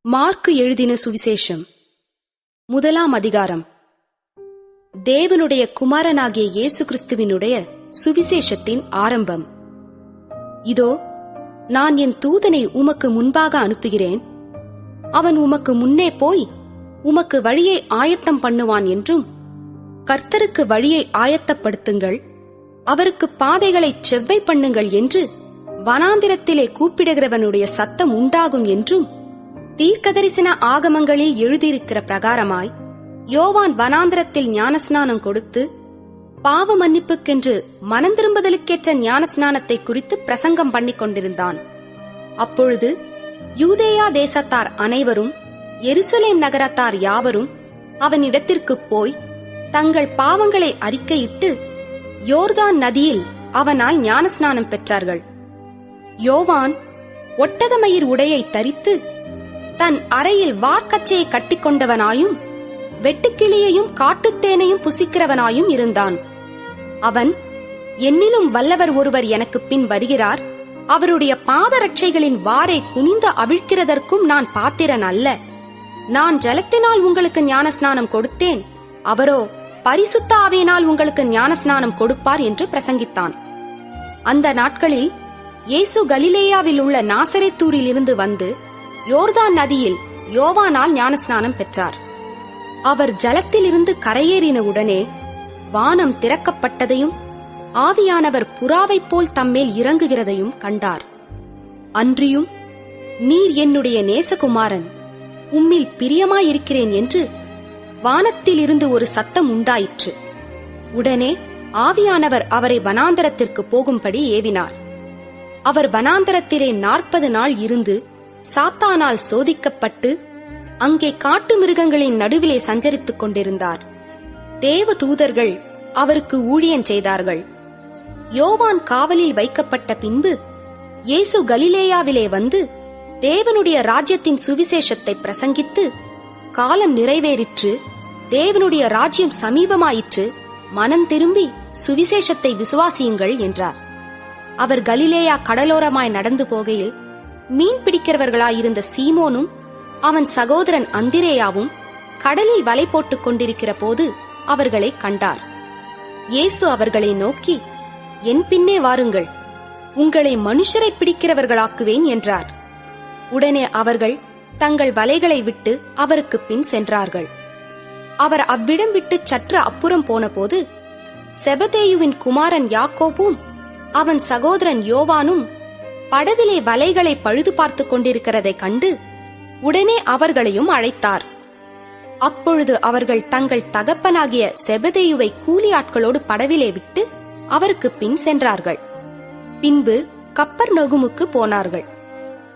Mark எழுதின சுவிசேஷம் 1ஆம் அதிகாரம். தேவனுடைய குமாரனாகிய இயேசு கிறிஸ்துவினுடைய சுவிசேஷத்தின் ஆரம்பம். இதோ, நான் என் தூதனை உமக்கு முன்பாக அனுப்புகிறேன். அவன் உமக்கு முன்னே போய் உமக்கு வழியை ஆயத்தம் பண்ணுவான் என்றும், கர்த்தருக்கு வழியை ஆயத்தப்படுத்துங்கள், அவருக்கு பாதைகளை செவ்வை பண்ணுங்கள் என்று வனாந்திரத்திலே கூப்பிடுகிறவனுடைய சத்தம் உண்டாகும் என்றும் தீர்க்கதரிசன ஆகமங்களில் எழுதியிருக்கிற பிரகாரமாய் யோவான் வனாந்திரத்தில் ஞானஸ்நானம் கொடுத்து பாவ மன்னிப்புக்கென்று மனந்திரும்புதலுக்கேற்ற ஞானஸ்நானத்தை குறித்து பிரசங்கம் பண்ணிக் கொண்டிருந்தான். அப்பொழுது யூதேயா தேசத்தார் அனைவரும் எருசலேம் நகரத்தார் யாவரும் அவனிடத்திற்கு போய் தங்கள் பாவங்களை அறிக்கையிட்டு யோர்தான் நதியில் அவனால் ஞானஸ்நானம் பெற்றார்கள். யோவான் ஒட்டகமயிர் உடையை தரித்து தன் அறையில் வார்க்கச்சையை கட்டிக்கொண்டவனாயும் வெட்டுக்கிளியையும் காட்டுத்தேனையும் புசிக்கிறவனாயும் இருந்தான். அவன், என்னிலும் வல்லவர் ஒருவர் எனக்கு பின் வருகிறார், அவருடைய பாதரட்சைகளின் வாரை குனிந்து அவிழ்க்கிறதற்கும் நான் பாத்திரன் அல்ல. நான் ஜலத்தினால் உங்களுக்கு ஞானஸ்நானம் கொடுத்தேன், அவரோ பரிசுத்த ஆவியினால் உங்களுக்கு ஞானஸ்நானம் கொடுப்பார் என்று பிரசங்கித்தான். அந்த நாட்களில் இயேசு கலிலேயாவில் உள்ள நாசரேத்தூரில் இருந்து வந்து யோர்தான் நதியில் யோவானால் ஞானஸ்நானம் பெற்றார். அவர் ஜலத்திலிருந்து கரையேறின உடனே வானம் திறக்கப்பட்டதையும் ஆவியானவர் புறாவைப் போல் தம்மேல் இறங்குகிறதையும் கண்டார். அன்றியும், நீர் என்னுடைய நேசகுமாரன், உம்மில் பிரியமாயிருக்கிறேன் என்று வானத்தில் இருந்து ஒரு சத்தம் உண்டாயிற்று. உடனே ஆவியானவர் அவரை வனாந்தரத்திற்கு போகும்படி ஏவினார். அவர் வனாந்தரத்திலே 40 நாள் இருந்து சாத்தானால் சோதிக்கப்பட்டு அங்கே காட்டு மிருகங்களின் நடுவிலே சஞ்சரித்துக் கொண்டிருந்தார். தேவ தூதர்கள் அவருக்கு ஊழியம் செய்தார்கள். யோவான் காவலில் வைக்கப்பட்ட பின்பு இயேசு கலிலேயாவிலே வந்து தேவனுடைய ராஜ்யத்தின் சுவிசேஷத்தை பிரசங்கித்து, காலம் நிறைவேறிற்று, தேவனுடைய ராஜ்யம் சமீபமாயிற்று, மனம் திரும்பி சுவிசேஷத்தை விசுவாசியுங்கள் என்றார். அவர் கலிலேயா கடலோரமாய் நடந்து போகையில் மீன் பிடிக்கிறவர்களாயிருந்த சீமோனும் அவன் சகோதரன் அந்திரேயாவும் கடலில் வலை போட்டுக் கொண்டிருக்கிற போது அவர்களை கண்டார். இயேசு அவர்களை நோக்கி, என் பின்னே வாருங்கள், உங்களை மனுஷரை பிடிக்கிறவர்களாக்குவேன் என்றார். உடனே அவர்கள் தங்கள் வலைகளை விட்டு அவருக்கு பின் சென்றார்கள். அவர் அவ்விடம் விட்டு சற்று அப்புறம் போனபோது செபதேயுவின் குமாரன் யாக்கோபும் அவன் சகோதரன் யோவானும் படவிலே வலைகளை பழுது பார்த்து கொண்டிருக்கிறதை கண்டு உடனே அவர்களையும் அழைத்தார். அப்பொழுது அவர்கள் தங்கள் தகப்பனாகிய செபதேயுவை கூலி ஆட்களோடு படவிலே விட்டு அவருக்கு பின் சென்றார்கள். பின்பு கப்பர்நகுமுக்கு போனார்கள்.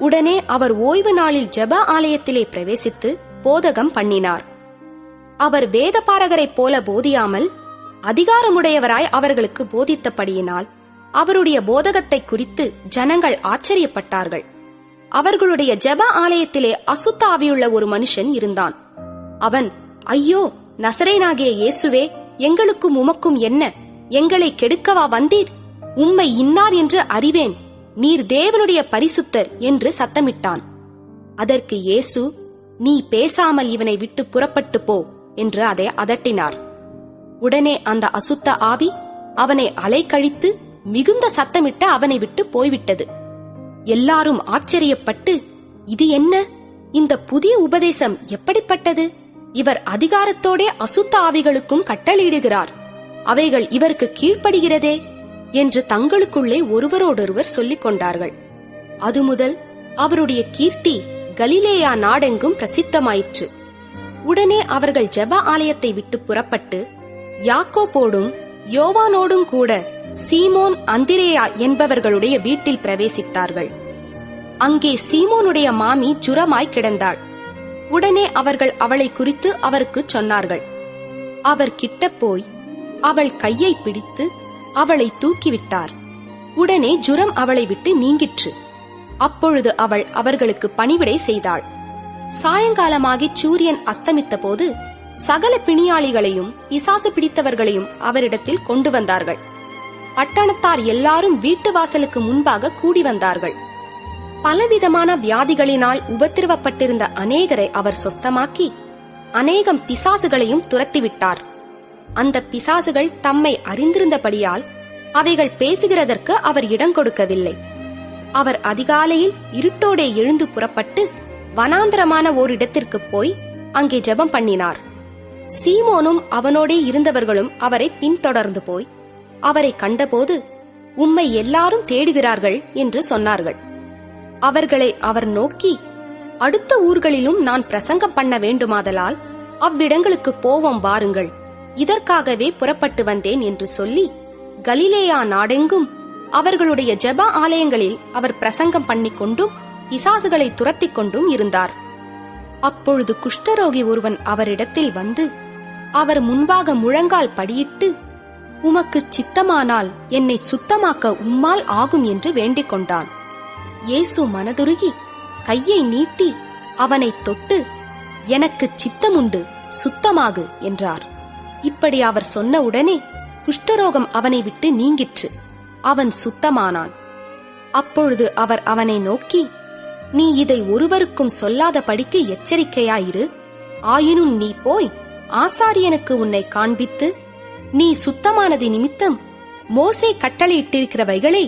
உடனே அவர் ஓய்வு நாளில் ஜெப ஆலயத்திலே பிரவேசித்து போதகம் பண்ணினார். அவர் வேதபாரகரைப் போல போதியாமல் அதிகாரமுடையவராய் அவர்களுக்கு போதித்தபடியினால் அவருடைய போதகத்தை குறித்து ஜனங்கள் ஆச்சரியப்பட்டார்கள். அவர்களுடைய ஜெப ஆலயத்திலே அசுத்த ஆவியுள்ள ஒரு மனுஷன் இருந்தான். அவன், ஐயோ, நசரேயனாகிய இயேசுவே, எங்களுக்கும் உமக்கும் என்ன? எங்களை கெடுக்கவா வந்தீர்? உம்மை இன்னார் என்று அறிவேன், நீர் தேவனுடைய பரிசுத்தர் என்று சத்தமிட்டான். அதற்கு இயேசு, நீ பேசாமல் இவனை விட்டு புறப்பட்டு போ என்று அதை அதட்டினார். உடனே அந்த அசுத்த ஆவி அவனை அலைக்கழித்து மிகுந்த சத்தமிட்டு அவனை விட்டு போய்விட்டது. எல்லாரும் ஆச்சரியப்பட்டு, இது என்ன? இந்த புதிய உபதேசம் எப்படிப்பட்டது? இவர் அதிகாரத்தோடே அசுத்த ஆவிகளுக்கும் கட்டளையிடுகிறார், அவைகள் இவருக்கு கீழ்ப்படுகிறதே என்று தங்களுக்குள்ளே ஒருவரோடொருவர் சொல்லிக் கொண்டார்கள். அது முதல் அவருடைய கீர்த்தி கலிலேயா நாடெங்கும் பிரசித்தமாயிற்று. உடனே அவர்கள் ஜெப ஆலயத்தை விட்டு புறப்பட்டு யாக்கோபோடும் யோவானோடும் கூட சீமோன் அந்திரேயா என்பவர்களுடைய வீட்டில் பிரவேசித்தார்கள். அங்கே சீமோனுடைய மாமி ஜுரமாய் கிடந்தாள். உடனே அவர்கள் அவளை குறித்து அவருக்கு சொன்னார்கள். அவர் கிட்ட போய் அவள் கையை பிடித்து அவளை தூக்கிவிட்டார். உடனே ஜுரம் அவளை விட்டு நீங்கிற்று. அப்பொழுது அவள் அவர்களுக்கு பணிவிடை செய்தாள். சாயங்காலமாகி சூரியன் அஸ்தமித்த போது சகல பிணியாளிகளையும் பிசாசு பிடித்தவர்களையும் அவரிடத்தில் கொண்டு வந்தார்கள். பட்டணத்தார் எல்லாரும் வீட்டு வாசலுக்கு முன்பாக கூடி வந்தார்கள். பலவிதமான வியாதிகளினால் உபத்திரவப்பட்டிருந்த அநேகரை அவர் சொஸ்தமாக்கி அநேகம் பிசாசுகளையும் துரத்திவிட்டார். அந்த பிசாசுகள் தம்மை அறிந்திருந்தபடியால் அவைகள் பேசுகிறதற்கு அவர் இடம் கொடுக்கவில்லை. அவர் அதிகாலையில் இருட்டோடே எழுந்து புறப்பட்டு வனாந்தரமான ஓரிடத்திற்கு போய் அங்கே ஜெபம் பண்ணினார். சீமோனும் அவனோடே இருந்தவர்களும் அவரை பின்தொடர்ந்து போய் அவரை கண்டபோது, உம்மை எல்லாரும் தேடுகிறார்கள் என்று சொன்னார்கள். அவர்களை அவர் நோக்கி, அடுத்த ஊர்களிலும் நான் பிரசங்கம் பண்ண வேண்டுமாதலால் அவ்விடங்களுக்கு போவோம் வாருங்கள், இதற்காகவே புறப்பட்டு வந்தேன் என்று சொல்லி கலிலேயா நாடெங்கும் அவர்களுடைய ஜெப ஆலயங்களில் அவர் பிரசங்கம் பண்ணிக்கொண்டும் பிசாசுகளை துரத்திக் கொண்டும் இருந்தார். அப்பொழுது குஷ்டரோகி ஒருவன் அவரிடத்தில் வந்து அவர் முன்பாக முழங்கால் படியிட்டு, உமக்கு சித்தமானால் என்னை சுத்தமாக்க உம்மால் ஆகும் என்று வேண்டிக் கொண்டான். இயேசு மனதுருகி கையை நீட்டி அவனை தொட்டு, எனக்கு சித்தமுண்டு, சுத்தமாகு என்றார். இப்படி அவர் சொன்ன உடனே குஷ்டரோகம் அவனை விட்டு நீங்கிற்று. அவன் சுத்தமானான். அப்பொழுது அவர் அவனை நோக்கி, நீ இதை ஒருவருக்கும் சொல்லாதபடிக்கு எச்சரிக்கையாயிரு. ஆயினும் நீ போய் ஆசாரியனுக்கு உன்னை காண்பித்து, நீ சுத்தமானது நிமித்தம் மோசே கட்டளையிட்டிருக்கிறவைகளை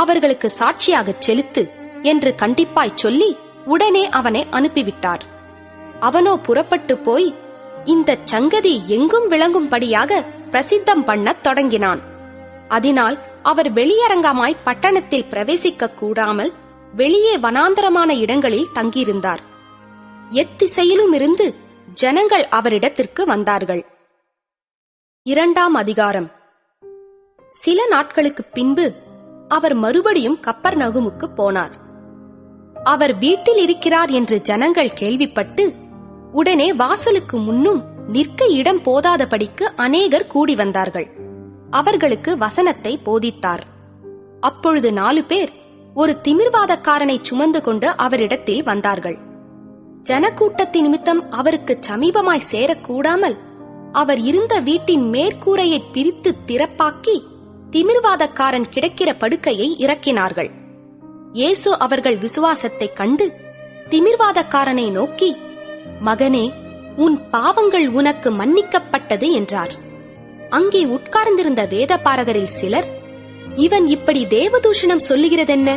அவர்களுக்கு சாட்சியாகச் செலுத்து என்று கண்டிப்பாய் சொல்லி உடனே அவனை அனுப்பிவிட்டார். அவனோ புறப்பட்டு போய் இந்த சங்கதி எங்கும் விளங்கும்படியாக பிரசித்தம் பண்ணத் தொடங்கினான். அதனால் அவர் வெளியரங்கமாய் பட்டணத்தில் பிரவேசிக்க கூடாமல் வெளியே வனாந்தரமான இடங்களில் தங்கியிருந்தார். எத்திசையிலும் இருந்து ஜனங்கள் அவரிடத்திற்கு வந்தார்கள். 2ஆம் அதிகாரம். சில நாட்களுக்கு பின்பு அவர் மறுபடியும் கப்பர்நகுமுக்கு போனார். அவர் வீட்டில் இருக்கிறார் என்று ஜனங்கள் கேள்விப்பட்டு உடனே வாசலுக்கு முன்னும் நிற்க இடம் போதாதபடிக்கு அநேகர் கூடி வந்தார்கள். அவர்களுக்கு வசனத்தை போதித்தார். அப்பொழுது 4 பேர் ஒரு திமிர்வாதக்காரனை சுமந்து கொண்டு அவரிடத்தில் வந்தார்கள். ஜனக்கூட்டத்தின் நிமித்தம் அவருக்கு சமீபமாய் சேரக்கூடாமல் அவர் இருந்த வீட்டின் மேற்கூரையை பிரித்து திறப்பாக்கி திமிர்வாதக்காரன் கிடக்கிற படுக்கையை இறக்கினார்கள். இயேசு அவர்கள் விசுவாசத்தைக் கண்டு திமிர்வாதக்காரனை நோக்கி, மகனே, உன் பாவங்கள் உனக்கு மன்னிக்கப்பட்டது என்றார். அங்கே உட்கார்ந்திருந்த வேதபாரகரில் சிலர், இவன் இப்படி தேவதூஷணம் சொல்லுகிறதென்ன?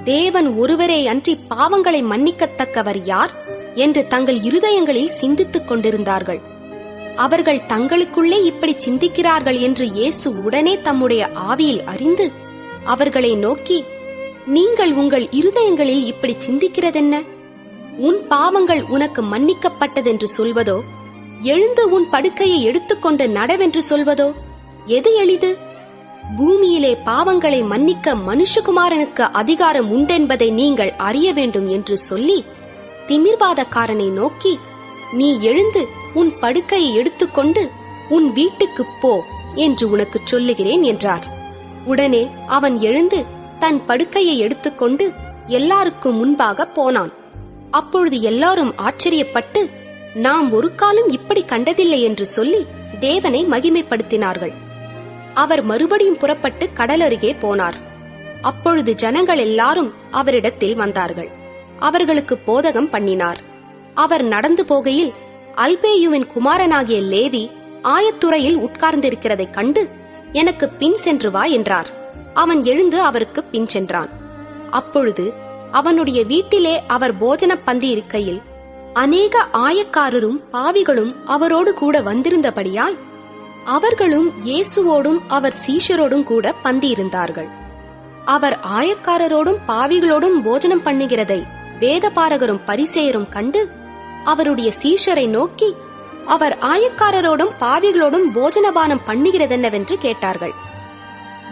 தேவன் ஒருவரே அன்றி பாவங்களை மன்னிக்கத்தக்கவர் யார் என்று தங்கள் இருதயங்களில் சிந்தித்துக் கொண்டிருந்தார்கள். அவர்கள் தங்களுக்குள்ளே இப்படி சிந்திக்கிறார்கள் என்று இயேசு உடனே தம்முடைய ஆவியில் அறிந்து அவர்களை நோக்கி, நீங்கள் உங்கள் இருதயங்களில் இப்படி சிந்திக்கிறதென்ன? உன் பாவங்கள் உனக்கு மன்னிக்கப்பட்டதென்று சொல்வதோ, எழுந்து உன் படுக்கையை எடுத்துக்கொண்டு நடவென்று சொல்வதோ எது எளிது? பூமியிலே பாவங்களை மன்னிக்க மனுஷகுமாரனுக்கு அதிகாரம் உண்டென்பதை நீங்கள் அறிய வேண்டும் என்று சொல்லி திமிர்வாதக்காரனை நோக்கி, நீ எழுந்து உன் படுக்கையை எடுத்துக்கொண்டு உன் வீட்டுக்குப் போ என்று உனக்குச் சொல்லுகிறேன் என்றார். உடனே அவன் எழுந்து தன் படுக்கையை எடுத்துக்கொண்டு எல்லாருக்கும் முன்பாக போனான். அப்பொழுது எல்லாரும் ஆச்சரியப்பட்டு, நாம் ஒரு காலம் இப்படி கண்டதில்லை என்று சொல்லி தேவனை மகிமைப்படுத்தினார்கள். அவர் மறுபடியும் புறப்பட்டு கடல் அருகே போனார். அப்பொழுது ஜனங்கள் எல்லாரும் அவரிடத்தில் வந்தார்கள். அவர்களுக்கு போதகம் பண்ணினார். அவர் நடந்து போகையில் அல்பேயுவின் குமாரனாகிய லேவி ஆயத்துறையில் உட்கார்ந்திருக்கிறதைக் கண்டு, எனக்கு பின் சென்று வா என்றார். அவன் எழுந்து அவருக்கு பின் சென்றான். அப்பொழுது அவனுடைய வீட்டிலே அவர் போஜன பந்தி இருக்கையில் அநேக ஆயக்காரரும் பாவிகளும் அவரோடு கூட வந்திருந்தபடியால் அவர்களும் இயேசுவோடும் அவர் சீஷரோடும் கூட பந்தியிருந்தார்கள். அவர் ஆயக்காரரோடும் பாவிகளோடும் போஜனம் பண்ணுகிறதை வேதபாரகரும் பரிசேயரும் கண்டு அவருடைய சீஷரை நோக்கி, அவர் ஆயக்காரரோடும் பாவிகளோடும் போஜனபானம் பண்ணுகிறதென்னவென்று கேட்டார்கள்.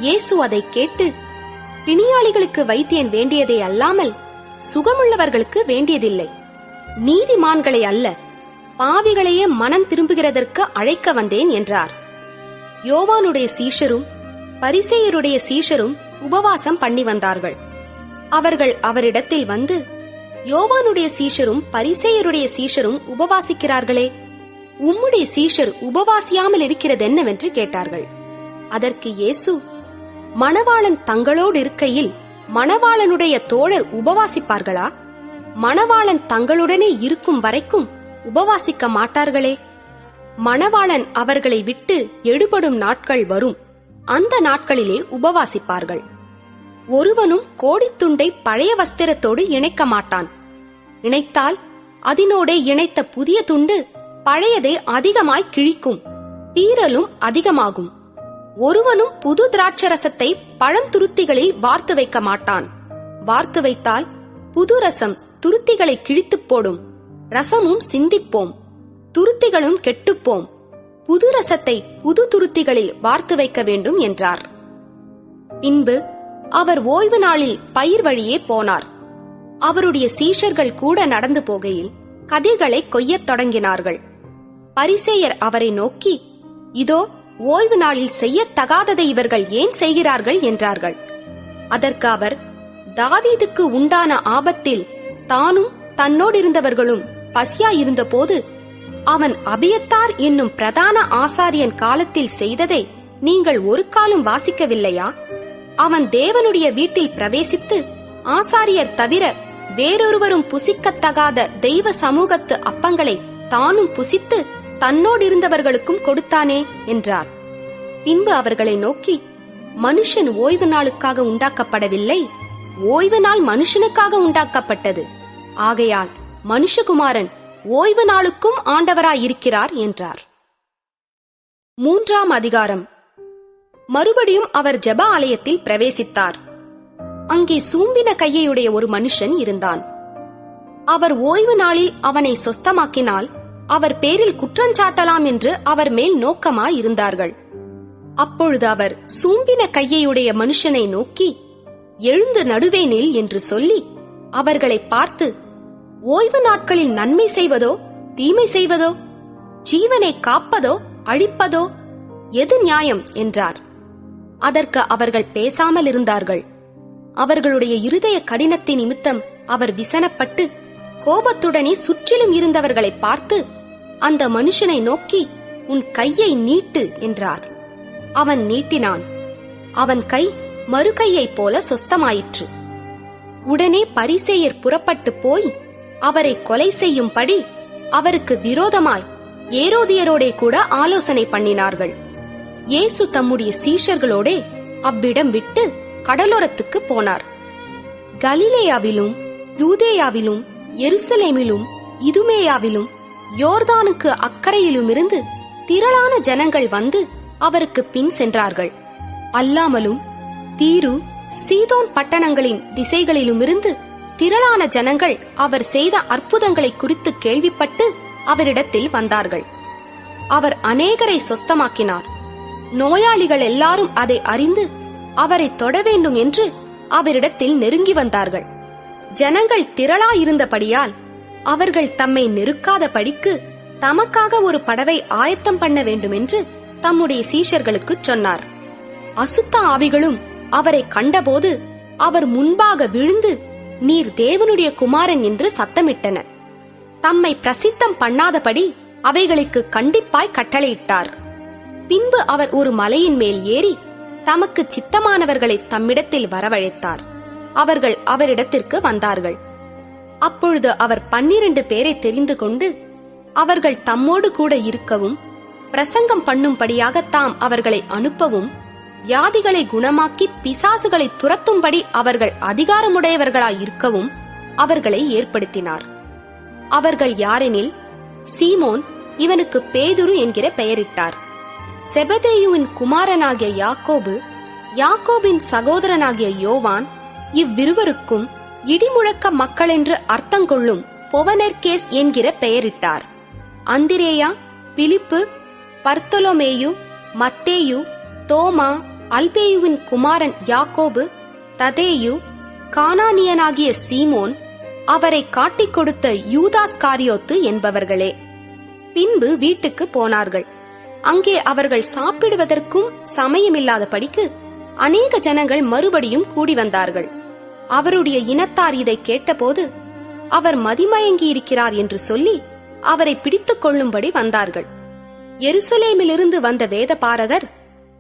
இயேசு அதை கேட்டு, பிணியாளிகளுக்கு வைத்தியன் வேண்டியதே அல்லாமல் சுகமுள்ளவர்களுக்கு வேண்டியதில்லை, நீதிமான்களை அல்ல, பாவிகளையே மனம் திரும்புகிறதற்கு அழைக்க வந்தேன் என்றார். யோவானுடைய சீஷரும் பரிசேயருடைய சீஷரும் உபவாசம் பண்ணி வந்தார்கள். அவர்கள் அவரிடத்தில் வந்து, யோவானுடைய சீஷரும் பரிசேயருடைய சீஷரும் உபவாசிக்கிறார்களே, உம்முடைய சீஷர் உபவாசியாமல் இருக்கிறதென்னவென்று கேட்டார்கள். அதற்கு இயேசு, மணவாளன் தங்களோடு இருக்கையில் மணவாளனுடைய தோழர் உபவாசிப்பார்களா? மணவாளன் தங்களுடனே இருக்கும் வரைக்கும் உபவாசிக்க மாட்டார்களே. மணவாளன் அவர்களை விட்டு எடுபடும் நாட்கள் வரும், அந்த நாட்களிலே உபவாசிப்பார்கள். ஒருவனும் கோடித்துண்டை பழைய வஸ்திரத்தோடு இணைக்க மாட்டான். இணைத்தால் அதனோடே இணைத்த புதிய துண்டு பழையதை அதிகமாய் கிழிக்கும், பீறலும் அதிகமாகும். ஒருவனும் புது திராட்சரசத்தை பழந்துருத்திகளில் வார்த்து வைக்க மாட்டான். வார்த்து வைத்தால் புது ரசம் துருத்திகளை கிழித்துப் போடும், ரசமும் சிந்திப்போம், துருத்திகளும் கெட்டுப்போம். புது ரசத்தை புது துருத்திகளில் வார்த்து வைக்க வேண்டும் என்றார். பின்பு அவர் ஓய்வு நாளில் பயிர் வழியே போனார். அவருடைய சீஷர்கள் கூட நடந்து போகையில் கதிர்களை கொய்யத் தொடங்கினார்கள். பரிசேயர் அவரை நோக்கி, இதோ ஓய்வு நாளில் செய்யத்தகாததை இவர்கள் ஏன் செய்கிறார்கள் என்றார்கள். அதற்கு அவர், தாவீதுக்கு உண்டான ஆபத்தில் தானும் தன்னோடிருந்தவர்களும் பசியாயிருந்த போது அவன் அபியத்தார் என்னும் பிரதான ஆசாரியன் காலத்தில் செய்ததை நீங்கள் ஒரு காலம் வாசிக்கவில்லையா? அவன் தேவனுடைய வீட்டில் பிரவேசித்து ஆசாரியர் தவிர வேறொருவரும் புசிக்கத்தகாத தெய்வ சமூகத்து அப்பங்களை தானும் புசித்து தன்னோடிருந்தவர்களுக்கும் கொடுத்தானே என்றார். பின்பு அவர்களை நோக்கி, மனுஷன் ஓய்வு நாளுக்காக உண்டாக்கப்படவில்லை, ஓய்வு நாள் மனுஷனுக்காக உண்டாக்கப்பட்டது. ஆகையால் மனுஷகுமாரன் ஓய்வு நாளுக்கும் ஆண்டவராயிருக்கிறார் என்றார். 3ஆம் அதிகாரம். மறுபடியும் அவர் ஜெப ஆலயத்தில் பிரவேசித்தார். அங்கே சூம்பின கையையுடைய ஒரு மனுஷன் இருந்தான். அவர் ஓய்வு நாளில் அவனை சொஸ்தமாக்கினால் அவர் பேரில் குற்றஞ்சாட்டலாம் என்று அவர் மேல் நோக்கமாயிருந்தார்கள். அப்பொழுது அவர் சூம்பின கையையுடைய மனுஷனை நோக்கி, எழுந்து நடுவே நில் என்று சொல்லி அவர்களை பார்த்து, ஓய்வு நாட்களில் நன்மை செய்வதோ தீமை செய்வதோ, ஜீவனை காப்பதோ அழிப்பதோ எது நியாயம் என்றார். அதற்கு அவர்கள் பேசாமல் இருந்தார்கள். அவர்களுடைய இருதய கடினத்தின் நிமித்தம் அவர் விசனப்பட்டு கோபத்துடனே சுற்றிலும் இருந்தவர்களை பார்த்து, அந்த மனுஷனை நோக்கி, உன் கையை நீட்டு என்றார். அவன் நீட்டினான். அவன் கை மறு கையைப் போல சொஸ்தமாயிற்று. உடனே பரிசேயர் புறப்பட்டு போய் அவரை கொலை செய்யும்படி அவருக்கு விரோதமாய் ஏரோதியரோடே கூட ஆலோசனை பண்ணினார்கள். இயேசு தம்முடைய சீஷர்களோடே அவ்விடம் விட்டு கடலோரத்துக்கு போனார். கலிலேயாவிலும் யூதேயாவிலும் எருசலேமிலும் இதுமேயாவிலும் யோர்தானுக்கு அக்கறையிலுமிருந்து திரளான ஜனங்கள் வந்து அவருக்கு பின் சென்றார்கள். அல்லாமலும் தீரு சீதோன் பட்டணங்களின் திசைகளிலுமிருந்து திரளான ஜனங்கள் அவர் செய்த அற்புதங்களை குறித்து கேள்விப்பட்டு அவரிடத்தில் வந்தார்கள். அவர் அநேகரை சொஸ்தமாக்கினார். நோயாளிகள் எல்லாரும் அதை அறிந்து அவரை தொட வேண்டும் என்று அவரிடத்தில் நெருங்கி வந்தார்கள். ஜனங்கள் திரளாயிருந்தபடியால் அவர்கள் தம்மை நெருக்காதபடிக்கு தமக்காக ஒரு படவை ஆயத்தம் பண்ண வேண்டும் என்று தம்முடைய சீஷர்களுக்கு சொன்னார். அசுத்த ஆவிகளும் அவரை கண்டபோது அவர் முன்பாக விழுந்து, நீர் தேவனுடைய குமாரன் என்று சத்தமிட்டன. தம்மை பிரசித்தம் பண்ணாதபடி அவைகளுக்கு கண்டிப்பாய் கட்டளையிட்டார். பின்பு அவர் ஒரு மலையின் மேல் ஏறி தமக்கு சித்தமானவர்களை தம்மிடத்தில் வரவழைத்தார். அவர்கள் அவரிடத்திற்கு வந்தார்கள். அப்பொழுது அவர் 12 பேரை தெரிந்து கொண்டு அவர்கள் தம்மோடு கூட இருக்கவும் பிரசங்கம் பண்ணும்படியாக தாம் அவர்களை அனுப்பவும் வியாதிகளை குணமாக்கி பிசாசுகளை துரத்தும்படி அவர்கள் அதிகாரமுடையவர்களாயிருக்கவும் அவர்களை ஏற்படுத்தினார். அவர்கள் யாரெனில், சீமோன், இவனுக்கு பேதுரு என்கிற பெயரிட்டார், செபதேயுவின் குமாரனாகிய யாக்கோபு, யாக்கோபின் சகோதரனாகிய யோவான், இவ்விருவருக்கும் இடிமுழக்க மக்களென்று அர்த்தங்கொள்ளும் பொவனெர்கேஸ் என்கிற பெயரிட்டார், அந்திரேயா, பிலிப்பு, பர்த்தொலோமேயு, மத்தேயு, தோமா, அல்பேயுவின் குமாரன் யாக்கோபு, ததேயு, கானானியனாகிய சீமோன், அவரை காட்டிக் கொடுத்த யூதாஸ்காரியோத்து என்பவர்களே. பின்பு வீட்டுக்கு போனார்கள். அங்கே அவர்கள் சாப்பிடுவதற்கும் சமயமில்லாதபடிக்கு அநேக ஜனங்கள் மறுபடியும் கூடி வந்தார்கள். அவருடைய இனத்தார் இதை கேட்டபோது அவர் மதிமயங்கி இருக்கிறார் என்று சொல்லி அவரை பிடித்துக் கொள்ளும்படி வந்தார்கள். எருசலேமிலிருந்து வந்த வேத பாரகர்,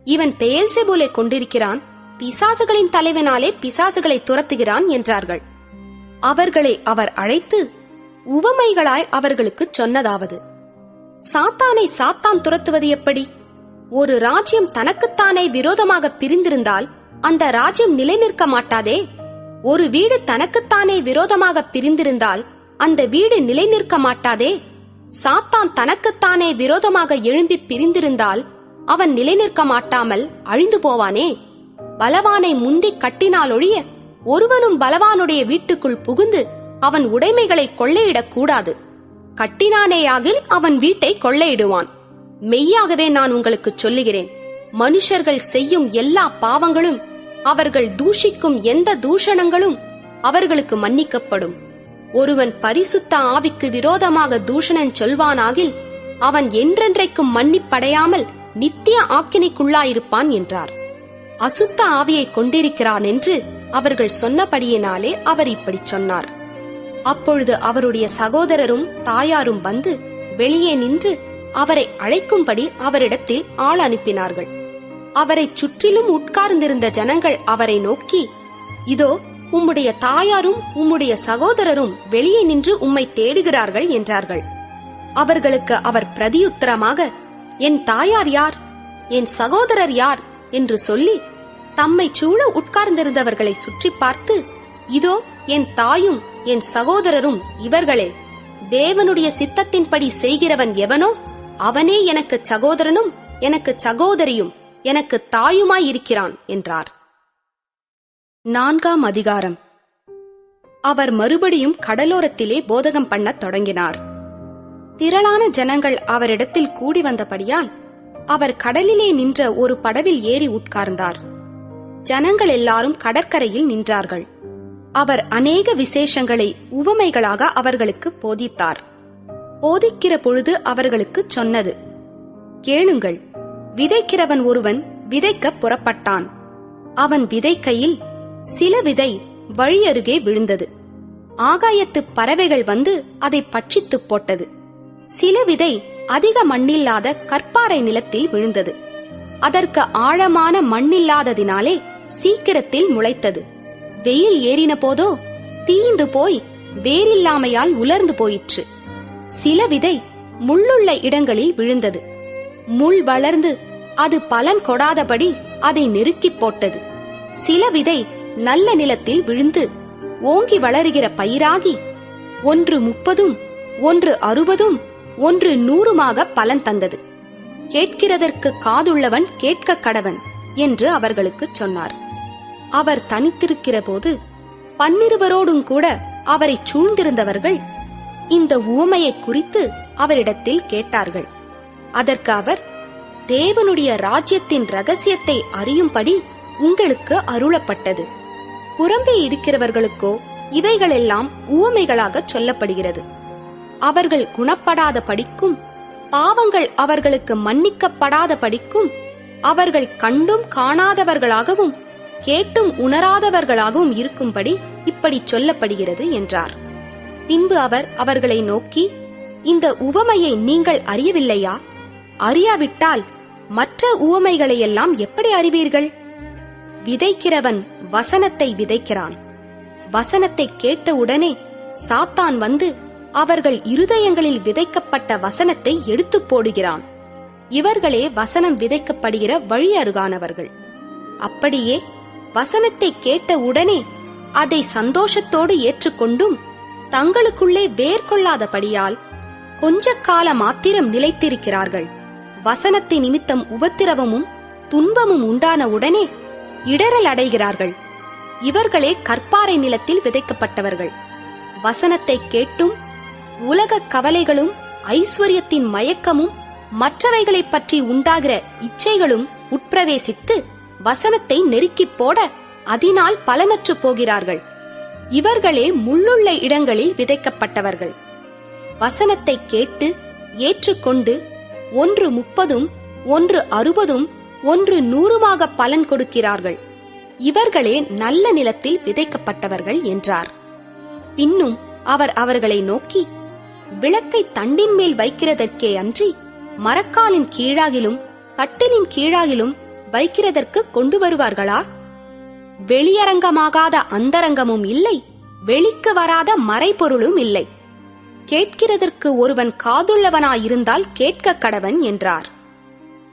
இவன் பெயல்செபூலை கொண்டிருக்கிறான், பிசாசுகளின் தலைவனாலே பிசாசுகளை துரத்துகிறான் என்றார்கள். அவர்களை அவர் அழைத்து உவமைகளாய் அவர்களுக்கு சொன்னதாவது: சாத்தானை சாத்தான் துரத்துவது எப்படி? ஒரு ராஜ்யம் தனக்குத்தானே விரோதமாக பிரிந்திருந்தால் அந்த ராஜ்யம் நிலை நிற்க மாட்டாதே. ஒரு வீடு தனக்குத்தானே விரோதமாக பிரிந்திருந்தால் அந்த வீடு நிலை நிற்க மாட்டாதே. சாத்தான் தனக்குத்தானே விரோதமாக எழும்பி பிரிந்திருந்தால் அவன் நிலை நிற்க மாட்டாமல் அழிந்து போவானே. பலவானை முந்தி கட்டினால் ஒழிய ஒருவனும் பலவானுடைய வீட்டுக்குள் புகுந்து அவன் உடைமைகளை கொள்ளையிடக் கூடாது. கட்டினானேயாகில் அவன் வீட்டை கொள்ளையிடுவான். மெய்யாகவே நான் உங்களுக்கு சொல்லுகிறேன், மனுஷர்கள் செய்யும் எல்லா பாவங்களும் அவர்கள் தூஷிக்கும் எந்த தூஷணங்களும் அவர்களுக்கு மன்னிக்கப்படும். ஒருவன் பரிசுத்த ஆவிக்கு விரோதமாக தூஷணம் சொல்வானாகில் அவன் என்றென்றைக்கும் மன்னிப்படையாமல் நித்திய ஆக்கினைக்குள்ளாயிருப்பான் என்றார். அசுத்த ஆவியை கொண்டிருக்கிறான் என்று அவர்கள் சொன்னபடியினாலே அவர் இப்படி சொன்னார். அப்பொழுது அவருடைய சகோதரரும் தாயாரும் வந்து வெளியே நின்று அவரை அழைக்கும்படி அவரிடத்தில் ஆள் அனுப்பினார்கள். அவரை சுற்றிலும் உட்கார்ந்திருந்த ஜனங்கள் அவரை நோக்கி, இதோ உம்முடைய தாயாரும் உம்முடைய சகோதரரும் வெளியே நின்று உம்மை தேடுகிறார்கள் என்றார்கள். அவர்களுக்கு அவர் பிரதியுத்தரமாக, என் தாயார் யார், என் சகோதரர் யார் என்று சொல்லி தம்மை சூழ உட்கார்ந்திருந்தவர்களை சுற்றி பார்த்து, இதோ என் தாயும் என் சகோதரரும் இவர்களே. தேவனுடைய சித்தத்தின்படி செய்கிறவன் எவனோ அவனே எனக்கு சகோதரனும் எனக்கு சகோதரியும் எனக்கு தாயுமாயிருக்கிறான் என்றார். 4ஆம் அதிகாரம். அவர் மறுபடியும் கடலோரத்திலே போதகம் பண்ணத் தொடங்கினார். திரளான ஜனங்கள் அவரிடத்தில் கூடி வந்தபடியால் அவர் கடலிலே நின்ற ஒரு படவில் ஏறி உட்கார்ந்தார். ஜனங்கள் எல்லாரும் கடற்கரையில் நின்றார்கள். அவர் அநேக விசேஷங்களை உவமைகளாக அவர்களுக்கு போதித்தார். போதிக்கிற பொழுது அவர்களுக்கு சொன்னது: கேளுங்கள். விதைக்கிறவன் ஒருவன் விதைக்க புறப்பட்டான். அவன் விதைக்கையில் சில விதை வழியருகே விழுந்தது. ஆகாயத்து பறவைகள் வந்து அதை பட்சித்து போட்டது. சில விதை அதிக மண்ணில்லாத கற்பாறை நிலத்தில் விழுந்தது. அதற்கு ஆழமான மண்ணில்லாததினாலே சீக்கிரத்தில் முளைத்தது. வெயில் ஏறின போதோ தீந்து போய் வேரில்லாமையால் உலர்ந்து போயிற்று. சில விதை முள்ளுள்ள இடங்களில் விழுந்தது. முள் வளர்ந்து அது பலன் கொடாதபடி அதை நெருக்கி போட்டது. சில விதை நல்ல நிலத்தில் விழுந்து ஓங்கி வளருகிற பயிராகி 1 30, 1 60, 1 100 பலன் தந்தது. கேட்கிறதற்கு காதுள்ளவன் கேட்க கடவன் என்று அவர்களுக்கு சொன்னார். அவர் தனித்திருக்கிற போது 12 கூட அவரை சூழ்ந்திருந்தவர்கள் இந்த உவமையை குறித்து அவரிடத்தில் கேட்டார்கள். அதற்கு அவர், தேவனுடைய ராஜ்யத்தின் ரகசியத்தை அறியும்படி உங்களுக்கு அருளப்பட்டது. புறம்பே இருக்கிறவர்களுக்கோ இவைகளெல்லாம் உவமைகளாக சொல்லப்படுகிறது. அவர்கள் குணப்படாத படிக்கும், பாவங்கள் அவர்களுக்கு மன்னிக்கப்படாத படிக்கும், அவர்கள் கண்டும் காணாதவர்களாகவும் கேட்டும் உணராதவர்களாகவும் இருக்கும்படி இப்படி சொல்லப்படுகிறது என்றார். பின்பு அவர் அவர்களை நோக்கி, இந்த உவமையை நீங்கள் அறியவில்லையா? அறியாவிட்டால் மற்ற உவமைகளையெல்லாம் எப்படி அறிவீர்கள்? விதைக்கிறவன் வசனத்தை விதைக்கிறான். வசனத்தை கேட்டவுடனே சாத்தான் வந்து அவர்கள் இருதயங்களில் விதைக்கப்பட்ட வசனத்தை எடுத்து போடுகிறான். இவர்களே வசனம் விதைக்கப்படுகிற வழி அருகானவர்கள். அப்படியே வசனத்தை கேட்ட உடனே அதை சந்தோஷத்தோடு ஏற்றுக்கொண்டும் தங்களுக்குள்ளே வேர் கொள்ளாதபடியால் கொஞ்ச கால மாத்திரம் நிலைத்திருக்கிறார்கள். வசனத்தை நிமித்தம் உபத்திரவமும் துன்பமும் உண்டான உடனே இடரல் அடைகிறார்கள். இவர்களே கற்பாறை நிலத்தில் விதைக்கப்பட்டவர்கள். வசனத்தை கேட்டும் உலக கவலைகளும் ஐஸ்வர்யத்தின் மயக்கமும் மற்றவைகளைப் பற்றி உண்டாகிற இச்சைகளும் உட்பிரவேசித்து வசனத்தை நெருக்கிப் போட அதனால் பலனற்று போகிறார்கள். இவர்களே முள்ளுள்ள இடங்களில் விதைக்கப்பட்டவர்கள். வசனத்தை கேட்டு ஏற்றுக்கொண்டு 1 30, 1 60, 1 100 பலன் கொடுக்கிறார்கள். இவர்களே நல்ல நிலத்தில் விதைக்கப்பட்டவர்கள் என்றார். பின்னும் அவர் அவர்களை நோக்கி, விளக்கை தண்டின் மேல் வைக்கிறதற்கே அன்றி மரக்காலின் கீழாகிலும் கட்டிலின் கீழாகிலும் வைக்கிறதற்கு கொண்டு வருவார்களா? வெளியரங்கமாகாத அந்தரங்கமும் இல்லை, வெளிக்கு வராத மறைபொருளும் இல்லை. கேட்கிறதற்கு ஒருவன் காதுள்ளவனாயிருந்தால் கேட்க கடவன் என்றார்.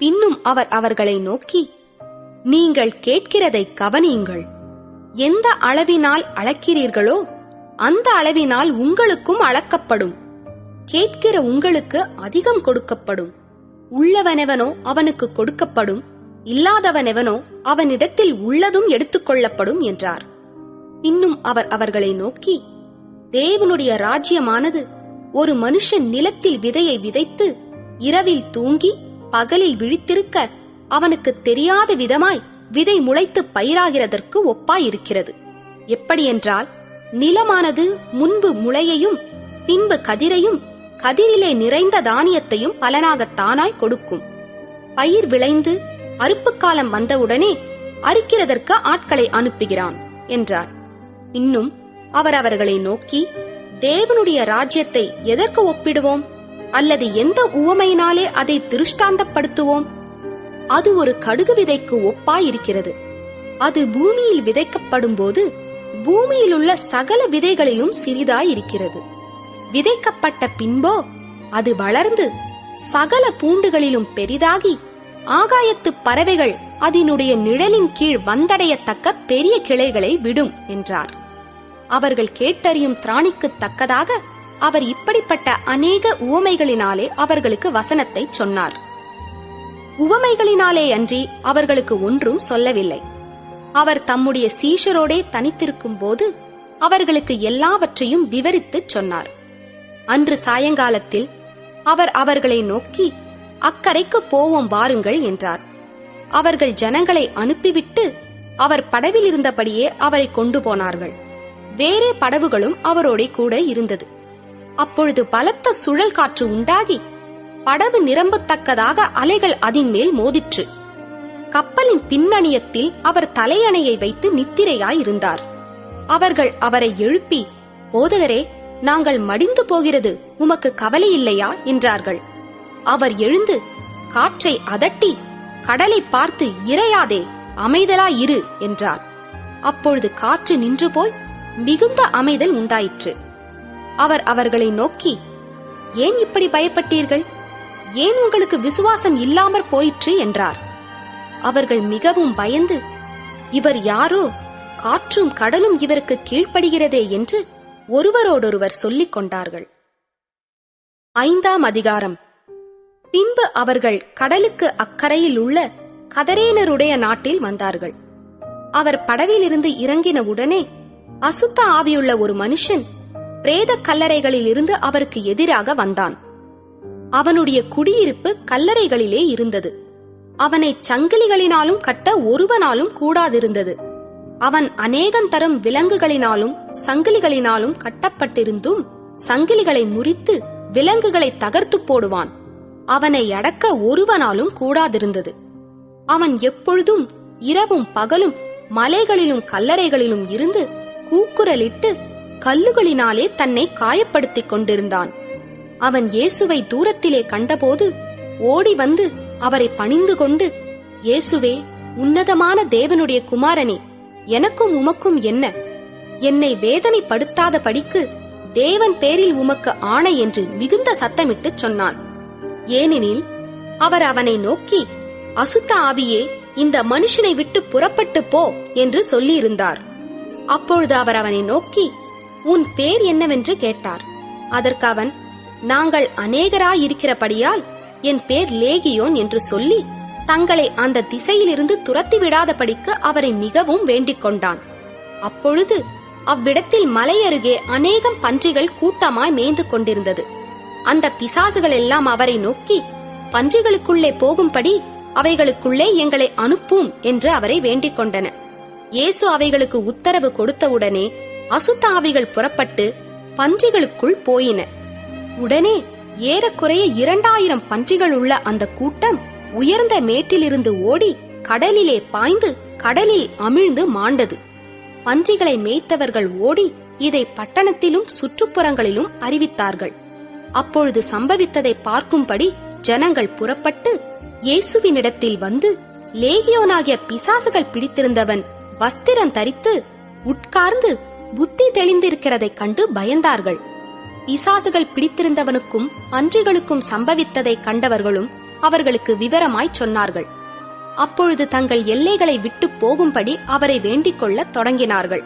பின்னும் அவர் அவர்களை நோக்கி, நீங்கள் கேட்கிறதை கவனியுங்கள். எந்த அளவினால் அளக்கிறீர்களோ அந்த அளவினால் உங்களுக்கும் அளக்கப்படும். கேட்கிற உங்களுக்கு அதிகம் கொடுக்கப்படும். உள்ளவனெவனோ அவனுக்கு கொடுக்கப்படும், இல்லாதவனெவனோ அவனிடத்தில் உள்ளதும் எடுத்துக்கொள்ளப்படும் என்றார். இன்னும் அவர் அவர்களை நோக்கி, தேவனுடைய ராஜ்யமானது ஒரு மனுஷன் நிலத்தில் விதையை விதைத்து இரவில் தூங்கி பகலில் விழித்திருக்க அவனுக்கு தெரியாத விதமாய் விதை முளைத்து பயிராகிறதற்கு ஒப்பாயிருக்கிறது. எப்படியென்றால், நிலமானது முன்பு முளையையும் பின்பு கதிரையும் கதிரிலே நிறைந்த தானியத்தையும் பலனாகத்தானாய் கொடுக்கும். பயிர் விளைந்து அறுப்புக்காலம் வந்தவுடனே அறுக்கிறதற்கு ஆட்களை அனுப்புகிறான் என்றார். இன்னும் அவர் அவர்களை நோக்கி, தேவனுடைய ராஜ்யத்தை எதற்கு ஒப்பிடுவோம்? அல்லது எந்த உவமையினாலே அதை திருஷ்டாந்தப்படுத்துவோம்? அது ஒரு கடுகு விதைக்கு ஒப்பாயிருக்கிறது. அது பூமியில் விதைக்கப்படும் போது பூமியில் உள்ள சகல விதைகளிலும் சிறிதாயிருக்கிறது. விதைக்கப்பட்ட பின்போ அது வளர்ந்து சகல பூண்டுகளிலும் பெரிதாகி ஆகாயத்து பறவைகள் அதனுடைய நிழலின் கீழ் வந்தடையத்தக்க பெரிய கிளைகளை விடும் என்றார். அவர்கள் கேட்டறியும் திராணிக்கு தக்கதாக அவர் இப்படிப்பட்ட அநேக உவமைகளினாலே அவர்களுக்கு வசனத்தை சொன்னார். உவமைகளினாலே அன்றி அவர்களுக்கு ஒன்றும் சொல்லவில்லை. அவர் தம்முடைய சீஷரோடே தனித்திருக்கும் போது அவர்களுக்கு எல்லாவற்றையும் விவரித்துச் சொன்னார். அன்று சாயங்காலத்தில் அவர் அவர்களை நோக்கி, அக்கரைக்கு போவோம் வாருங்கள் என்றார். அவர்கள் ஜனங்களை அனுப்பிவிட்டு அவர் படவில் இருந்தபடியே அவரை கொண்டு போனார்கள். வேறே படவுகளும் அவரோட கூட இருந்தது. அப்பொழுது பலத்த சுழல் காற்று உண்டாகி படவு நிரம்பத்தக்கதாக அலைகள் அதின் மேல் மோதிற்று. கப்பலின் பின்னணியத்தில் அவர் தலையணையை வைத்து நித்திரையாயிருந்தார். அவர்கள் அவரை எழுப்பி, போதகரே, நாங்கள் மடிந்து போகிறது, உமக்கு கவலை இல்லையா என்றார்கள். அவர் எழுந்து காற்றை அதட்டி கடலை பார்த்து, இறையாதே, அமைதலாயிரு என்றார். அப்பொழுது காற்று நின்று போய் மிகுந்த அமைதல் உண்டாயிற்று. அவர் அவர்களை நோக்கி, ஏன் இப்படி பயப்பட்டீர்கள்? ஏன் உங்களுக்கு விசுவாசம் இல்லாமற் போயிற்று என்றார். அவர்கள் மிகவும் பயந்து, இவர் யாரோ, காற்றும் கடலும் இவருக்கு கீழ்ப்படுகிறதே என்று ஒருவரோடொருவர் சொல்லிக் கொண்டார்கள். 5ஆம் அதிகாரம். பின்பு அவர்கள் கடலுக்கு அக்கரையில் உள்ள கதரேனருடைய நாட்டில் வந்தார்கள். அவர் படவிலிருந்து இறங்கின உடனே அசுத்த ஆவியுள்ள ஒரு மனுஷன் பிரேத கல்லறைகளில் இருந்து அவருக்கு எதிராக வந்தான். அவனுடைய குடியிருப்பு கல்லறைகளிலே இருந்தது. அவனை சங்கிலிகளினாலும் கட்ட ஒருவனாலும் கூடாதிருந்தது. அவன் அநேகந்தரம் விலங்குகளினாலும் சங்கிலிகளினாலும் கட்டப்பட்டிருந்தும் சங்கிலிகளை முறித்து விலங்குகளை தகர்த்து போடுவான். அவனை அடக்க ஒருவனாலும் கூடாதிருந்தது. அவன் எப்பொழுதும் இரவும் பகலும் மலைகளிலும் கல்லறைகளிலும் இருந்து கூக்குரலிட்டு கல்லுகளினாலே தன்னை காயப்படுத்திக் கொண்டிருந்தான். அவன் இயேசுவை தூரத்திலே கண்டபோது ஓடி வந்து அவரை பணிந்து கொண்டு, இயேசுவே, உன்னதமான தேவனுடைய குமாரனே, எனக்கும் உமக்கும் என்ன? என்னை வேதனைப்படுத்தாத படிக்கு தேவன் பேரில் உமக்கு ஆணை என்று மிகுந்த சத்தமிட்டுச் சொன்னான். ஏனெனில் அவர் அவனை நோக்கி, அசுத்த ஆவியே, இந்த மனுஷனை விட்டு புறப்பட்டு போ என்று சொல்லியிருந்தார். அப்பொழுது அவர் அவனை நோக்கி, உன் பேர் என்னவென்று கேட்டார். அதற்கு அவன், நாங்கள் அநேகராயிருக்கிறபடியால் என் பேர் லேகியோன் என்று சொல்லி தங்களை அந்த திசையிலிருந்து துரத்தி விடாதபடிக்கு அவரை மிகவும் வேண்டிக் கொண்டான். அப்பொழுது அவ்விடத்தில் மலை அருகே அநேகம் பன்றிகள் கூட்டமாய் மேய்ந்து கொண்டிருந்தது. அந்த பிசாசுகள் எல்லாம் அவரை நோக்கி, பன்றிகளுக்குள்ளே போகும்படி அவைகளுக்குள்ளே எங்களை அனுப்பும் என்று அவரை வேண்டிக் கொண்டன. இயேசு அவைகளுக்கு உத்தரவு கொடுத்தவுடனே அசுத்த ஆவிகள் புறப்பட்டு பன்றிகளுக்குள் போயின. உடனே ஏறக்குறைய 2000 பன்றிகள் உள்ள அந்த கூட்டம் உயர்ந்த மேட்டிலிருந்து ஓடி கடலிலே பாய்ந்து கடலில் அமிழ்ந்து மாண்டது. பன்றிகளை மேய்த்தவர்கள் ஓடி இதை பட்டணத்திலும் சுற்றுப்புறங்களிலும் அறிவித்தார்கள். அப்பொழுது சம்பவித்ததை பார்க்கும்படி ஜனங்கள் புறப்பட்டு இயேசுவினிடத்தில் வந்து, லேகியோனாகிய பிசாசுகள் பிடித்திருந்தவன் வஸ்திரம் தரித்து உட்கார்ந்து புத்தி தெளிந்திருக்கிறதைக் கண்டு பயந்தார்கள். பிசாசுகள் பிடித்திருந்தவனுக்கும் பன்றிகளுக்கும் சம்பவித்ததை கண்டவர்களும் அவர்களுக்கு விவரமாய் சொன்னார்கள். அப்பொழுது தங்கள் எல்லைகளை விட்டு போகும்படி அவரை வேண்டிக் கொள்ளத் தொடங்கினார்கள்.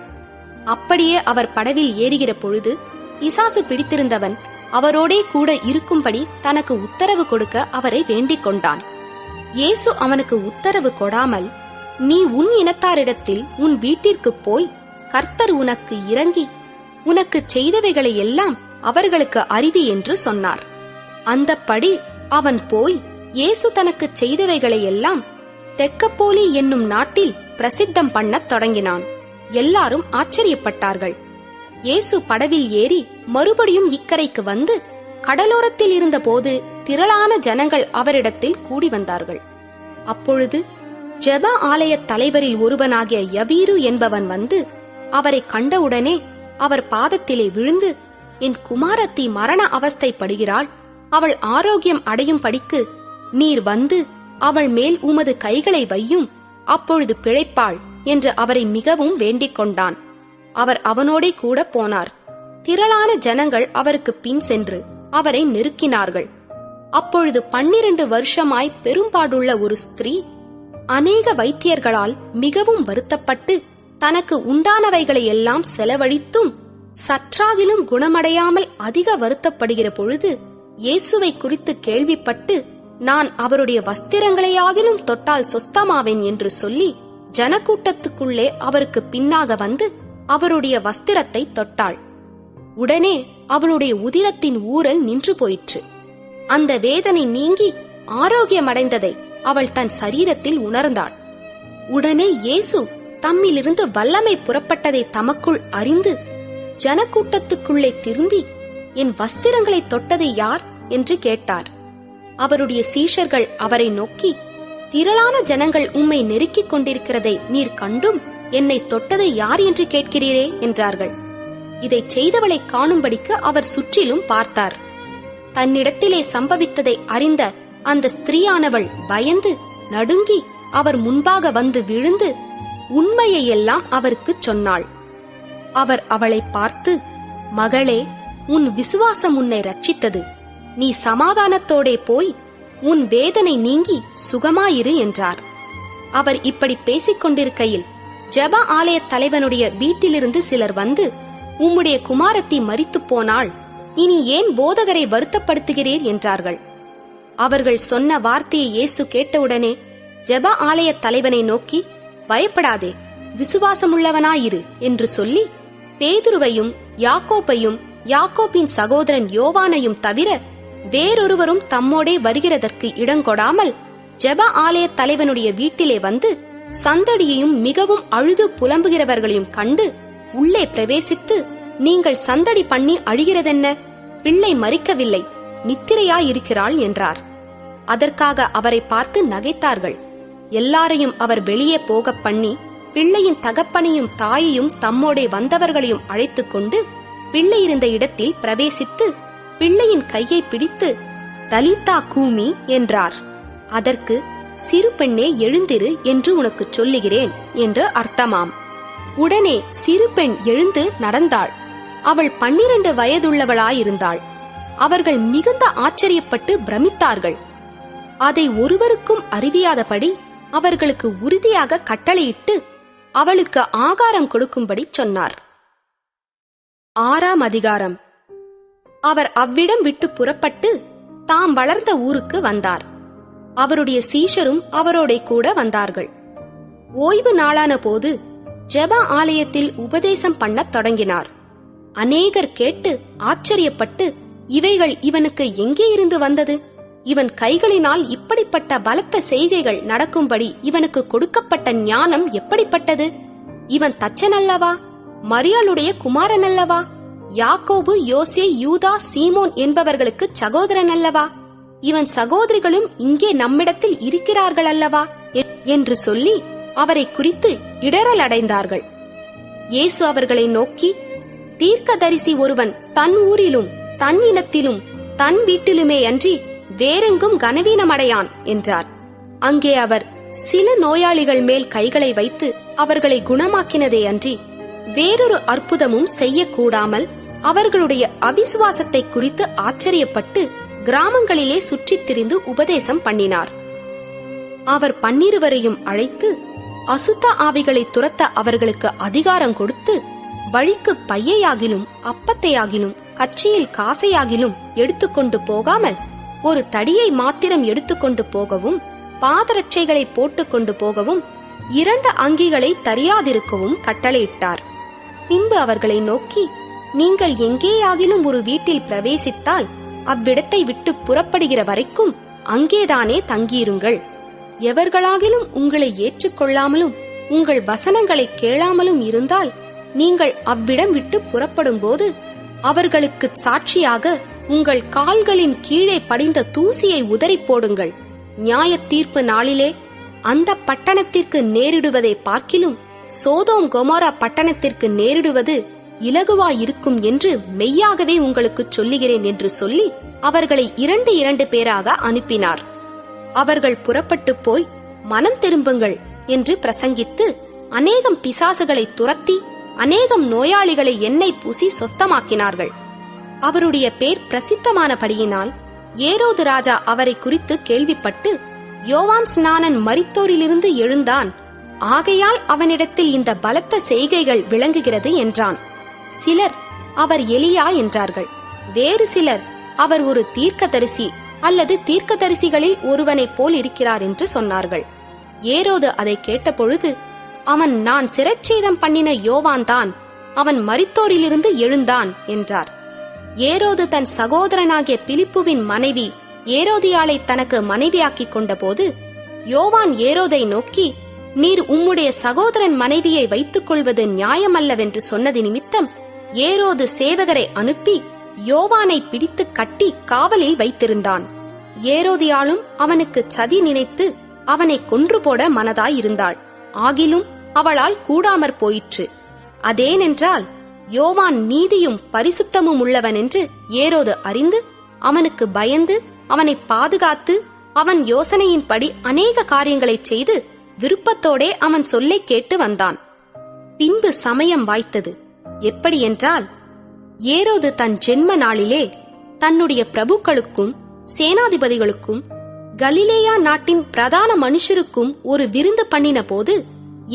அப்படியே அவர் படவில் ஏறுகிற பொழுது பிசாசு பிடித்திருந்தவன் அவரோடே கூட இருக்கும்படி தனக்கு உத்தரவு கொடுக்க அவரை வேண்டிக் கொண்டான். இயேசு அவனுக்கு உத்தரவு கொடாமல், நீ உன் இனத்தாரிடத்தில் உன் வீட்டிற்கு போய் கர்த்தர் உனக்கு இறங்கி உனக்கு செய்தவைகளை எல்லாம் அவர்களுக்கு அறிவி என்று சொன்னார். அந்தப்படி அவன் போய் இயேசு தனக்கு செய்தவைகளை எல்லாம் தெக்கப்போலி என்னும் நாட்டில் பிரசித்தம் பண்ணத் தொடங்கினான். எல்லாரும் ஆச்சரியப்பட்டார்கள். இயேசு படவில் ஏறி மறுபடியும் இக்கரைக்கு வந்து கடலோரத்தில் இருந்தபோது திரளான ஜனங்கள் அவரிடத்தில் கூடி வந்தார்கள். அப்பொழுது ஜெப ஆலய தலைவரில் ஒருவனாகிய யவீரு என்பவன் வந்து அவரை கண்டவுடனே அவர் பாதத்திலே விழுந்து, என் குமாரத்தி மரண அவஸ்தைப்படுகிறாள், அவள் ஆரோக்கியம் அடையும் படிக்கு நீர் வந்து அவள் மேல் உமது கைகளை வையும், அப்பொழுது பிழைப்பாள் என்று அவரை மிகவும் வேண்டிக் கொண்டான். அவர் அவனோடே கூட போனார். திரளான ஜனங்கள் அவருக்கு பின் சென்று அவரை நெருக்கினார்கள். அப்பொழுது 12 வருஷமாய் பெரும்பாடுள்ள ஒரு ஸ்திரீ அநேக வைத்தியர்களால் மிகவும் வருத்தப்பட்டு தனக்கு உண்டானவைகளை எல்லாம் செலவழித்தும் சற்றாகிலும் குணமடையாமல் அதிக வருத்தப்படுகிற பொழுது இயேசுவை குறித்து கேள்விப்பட்டு, நான் அவருடைய வஸ்திரங்களையாகிலும் தொட்டால் சொஸ்தமாவேன் என்று சொல்லி ஜனக்கூட்டத்துக்குள்ளே அவருக்கு பின்னாக வந்து அவருடைய வஸ்திரத்தை தொட்டாள். உடனே அவளுடைய உதிரத்தின் ஊரல் நின்று போயிற்று. அந்த வேதனை நீங்கி ஆரோக்கியமடைந்ததை அவள் தன் சரீரத்தில் உணர்ந்தாள். உடனே இயேசு தம்மிலிருந்து வல்லமை புறப்பட்டதை தமக்குள் அறிந்து ஜனக்கூட்டத்துக்குள்ளே திரும்பி, என் வஸ்திரங்களை தொட்டது யார் என்று கேட்டார். அவருடைய சீஷர்கள் அவரை நோக்கி, திரளான ஜனங்கள் உம்மை நெருக்கிக் கொண்டிருக்கிறதை நீர் கண்டும் என்னை தொட்டதை யார் என்று கேட்கிறீரே என்றார்கள். இதை செய்தவளை காணும்படிக்கு அவர் சுற்றிலும் பார்த்தார். தன்னிடத்திலே சம்பவித்ததை அறிந்த அந்த ஸ்திரீயானவள் பயந்து நடுங்கி அவர் முன்பாக வந்து விழுந்து உண்மையெல்லாம் அவருக்கு சொன்னாள். அவர் அவளை பார்த்து, மகளே, உன் விசுவாசம் உன்னை ரட்சித்தது, நீ சமாதானத்தோடே போய் உன் வேதனை நீங்கி சுகமாயிரு என்றார். அவர் இப்படி பேசிக் கொண்டிருக்கையில் ஜெப ஆலய தலைவனுடைய வீட்டிலிருந்து சிலர் வந்து, உம்முடைய குமாரத்தி மரித்து போனாள், இனி ஏன் போதகரை வருத்தப்படுத்துகிறீர் என்றார்கள். அவர்கள் சொன்ன வார்த்தையை இயேசு கேட்டவுடனே ஜெப ஆலய தலைவனை நோக்கி, பயப்படாதே, விசுவாசமுள்ளவனாயிரு என்று சொல்லி பேதுருவையும் யாக்கோபையும் யாக்கோபின் சகோதரன் யோவானையும் தவிர வேறொருவரும் தம்மோடே வருகிறதற்கு இடங்கொடாமல் ஜெப ஆலய தலைவனுடைய வீட்டிலே வந்து சந்தடியையும் மிகவும் அழுது புலம்புகிறவர்களையும் கண்டு உள்ளே பிரவேசித்து, நீங்கள் சந்தடி பண்ணி அழுகிறதென்ன? பிள்ளை மரிக்கவில்லை, நித்திரையாயிருக்கிறாள் என்றார். அதற்காக அவரை பார்த்து நகைத்தார்கள். எல்லாரையும் அவர் வெளியே போக பண்ணி பிள்ளையின் தகப்பனையும் தாயையும் தம்மோடே வந்தவர்களையும் அழைத்துக் கொண்டு பிள்ளை இருந்த இடத்தில் பிரவேசித்து பிள்ளையின் கையை பிடித்து, தலித்தா கூமி என்றார். அதற்கு, சிறு பெண்ணே எழுந்திரு என்று உனக்கு சொல்லுகிறேன் என்று அர்த்தமாம். உடனே சிறு பெண் எழுந்து நடந்தாள். அவள் 12 வயதுள்ளவளாயிருந்தாள். அவர்கள் மிகுந்த ஆச்சரியப்பட்டு பிரமித்தார்கள். அதை ஒருவருக்கும் அறிவியாதபடி அவர்களுக்கு உறுதியாக கட்டளையிட்டு அவளுக்கு ஆகாரம் கொடுக்கும்படி சொன்னார். 6ஆம் அதிகாரம். அவர் அவ்விடம் விட்டு புறப்பட்டு தாம் வளர்ந்த ஊருக்கு வந்தார். அவருடைய சீஷரும் அவரோட கூட வந்தார்கள். ஓய்வு நாளான போது ஜெப ஆலயத்தில் உபதேசம் பண்ணத் தொடங்கினார். அநேகர் கேட்டு ஆச்சரியப்பட்டு, இவைகள் இவனுக்கு எங்கே இருந்து வந்தது? இவன் கைகளினால் இப்படிப்பட்ட பலத்த செய்கைகள் நடக்கும்படி இவனுக்கு கொடுக்கப்பட்ட ஞானம் எப்படிப்பட்டது? இவன் தச்சன் அல்லவா? மரியாளுடைய குமாரன் அல்லவா? யாக்கோபு, யோசே, யூதா, சீமோன் என்பவர்களுக்கு சகோதரன் அல்லவா? இவன் சகோதரிகளும் இங்கே நம்மிடத்தில் இருக்கிறார்கள் அல்லவா என்று சொல்லி அவரை குறித்து இடறல் அடைந்தார்கள். இயேசு அவர்களை நோக்கி, தீர்க்கதரிசி ஒருவன் தன் ஊரிலும் தன் இனத்திலும் தன் வீட்டிலுமே அன்றி வேறெங்கும் கனவீனமடையான் என்றார். அங்கே அவர் சில நோயாளிகள் மேல் கைகளை வைத்து அவர்களை குணமாக்கினதே அன்றி வேறொரு அற்புதமும் செய்யக்கூடாமல் அவர்களுடைய அவிசுவாசத்தை குறித்து ஆச்சரியப்பட்டு கிராமங்களிலே சுற்றித் திரிந்து உபதேசம் பண்ணினார். அவர் 12 அழைத்து அசுத்த ஆவிகளை துரத்த அவர்களுக்கு அதிகாரம் கொடுத்து, வழிக்கு பையையாகிலும் அப்பத்தையாகிலும் கச்சியில் காசையாகிலும் எடுத்துக்கொண்டு போகாமல் ஒரு தடியை மாத்திரம் எடுத்துக்கொண்டு போகவும், பாதரட்சைகளை போட்டுக்கொண்டு போகவும், 2 அங்கிகளை தரியாதிருக்கவும் கட்டளையிட்டார். பின்பு அவர்களை நோக்கி, நீங்கள் எங்கேயாகிலும் ஒரு வீட்டில் பிரவேசித்தால் அவ்விடத்தை விட்டு புறப்படுகிற வரைக்கும் அங்கேதானே தங்கியிருங்கள். எவர்களாகிலும் உங்களை ஏற்றுக்கொள்ளாமலும் உங்கள் வசனங்களை கேளாமலும் இருந்தால் நீங்கள் அவ்விடம் விட்டு புறப்படும் போது அவர்களுக்கு சாட்சியாக உங்கள் கால்களின் கீழே படிந்த தூசியை உதறி போடுங்கள். நியாய தீர்ப்பு நாளிலே அந்த பட்டணத்திற்கு நேரிடுவதை பார்க்கிலும் சோதோம் கொமோரா பட்டணத்திற்கு நேரிடுவது இலகுவாயிருக்கும் என்று மெய்யாகவே உங்களுக்கு சொல்லுகிறேன் என்று சொல்லி அவர்களை 2 பேராக அனுப்பினார். அவர்கள் புறப்பட்டு போய் மனம் திரும்புங்கள் என்று பிரசங்கித்து அநேகம் பிசாசுகளை துரத்தி அநேகம் நோயாளிகளை எண்ணெய் பூசி சொஸ்தமாக்கினார்கள். அவருடைய பேர் பிரசித்தமானபடியினால் ஏரோது ராஜா அவரை குறித்து கேள்விப்பட்டு, யோவான் ஸ்நானன் மரித்தோரிலிருந்து எழுந்தான், ஆகையால் அவனிடத்தில் இந்த பலத்த செய்கைகள் விளங்குகிறது என்றான். சிலர் அவர் எலியா என்றார்கள். வேறு சிலர் அவர் ஒரு தீர்க்கதரிசி அல்லது தீர்க்கதரிசிகளில் ஒருவனைப் போல் இருக்கிறார் என்று சொன்னார்கள். ஏரோது அதை கேட்டபொழுது, அவன் நான் சிரச்சேதம் பண்ணின யோவான் தான், அவன் மரித்தோரிலிருந்து எழுந்தான் என்றார். ஏரோது தன் சகோதரனாகிய பிலிப்புவின் மனைவி ஏரோதியாளை தனக்கு மனைவியாக்கிக் கொண்ட போது யோவான் ஏரோதை நோக்கி, நீர் உம்முடைய சகோதரன் மனைவியை வைத்துக் கொள்வது நியாயமல்லவென்று சொன்னது நிமித்தம் ஏரோது சேவகரை அனுப்பி யோவானை பிடித்து கட்டி காவலில் வைத்திருந்தான். ஏரோதியாளும் அவனுக்கு சதி நினைத்து அவனை கொன்று போட மனதாயிருந்தாள். ஆகிலும் அவளால் கூடாமற் போயிற்று. அதேனென்றால் யோவான் நீதியும் பரிசுத்தமும் உள்ளவன் என்று ஏரோது அறிந்து அவனுக்கு பயந்து அவனை பாதுகாத்து அவன் யோசனையின்படி அநேக காரியங்களைச் செய்து விருப்பத்தோடே அவன் சொல்லை கேட்டு வந்தான். பின்பு சமயம் வாய்த்தது. எப்படி என்றால், ஏரோது தன் ஜென்ம நாளிலே தன்னுடைய பிரபுக்களுக்கும் சேனாதிபதிகளுக்கும் கலிலேயா நாட்டின் பிரதான மனுஷருக்கும் ஒரு விருந்து பண்ணின போது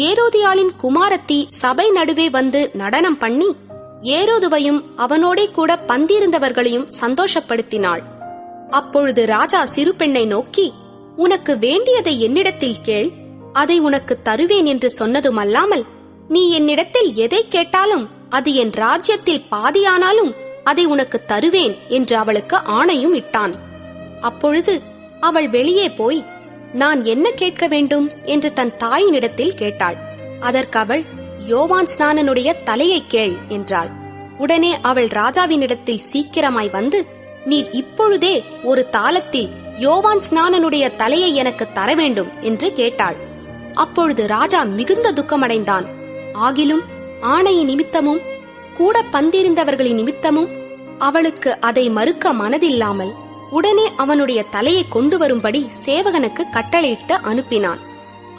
ஏரோதியாளின் குமாரத்தி சபை நடுவே வந்து நடனம் பண்ணி ஏரோதுவையும் அவனோடே கூட பந்தியிருந்தவர்களையும் சந்தோஷப்படுத்தினாள். அப்பொழுது ராஜா சிறு பெண்ணை நோக்கி, உனக்கு வேண்டியதை என்னிடத்தில் கேள், அதை உனக்கு தருவேன் என்று சொன்னதுமல்லாமல், நீ என்னிடத்தில் எதை கேட்டாலும் அது என் ராஜ்யத்தில் பாதியானாலும் அதை உனக்கு தருவேன் என்று அவளுக்கு ஆணையும் இட்டான். அப்பொழுது அவள் வெளியே போய், நான் என்ன கேட்க வேண்டும் என்று தன் தாயினிடத்தில் கேட்டாள். அதற்கு அவள், யோவான் ஸ்நானனுடைய தலையை கேள் என்றாள். உடனே அவள் ராஜாவினிடத்தில் சீக்கிரமாய் வந்து, நீர் இப்பொழுதே ஒரு தாளத்தில் யோவான் ஸ்நானனுடைய தலையை எனக்கு தர வேண்டும் என்று கேட்டாள். அப்பொழுது ராஜா மிகுந்த துக்கமடைந்தான். ஆகிலும் ஆணையின் நிமித்தமும் கூட பந்திருந்தவர்களின் நிமித்தமும் அவளுக்கு அதை மறுக்க மனதில்லாமல் உடனே அவனுடைய தலையை கொண்டு வரும்படி சேவகனுக்கு கட்டளையிட்டு அனுப்பினான்.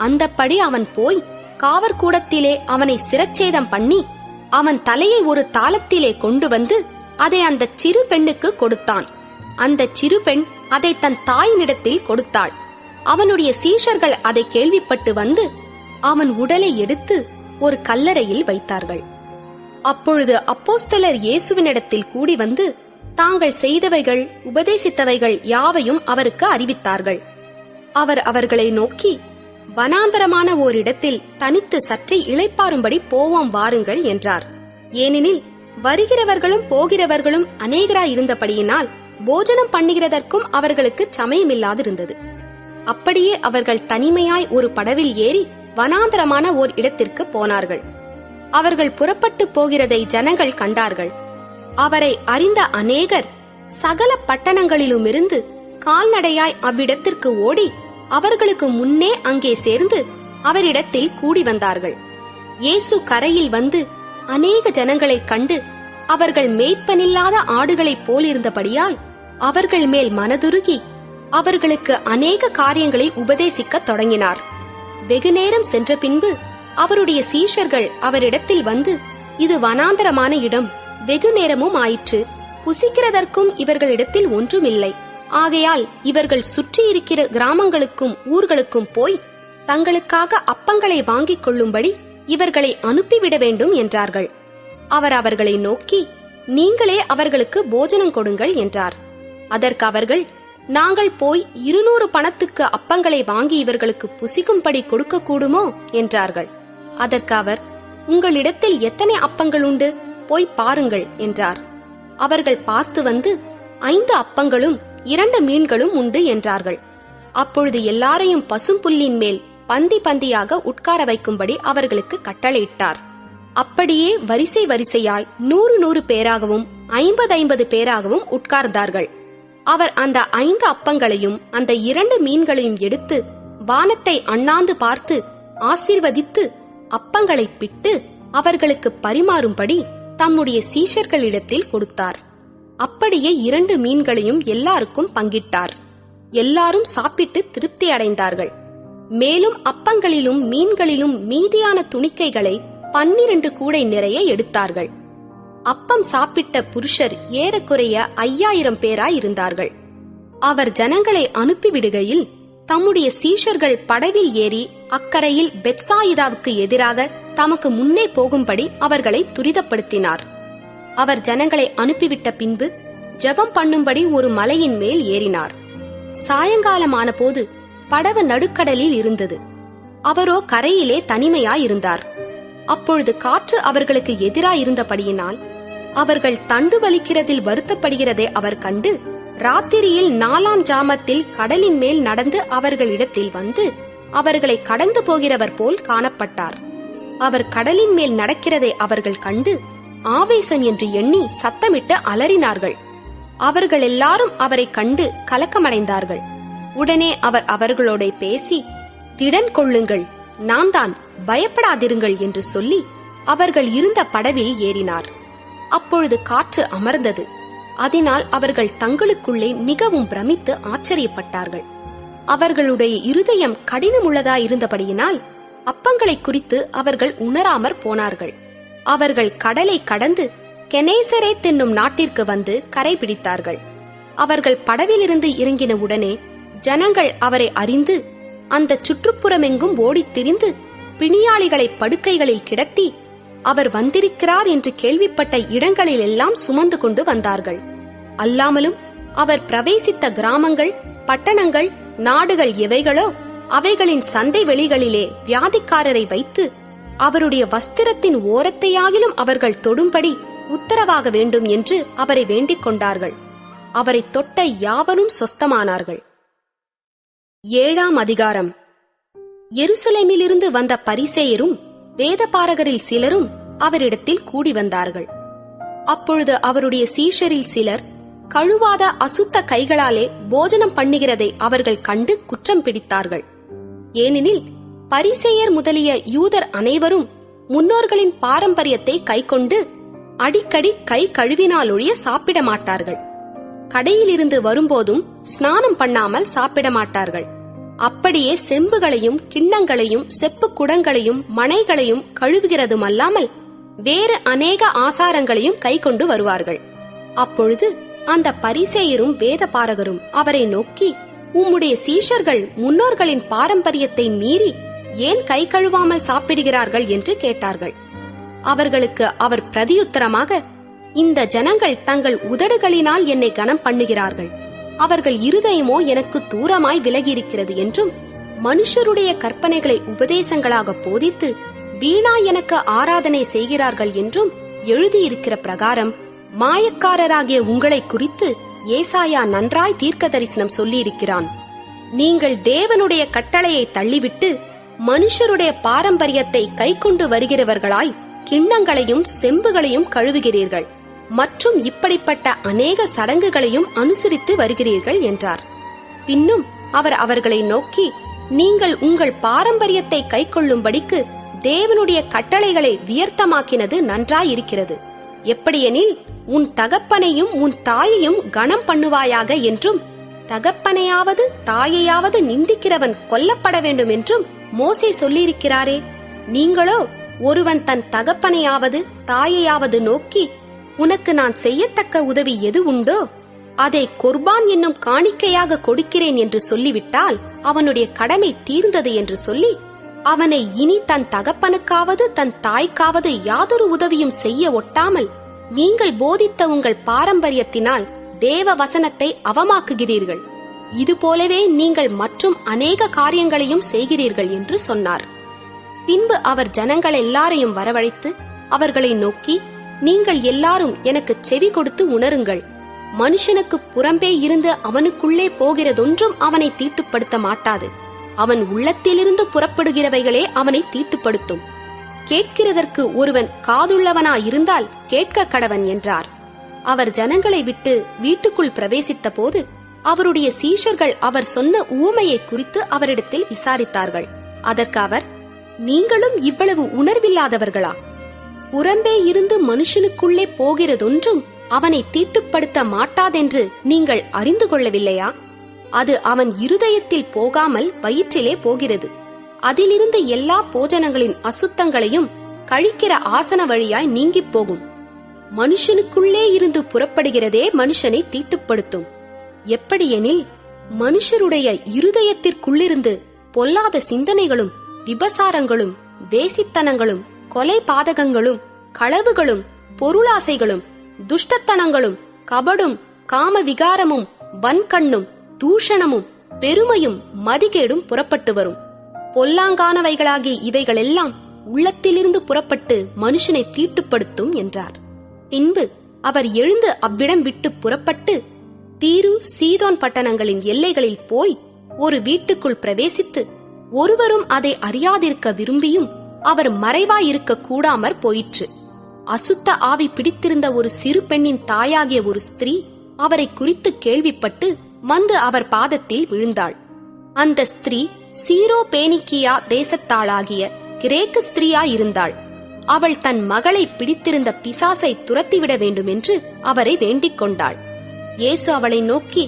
அந்தப்படி அவன் போய் காவற்கூடத்திலே அவனை சிரச்சேதம் பண்ணி அவன் தலையை ஒரு தாளத்திலே கொண்டு வந்து அதை அந்த சிறு பெண்ணுக்கு கொடுத்தான். அந்த சிறு பெண் அதை தன் தாயினிடத்தில் கொடுத்தாள். அவனுடைய சீஷர்கள் அதை கேள்விப்பட்டு வந்து அவன் உடலை எடுத்து ஒரு கல்லறையில் வைத்தார்கள். அப்பொழுது அப்போஸ்தலர் இயேசுவினிடத்தில் கூடி வந்து தாங்கள் செய்தவைகள் உபதேசித்தவைகள் யாவையும் அவருக்கு அறிவித்தார்கள். அவர் அவர்களை நோக்கி, வனாந்தரமான ஓரிடத்தில் தனித்து சற்றே இளைப்பாறும்படி போவோம் வாருங்கள் என்றார். ஏனெனில் வருகிறவர்களும் போகிறவர்களும் அநேகராயிருந்தபடியினால் போஜனம் பண்ணுகிறதற்கும் அவர்களுக்கு சமயமில்லாதிருந்தது. அப்படியே அவர்கள் தனிமையாய் ஒரு படவில் ஏறி வனாந்தரமான ஓர் இடத்திற்கு போனார்கள். அவர்கள் புறப்பட்டு போகிறதை ஜனங்கள் கண்டார்கள். அவரை அறிந்த அநேகர் சகல பட்டணங்களிலுமிருந்து கால்நடையாய் அவ்விடத்திற்கு ஓடி அவர்களுக்கு முன்னே அங்கே சேர்ந்து அவரிடத்தில் கூடி வந்தார்கள். இயேசு கரையில் வந்து அநேக ஜனங்களைக் கண்டு அவர்கள் மேய்ப்பனில்லாத ஆடுகளைப் போலிருந்தபடியால் அவர்கள் மேல் மனதுருகி அவர்களுக்கு அநேக காரியங்களை உபதேசிக்கத் தொடங்கினார். வெகுநேரம் சென்ற பின்பு அவருடைய சீஷர்கள் அவரிடத்தில் வந்து, இது வனாந்தரமான இடம், வெகு நேரமும் ஆயிற்று, புசிக்கிறதற்கும் இவர்களிடத்தில் ஒன்றுமில்லை. ஆகையால் இவர்கள் சுற்றி இருக்கிற கிராமங்களுக்கும் ஊர்களுக்கும் போய் தங்களுக்காக அப்பங்களை வாங்கிக் கொள்ளும்படி இவர்களை அனுப்பிவிட வேண்டும் என்றார்கள். அவர் அவர்களை நோக்கி, நீங்களே அவர்களுக்கு போஜனம் கொடுங்கள் என்றார். அதற்கு அவர்கள், நாங்கள் போய் 200 பணத்துக்கு அப்பங்களை வாங்கி இவர்களுக்கு புசிக்கும்படி கொடுக்க கூடுமோ என்றார்கள். அதற்கு அவர், உங்களிடத்தில் எத்தனை அப்பங்கள் உண்டு, போய் பாருங்கள் என்றார். அவர்கள் பார்த்து வந்து, 5 அப்பங்களும் 2 மீன்களும் உண்டு என்றார்கள். அப்பொழுது எல்லாரையும் பசும்புல்லின் மேல் பந்தி பந்தியாக உட்கார வைக்கும்படி அவர்களுக்கு கட்டளையிட்டார். அப்படியே வரிசை வரிசையாய் 100 பேராகவும் 50 பேராகவும் உட்கார்ந்தார்கள். அவர் அந்த 5 அப்பங்களையும் அந்த 2 மீன்களையும் எடுத்து வானத்தை அண்ணாந்து பார்த்து ஆசீர்வதித்து அப்பங்களை பிட்டு அவர்களுக்கு பரிமாறும்படி தம்முடைய சீஷர்களிடத்தில் கொடுத்தார். அப்படியே 2 மீன்களையும் எல்லாருக்கும் பங்கிட்டார். எல்லாரும் சாப்பிட்டு திருப்தி அடைந்தார்கள். மேலும் அப்பங்களிலும் மீன்களிலும் மீதியான துணிக்கைகளை 12 கூடை நிறைய எடுத்தார்கள். அப்பம் சாப்பிட்ட புருஷர் ஏறக்குறைய 5000 பேராய் இருந்தார்கள். அவர் ஜனங்களை அனுப்பிவிடுகையில் தம்முடைய சீஷர்கள் படவில் ஏறி அக்கரையில் பெத்சாயிதாவுக்கு எதிராக தமக்கு முன்னே போகும்படி அவர்களை துரிதப்படுத்தினார். அவர் ஜனங்களை அனுப்பிவிட்ட பின்பு ஜெபம் பண்ணும்படி ஒரு மலையின் மேல் ஏறினார். சாயங்காலமான போது படவு நடுக்கடலில் இருந்தது. அவரோ கரையிலே தனிமையாயிருந்தார். அப்பொழுது காற்று அவர்களுக்கு எதிராயிருந்தபடியினால் அவர்கள் தண்டு வலிக்கிறதில் வருத்தப்படுகிறதை அவர் கண்டு, ராத்திரியில் 4ஆம் ஜாமத்தில் கடலின் மேல் நடந்து அவர்களிடத்தில் வந்து அவர்களை கடந்து போகிறவர் போல் காணப்பட்டார். அவர் கடலின் மேல் நடக்கிறதை அவர்கள் கண்டு ஆவேசம் என்று எண்ணி சத்தமிட்டு அலறினார்கள். அவர்கள் எல்லாரும் அவரை கண்டு கலக்கமடைந்தார்கள். உடனே அவர் அவர்களோட பேசி, திடன் கொள்ளுங்கள், நான் தான், பயப்படாதிருங்கள் என்று சொல்லி அவர்கள் இருந்த படவில் ஏறினார். அப்பொழுது காற்று அமர்ந்தது. அதனால் அவர்கள் தங்களுக்குள்ளே மிகவும் பிரமித்து ஆச்சரியப்பட்டார்கள். அவர்களுடைய இருதயம் கடினமுள்ளதாயிருந்தபடியினால் அப்பங்களை குறித்து அவர்கள் உணராமற் போனார்கள். அவர்கள் கடலை கடந்து கெனேசரேத் என்னும் நாட்டிற்கு வந்து கரை பிடித்தார்கள். அவர்கள் படவிலிருந்து இறங்கின உடனே ஜனங்கள் அவரை அறிந்து அந்த சுற்றுப்புறமெங்கும் ஓடித் திரிந்து பிணியாளிகளை படுக்கைகளில் கிடத்தி அவர் வந்திருக்கிறார் என்று கேள்விப்பட்ட இடங்களில் எல்லாம் சுமந்து கொண்டு வந்தார்கள். அல்லாமலும் அவர் பிரவேசித்த கிராமங்கள், பட்டணங்கள், நாடுகள் எவைகளோ அவைகளின் சந்தை வெளிகளிலே வியாதிக்காரரை வைத்து அவருடைய வஸ்திரத்தின் ஓரத்தையாகிலும் அவர்கள் தொடும்படி உத்தரவாக வேண்டும் என்று அவரை வேண்டிக் கொண்டார்கள். அவரை தொட்ட யாவரும் சொஸ்தமானார்கள். 7ஆம் அதிகாரம். எருசலேமிலிருந்து வந்த பரிசேயரும் வேதபாரகரில் சிலரும் அவரிடத்தில் கூடி வந்தார்கள். அப்பொழுது அவருடைய சீஷரில் சிலர் கழுவாத அசுத்த கைகளாலே போஜனம் பண்ணுகிறதை அவர்கள் கண்டு குற்றம் பிடித்தார்கள். ஏனெனில் பரிசேயர் முதலிய யூதர் அனைவரும் முன்னோர்களின் பாரம்பரியத்தை கைக்கொண்டு அடிக்கடி கை கழுவினாலொழிய சாப்பிட மாட்டார்கள். கடையிலிருந்து வரும்போதும் ஸ்நானம் பண்ணாமல் சாப்பிட மாட்டார்கள். அப்படியே செம்புகளையும் கிண்ணங்களையும் செப்பு குடங்களையும் மணைகளையும் கழுவுகிறதும் அல்லாமல் வேறு அநேக ஆசாரங்களையும் கை கொண்டு வருவார்கள். அப்பொழுது அந்த பரிசேயரும் வேதபாரகரும் அவரை நோக்கி, உம்முடைய சீஷர்கள் முன்னோர்களின் பாரம்பரியத்தை மீறி ஏன் கை கழுவாமல் சாப்பிடுகிறார்கள் என்று கேட்டார்கள். அவர்களுக்கு அவர் பிரதியுத்தரமாக, இந்த ஜனங்கள் தங்கள் உதடுகளினால் என்னை கனம் பண்ணுகிறார்கள், அவர்கள் இருதயமோ எனக்கு தூரமாய் விலகியிருக்கிறது என்றும், மனுஷருடைய கற்பனைகளை உபதேசங்களாக போதித்து வீணா எனக்கு ஆராதனை செய்கிறார்கள் என்றும் எழுதியிருக்கிற பிரகாரம் மாயக்காரராகிய உங்களை குறித்து ஏசாயா நன்றாய் தீர்க்க தரிசனம் சொல்லியிருக்கிறான். நீங்கள் தேவனுடைய கட்டளையை தள்ளிவிட்டு மனுஷருடைய பாரம்பரியத்தை கைக்கொண்டு வருகிறவர்களாய் கிண்ணங்களையும் செம்புகளையும் கழுவுகிறீர்கள் மற்றும் இப்படிப்பட்ட அநேக சடங்குகளையும் அனுசரித்து வருகிறீர்கள் என்றார். பின்னும் அவர் அவர்களை நோக்கி, நீங்கள் உங்கள் பாரம்பரியத்தை கைக்கொள்ளும்படிக்கு தேவனுடைய கட்டளைகளை வியர்த்தமாக்கினது நன்றாயிருக்கிறது. எப்படியெனில், உன் தகப்பனையும் உன் தாயையும் கனம் பண்ணுவாயாக என்றும், தகப்பனையாவது தாயையாவது நிந்திக்கிறவன் கொல்லப்பட வேண்டும் என்றும் மோசே சொல்லியிருக்கிறாரே, நீங்களோ ஒருவன் தன் தகப்பனையாவது தாயையாவது நோக்கி, உனக்கு நான் செய்யத்தக்க உதவி எது உண்டோ அதை கொர்பான் என்னும் காணிக்கையாக கொடுக்கிறேன் என்று சொல்லிவிட்டால் அவனுடைய கடமை தீர்ந்தது என்று சொல்லி அவனை இனி தன் தகப்பனுக்காவது தன் தாய்க்காவது யாதொரு உதவியும் செய்ய ஒட்டாமல் நீங்கள் போதித்த உங்கள் பாரம்பரியத்தினால் தேவ வசனத்தை அவமாக்குகிறீர்கள். இதுபோலவே நீங்கள் மற்றும் அநேக காரியங்களையும் செய்கிறீர்கள் என்று சொன்னார். பின்பு அவர் ஜனங்கள் எல்லாரையும் வரவழைத்து அவர்களை நோக்கி, நீங்கள் எல்லாரும் எனக்கு செவி கொடுத்து உணருங்கள். மனுஷனுக்கு புறம்பே இருந்து அவனுக்குள்ளே போகிறதொன்றும் அவனை தீட்டுப்படுத்த மாட்டாது. அவன் உள்ளத்திலிருந்து புறப்படுகிறவைகளே அவனை தீட்டுப்படுத்தும். கேட்கிறதற்கு ஒருவன் காதுள்ளவனாயிருந்தால் கேட்க கடவன் என்றார். அவர் ஜனங்களை விட்டு வீட்டுக்குள் பிரவேசித்த போது அவருடைய சீஷர்கள் அவர் சொன்ன உவமையை குறித்து அவரிடத்தில் விசாரித்தார்கள். அதற்கு அவர், நீங்களும் இவ்வளவு உணர்வில்லாதவர்களா? புறம்பே இருந்து மனுஷனுக்குள்ளே போகிறதொன்றும் அவனை தீட்டுப்படுத்த மாட்டாதென்று நீங்கள் அறிந்து கொள்ளவில்லையா? அது அவன் இருதயத்தில் போகாமல் வயிற்றிலே போகிறது. அதிலிருந்து எல்லா போஜனங்களின் அசுத்தங்களையும் கழிக்கிற ஆசன வழியாய் நீங்கிப் போகும். மனுஷனுக்குள்ளே இருந்து புறப்படுகிறதே மனுஷனை தீட்டுப்படுத்தும். எப்படியெனில், மனுஷருடைய இருதயத்திற்குள்ளிருந்து பொல்லாத சிந்தனைகளும் விபசாரங்களும் வேசித்தனங்களும் கொலை பாதகங்களும் களவுகளும் பொருளாசைகளும் துஷ்டத்தனங்களும் கபடும் காம விகாரமும் வன்கண்ணும் தூஷணமும் பெருமையும் மதிகேடும் புறப்பட்டு வரும். பொல்லாங்கானவைகளாகிய இவைகளெல்லாம் உள்ளத்திலிருந்து புறப்பட்டு மனுஷனை தீட்டுப்படுத்தும் என்றார். பின்பு அவர் எழுந்து அவ்விடம் விட்டு புறப்பட்டு தீரு சீதோன் பட்டணங்களின் எல்லைகளில் போய் ஒரு வீட்டுக்குள் பிரவேசித்து ஒருவரும் அதை அறியாதிருக்க விரும்பியும் அவர் மறைவாயிருக்க கூடாமற் போயிற்று. அசுத்த ஆவி பிடித்திருந்த ஒரு சிறு பெண்ணின் தாயாகிய ஒரு ஸ்திரீ அவரை குறித்து கேள்விப்பட்டு வந்து அவர் பாதத்தில் விழுந்தாள். அந்த ஸ்திரீ சீரோ பேனிக்கியா தேசத்தாளாகிய கிரேக்கு ஸ்திரீயாயிருந்தாள். அவள் தன் மகளை பிடித்திருந்த பிசாசை துரத்திவிட வேண்டுமென்று அவரை வேண்டிக் கொண்டாள். இயேசு அவளை நோக்கி,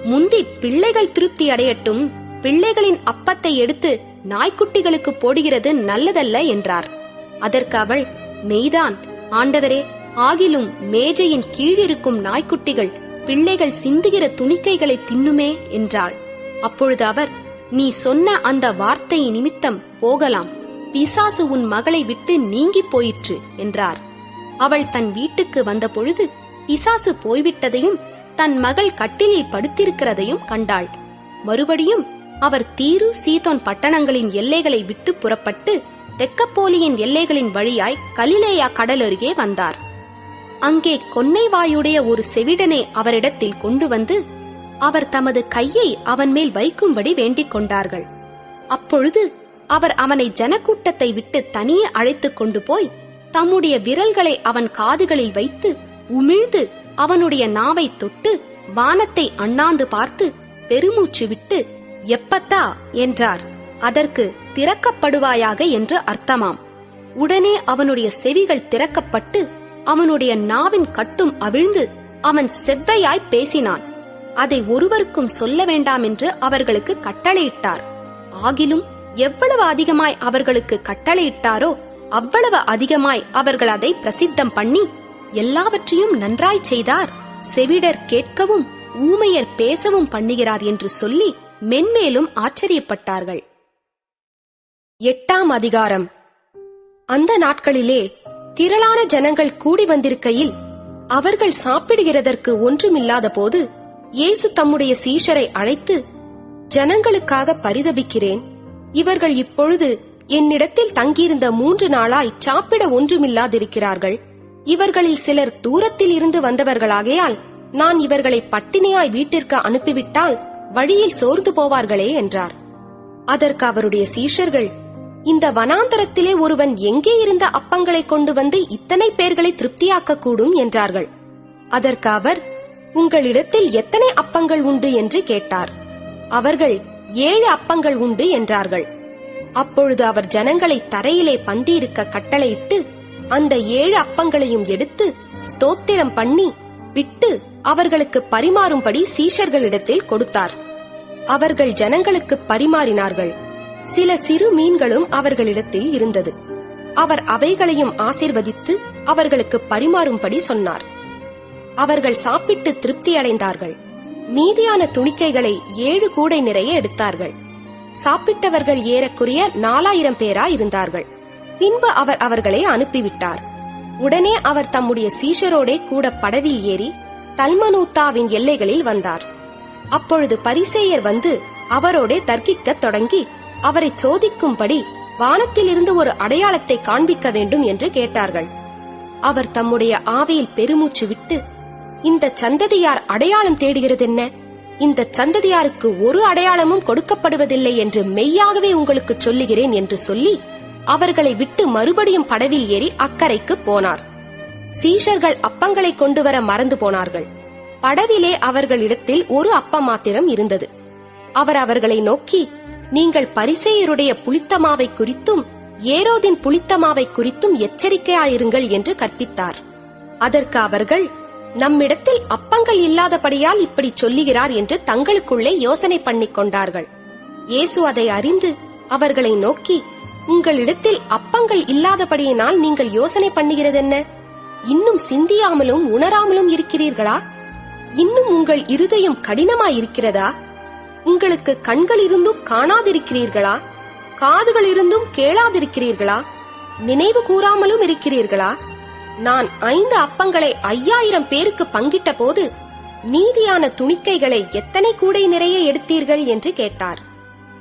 முந்தி பிள்ளைகள் திருப்தி அடையட்டும், பிள்ளைகளின் அப்பத்தை எடுத்து நாய்க்குட்டிகளுக்கு போடுகிறது நல்லதல்ல என்றார். அதற்கு அவள், மெய்தான் ஆண்டவரே, ஆகிலும் மேஜையின் கீழிருக்கும் நாய்க்குட்டிகள் பிள்ளைகள் சிந்துகிற துணிக்கைகளை தின்னுமே என்றாள். அப்பொழுது அவர், நீ சொன்ன அந்த வார்த்தை நிமித்தம் போகலாம், பிசாசு உன் மகளை விட்டு நீங்கி போயிற்று என்றார். அவள் தன் வீட்டுக்கு வந்த பொழுது பிசாசு போய்விட்டதையும் தன் மகள் கட்டிலில் படுத்திருக்கிறதையும் கண்டாள். மறுபடியும் அவர் தீரு சீதோன் பட்டணங்களின் எல்லைகளை விட்டு புறப்பட்டு தெக்கப்போலியின் எல்லைகளின் வழியாய் கலிலேயா கடல் அருகே வந்தார். அங்கே கொன்னை வாயுடைய ஒரு செவிடனை அவரிடத்தில் கொண்டு வந்து அவர் தமது கையை அவன் மேல் வைக்கும்படி வேண்டிக் கொண்டார்கள். அப்பொழுது அவர் அவனை ஜனக்கூட்டத்தை விட்டு தனியே அழைத்துக் கொண்டு போய் தம்முடைய விரல்களை அவன் காதுகளில் வைத்து உமிழ்ந்து அவனுடைய நாவை தொட்டு வானத்தை அண்ணாந்து பார்த்து பெருமூச்சு விட்டு எப்பத்தா என்றார். அதற்கு திறக்கப்படுவாயாக என்று அர்த்தமாம். உடனே அவனுடைய செவிகள் திறக்கப்பட்டு அவனுடைய நாவின் கட்டும் அவிழ்ந்து அவன் செவ்வையாய் பேசினான். அதை ஒருவருக்கும் சொல்ல வேண்டாம் என்று அவர்களுக்கு கட்டளையிட்டார். ஆகிலும் எவ்வளவு அதிகமாய் அவர்களுக்கு கட்டளையிட்டாரோ அவ்வளவு அதிகமாய் அவர்கள் அதை பிரசித்தம் பண்ணி எல்லாவற்றையும் நன்றாய் செய்தார், செவிடர் கேட்கவும் ஊமையர் பேசவும் பண்ணுகிறார் என்று சொல்லி மென்மேலும் ஆச்சரியப்பட்டார்கள். 8ஆம் அதிகாரம். அந்த நாட்களிலே திரளான ஜனங்கள் கூடி வந்திருக்கையில் அவர்கள் சாப்பிடுகிறதற்கு ஒன்றுமில்லாத போது இயேசு தம்முடைய சீஷரை அழைத்து, ஜனங்களுக்காக பரிதபிக்கிறேன். இவர்கள் இப்பொழுது என்னிடத்தில் தங்கியிருந்த 3 நாளாய் சாப்பிட ஒன்றுமில்லாதிருக்கிறார்கள். இவர்களில் சிலர் தூரத்தில் இருந்து வந்தவர்களாகையால் நான் இவர்களை பட்டினியாய் வீட்டிற்கு அனுப்பிவிட்டால் வழியில் சோர்ந்து போவார்களே என்றார். அதற்கு அவருடைய சீஷர்கள், இந்த வனாந்தரத்திலே ஒருவன் எங்கே இருந்த அப்பங்களை கொண்டு வந்து இத்தனை பேர்களை திருப்தியாக்க கூடும் என்றார்கள். அதற்கு அவர், உங்களிடத்தில் எத்தனை அப்பங்கள் உண்டு என்று கேட்டார். அவர்கள் 7 அப்பங்கள் உண்டு என்றார்கள். அப்பொழுது அவர் ஜனங்களை தரையிலே பந்தியிருக்க கட்டளையிட்டு அந்த 7 அப்பங்களையும் எடுத்து ஸ்தோத்திரம் பண்ணி விட்டு அவர்களுக்கு பரிமாறும்படி சீஷர்களிடத்தில் கொடுத்தார். அவர்கள் ஜனங்களுக்கு பரிமாறினார்கள். சில சிறு மீன்களும் அவர்களிடத்தில் இருந்தது. அவர் அவைகளையும் ஆசீர்வதித்து அவர்களுக்கு பரிமாறும்படி சொன்னார். அவர்கள் சாப்பிட்டு திருப்தி அடைந்தார்கள். மீதியான துணிக்கைகளை 7 கூடை நிறைய எடுத்தார்கள். சாப்பிட்டவர்கள் ஏறக்குறைய 4000 பேராயிருந்தார்கள். பின்பு அவர் அவர்களை அனுப்பிவிட்டார். உடனே அவர் தம்முடைய சீஷரோடே கூட படவில் ஏறி தல்மனூத்தாவின் எல்லைகளில் வந்தார். அப்பொழுது பரிசேயர் வந்து அவரோடே தர்க்கிக்கத் தொடங்கி அவரை சோதிக்கும்படி வானத்திலிருந்து ஒரு அடையாளத்தை காண்பிக்க வேண்டும் என்று கேட்டார்கள். அவர் தம்முடைய ஆவியில் பெருமூச்சு விட்டு, இந்த சந்ததியார் அடையாளம் தேடுகிறதென்ன? இந்த சந்ததியாருக்கு ஒரு அடையாளமும் கொடுக்கப்படுவதில்லை என்று மெய்யாகவே உங்களுக்கு சொல்லுகிறேன் என்று சொல்லி அவர்களை விட்டு மறுபடியும் படவில் ஏறி அக்கரைக்கு போனார். சீஷர்கள் அப்பங்களை கொண்டு வர மறந்து போனார்கள். படவிலே அவர்களிடத்தில் ஒரு அப்பம் மாத்திரம் இருந்தது. அவர் அவர்களை நோக்கி, நீங்கள் பரிசேயருடைய புளித்தமாவை குறித்தும் ஏரோதின் புளித்தமாவை குறித்தும் எச்சரிக்கையாயிருங்கள் என்று கற்பித்தார். அதற்கு அவர்கள், நம்மிடத்தில் அப்பங்கள் இல்லாதபடியால் இப்படி சொல்லுகிறார் என்று தங்களுக்குள்ளே யோசனை பண்ணிக் கொண்டார்கள். இயேசு அதை அறிந்து அவர்களை நோக்கி, உங்களிடத்தில் அப்பங்கள் இல்லாதபடியினால் நீங்கள் யோசனை பண்ணுகிறதென்ன? இன்னும் சிந்தியாமலும் உணராமலும் இருக்கிறீர்களா? இன்னும் உங்கள் இருதயம் கடினமாயிருக்கிறதா? உங்களுக்கு கண்கள் இருந்தும் காணாதிருக்கிறீர்களா? காதுகள் இருந்தும் கேளாதிருக்கிறீர்களா? நினைவு கூறாமலும் இருக்கிறீர்களா? நான் 5 அப்பங்களை 5000 பேருக்கு பங்கிட்ட போது மீதியான துணிக்கைகளை எத்தனை கூடை நிறைய எடுத்தீர்கள் என்று கேட்டார்.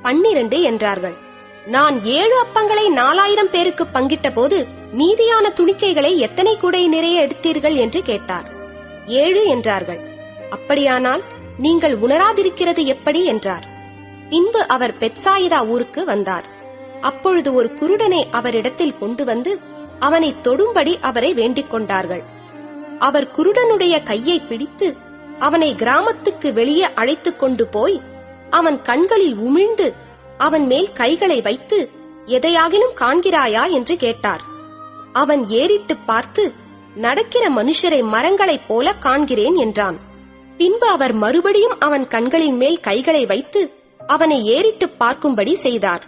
12 என்றார்கள். நான் 7 அப்பங்களை 4000 பேருக்கு பங்கிட்ட போது மீதியான துணிக்கைகளை எத்தனை கூடை நிறைய எடுத்தீர்கள் என்று கேட்டார். 7 என்றார்கள். அப்படியானால் நீங்கள் உணராதிருக்கிறது எப்படி என்றார். பின்பு அவர் பெத்சாயிதா ஊருக்கு வந்தார். அப்பொழுது ஒரு குருடனை அவரிடத்தில் கொண்டு வந்து அவனை தொடும்படி அவரை வேண்டிக் கொண்டார்கள். அவர் குருடனுடைய கையை பிடித்து அவனை கிராமத்துக்கு வெளியே அழைத்துக் கொண்டு போய் அவன் கண்களில் உமிழ்ந்து அவன் மேல் கைகளை வைத்து, எதையாகிலும் காண்கிறாயா என்று கேட்டார். அவன் ஏறிட்டு பார்த்து, நடக்கிற மனுஷரை மரங்களைப் போல காண்கிறேன் என்றான். பின்பு அவர் மறுபடியும் அவன் கண்களின் மேல் கைகளை வைத்து அவனை ஏறிட்டு பார்க்கும்படி செய்தார்.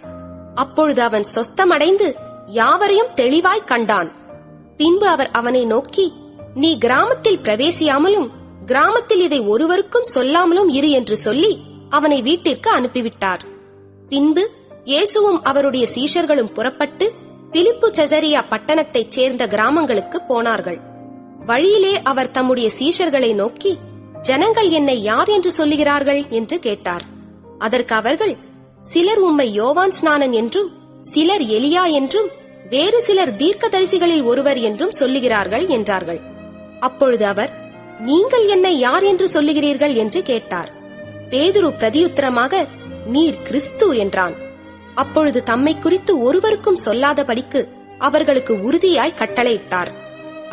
அப்பொழுது அவன் சொஸ்தமடைந்து யாவரையும் தெளிவாய் கண்டான். பின்பு அவர் அவனை நோக்கி, நீ கிராமத்தில் பிரவேசியாமலும் கிராமத்தில் இதை ஒருவருக்கும் சொல்லாமலும் இரு என்று சொல்லி அவனை வீட்டிற்கு அனுப்பிவிட்டார். பின்பு இயேசுவும் அவருடைய சீஷர்களும் புறப்பட்டு பிலிப்பு செசரியா பட்டணத்தைச் சேர்ந்த கிராமங்களுக்கு போனார்கள். வழியிலே அவர் தம்முடைய சீஷர்களை நோக்கி, ஜனங்கள் என்னை யார் என்று சொல்லுகிறார்கள் என்று கேட்டார். அதற்கு அவர்கள், சிலர் உம்மை யோவான் ஸ்நானன் என்றும், சிலர் எலியா என்றும், வேறு சிலர் தீர்க்கதரிசிகளில் ஒருவர் என்றும் சொல்லுகிறார்கள் என்றார்கள். அப்பொழுது அவர், நீங்கள் என்னை யார் என்று சொல்லுகிறீர்கள் என்று கேட்டார். பேதுரு பிரதியுத்தரமாக, நீர் கிறிஸ்து என்றான். அப்பொழுது தம்மை குறித்து ஒருவருக்கும் சொல்லாதபடிக்கு அவர்களுக்கு உறுதியாய் கட்டளையிட்டார்.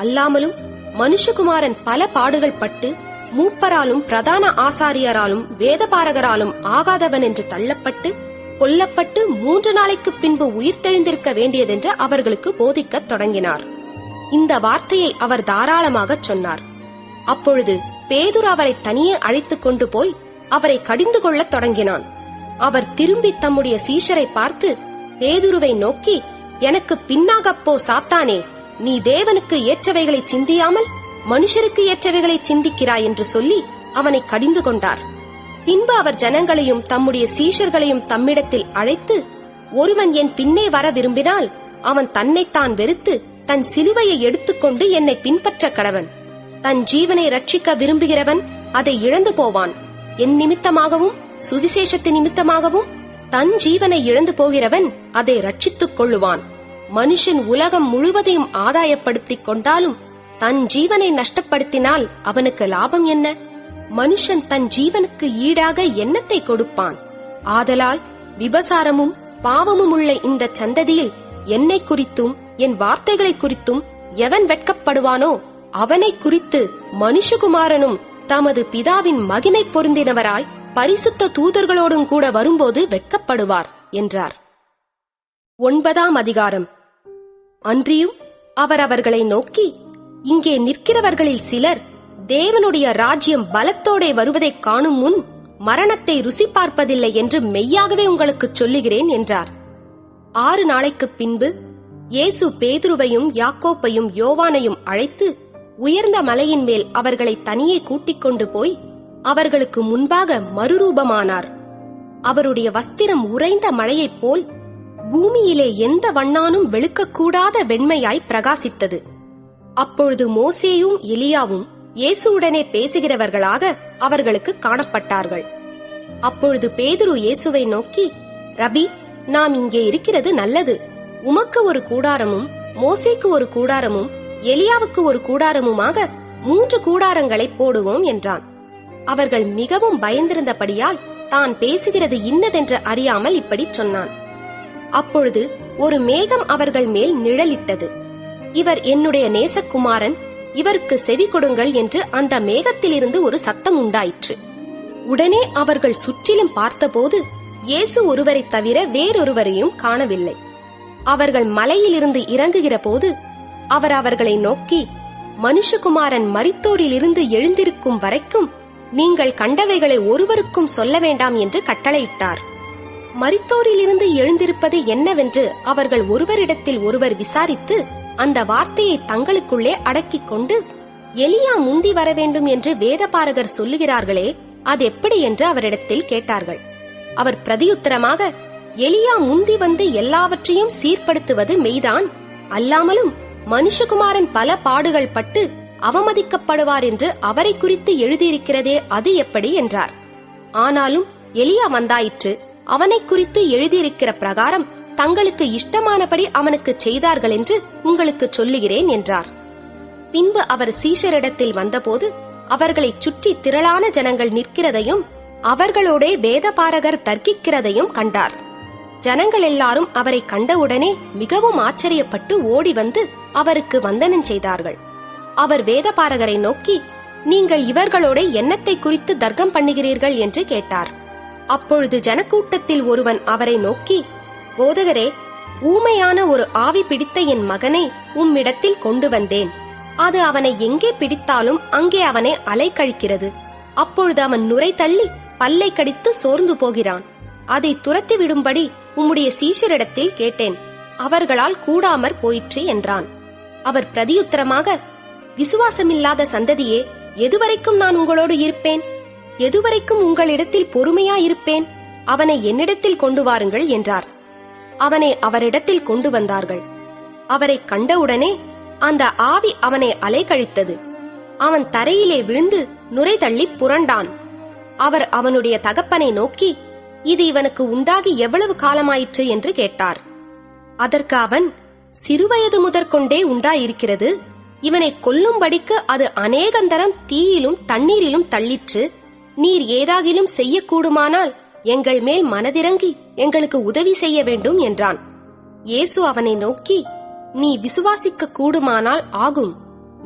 அல்லாமலும் மனுஷகுமாரன் பல பாடுகள் பட்டு மூப்பராலும் பிரதான ஆசாரியராலும் வேதபாரகராலும் ஆகாதவன் என்று தள்ளப்பட்டு கொல்லப்பட்டு 3 நாளைக்கு பின்பு உயிர்த்தெழுந்திருக்க வேண்டியதென்று அவர்களுக்கு போதிக்கத் தொடங்கினார். இந்த வார்த்தையை அவர் தாராளமாகச் சொன்னார். அப்பொழுது பேதுரு அவரை தனியே அழைத்துக் கொண்டு போய் அவரை கடிந்து கொள்ளத் தொடங்கினான். அவர் திரும்பி தம்முடைய சீஷரை பார்த்து பேதுருவை நோக்கி, எனக்கு பின்னாகப்போ சாத்தானே, நீ தேவனுக்கு ஏற்றவைகளை சிந்தியாமல் மனுஷருக்கு ஏற்றவைகளை சிந்திக்கிறாய் என்று சொல்லி அவனை கடிந்து கொண்டார். பின்பு அவர் ஜனங்களையும் தம்முடைய சீஷர்களையும் தம்மிடத்தில் அழைத்து, ஒருவன் என் பின்னே வர விரும்பினால் அவன் தன்னைத்தான் வெறுத்து தன் சிலுவையை எடுத்துக்கொண்டு என்னை பின்பற்ற கடவன். தன் ஜீவனை ரட்சிக்க விரும்புகிறவன் அதை இழந்து போவான். என் நிமித்தமாகவும் சுவிசேஷத்து நிமித்தமாகவும் தன் ஜீவனை இழந்து போகிறவன் அதை ரட்சித்துக் கொள்ளுவான். மனுஷன் உலகம் முழுவதையும் ஆதாயப்படுத்திக் கொண்டாலும் தன் ஜீவனை நஷ்டப்படுத்தினால் அவனுக்கு லாபம் என்ன? மனுஷன் தன் ஜீவனுக்கு ஈடாக என்னத்தை கொடுப்பான்? ஆதலால் விபசாரமும் பாவமும் உள்ள இந்த சந்ததியில் என்னை குறித்தும் என் வார்த்தைகளை குறித்தும் எவன் வெட்கப்படுவானோ அவனை குறித்து மனுஷகுமாரனும் தமது பிதாவின் மகிமை பொருந்தினவராய் பரிசுத்த தூதர்களோடும் கூட வரும்போது வெட்கப்படுவார் என்றார். 9ஆம் அதிகாரம். அன்றியும் அவர் அவர்களை நோக்கி, இங்கே நிற்கிறவர்களில் சிலர் தேவனுடைய ராஜ்யம் பலத்தோடே வருவதைக் காணும் முன் மரணத்தை ருசி பார்ப்பதில்லை என்று மெய்யாகவே உங்களுக்கு சொல்லுகிறேன் என்றார். 6 நாளைக்குப் பின்பு இயேசு பேதுருவையும் யாக்கோப்பையும் யோவானையும் அழைத்து உயர்ந்த மலையின் மேல் அவர்களை தனியே கூட்டிக் கொண்டு போய் அவர்களுக்கு முன்பாக மறுரூபமானார். அவருடைய வஸ்திரம் உறைந்த மழையைப் போல் பூமியிலே எந்த வண்ணானும் வெளுக்கக்கூடாத வெண்மையாய் பிரகாசித்தது. அப்பொழுது மோசேயும் எலியாவும் இயேசுவுடனே பேசுகிறவர்களாக அவர்களுக்கு காணப்பட்டார்கள். அப்பொழுது பேதுரு இயேசுவை நோக்கி, ரபி, நாம் இங்கே இருக்கிறது நல்லது. உமக்கு ஒரு கூடாரமும் மோசேக்கு ஒரு கூடாரமும் எலியாவுக்கு ஒரு கூடாரமுமாக 3 கூடாரங்களை போடுவோம் என்றான். அவர்கள் மிகவும் பயந்திருந்தபடியால் தான் பேசுகிறது இன்னதென்று அறியாமல் இப்படி சொன்னான். அப்பொழுது ஒரு மேகம் அவர்கள் மேல் நிழலிட்டது. இவர் என்னுடைய நேசகுமாரன், இவருக்கு செவி கொடுங்கள் என்று அந்த மேகத்திலிருந்து ஒரு சத்தம் உண்டாயிற்று. உடனே அவர்கள் சுற்றிலும் பார்த்தபோது இயேசு ஒருவரை தவிர வேறொருவரையும் காணவில்லை. அவர்கள் மலையிலிருந்து இறங்குகிற போது அவர் அவர்களை நோக்கி, மனுஷகுமாரன் மரித்தோரிலிருந்து எழுந்திருக்கும் வரைக்கும் நீங்கள் கண்டவைகளை ஒருவருக்கும் சொல்ல வேண்டாம் என்று கட்டளையிட்டார். மரித்தோரிலிருந்து எழுந்திருப்பது என்னவென்று அவர்கள் ஒருவரிடத்தில் ஒருவர் விசாரித்து அந்த வார்த்தையை தங்களுக்குள்ளே அடக்கிக் கொண்டு, எலியா முந்தி வர வேண்டும் என்று வேதபாரகர் சொல்லுகிறார்களே, அது எப்படி என்று அவரிடத்தில் கேட்டார்கள். அவர் பிரதியுத்தரமாக, எலியா முந்தி வந்து எல்லாவற்றையும் சீர்படுத்துவது மெய்தான், அல்லாமலும் மனுஷகுமாரன் பல பாடுகள் பட்டு அவமதிக்கப்படுவார் என்று அவரை குறித்து எழுதியிருக்கிறதே, அது எப்படி என்றார். ஆனாலும் எலியா வந்தாயிற்று, அவனை குறித்து எழுதியிருக்கிற பிரகாரம் தங்களுக்கு இஷ்டமானபடி அவனுக்கு செய்தார்கள் என்று உங்களுக்கு சொல்லுகிறேன் என்றார். பின்பு அவர் சீஷரிடத்தில் வந்தபோது அவர்களை சுற்றி திரளான ஜனங்கள் நிற்கிறதையும் அவர்களோட வேதபாரகர் தர்க்கிக்கிறதையும் கண்டார். ஜனங்கள் எல்லாரும் அவரை கண்டவுடனே மிகவும் ஆச்சரியப்பட்டு ஓடி வந்து அவருக்கு வந்தனம் செய்தார்கள். அவர் வேதபாரகரை நோக்கி, நீங்கள் இவர்களோட என்னத்தை குறித்து தர்க்கம் பண்ணுகிறீர்கள் என்று கேட்டார். அப்பொழுது ஜனக்கூட்டத்தில் ஒருவன் அவரை நோக்கி, போதகரே, ஊமையான ஒரு ஆவி பிடித்த என் மகனை உம்மிடத்தில் கொண்டு வந்தேன். அது அவனை எங்கே பிடித்தாலும் அங்கே அவனை அலைக்கழிக்கிறது. அப்பொழுது அவன் நுரை தள்ளி பல்லை கடித்து சோர்ந்து போகிறான். அதை துரத்தி விடும்படி உம்முடைய சீஷரிடத்தில் கேட்டேன், அவர்களால் கூடாமற் போயிற்று என்றான். அவர் பிரதியுத்தரமாக, விசுவாசமில்லாத சந்ததியே, எதுவரைக்கும் நான் உங்களோடு இருப்பேன்? எதுவரைக்கும் உங்களிடத்தில் பொறுமையாயிருப்பேன்? அவனை என்னிடத்தில் கொண்டு வாருங்கள் என்றார். அவனை அவரிடத்தில் கொண்டு வந்தார்கள். அவரை கண்டவுடனே அந்த ஆவி அவனை அலைக்கழித்தது. அவன் தரையிலே விழுந்து நுரை தள்ளி புரண்டான். அவர் அவனுடைய தகப்பனை நோக்கி, இது இவனுக்கு உண்டாகி எவ்வளவு காலமாயிற்று என்று கேட்டார். அதற்கு அவன், சிறுவயது முதற்கொண்டே உண்டாயிருக்கிறது. இவனை கொல்லும்படிக்கு அது அநேகந்தரம் தீயிலும் தண்ணீரிலும் தள்ளிற்று. நீர் ஏதாகிலும் செய்யக்கூடுமானால் எங்கள் மேல் மனதிறங்கி எங்களுக்கு உதவி செய்ய வேண்டும் என்றான். இயேசு அவனை நோக்கி, நீ விசுவாசிக்க கூடுமானால் ஆகும்,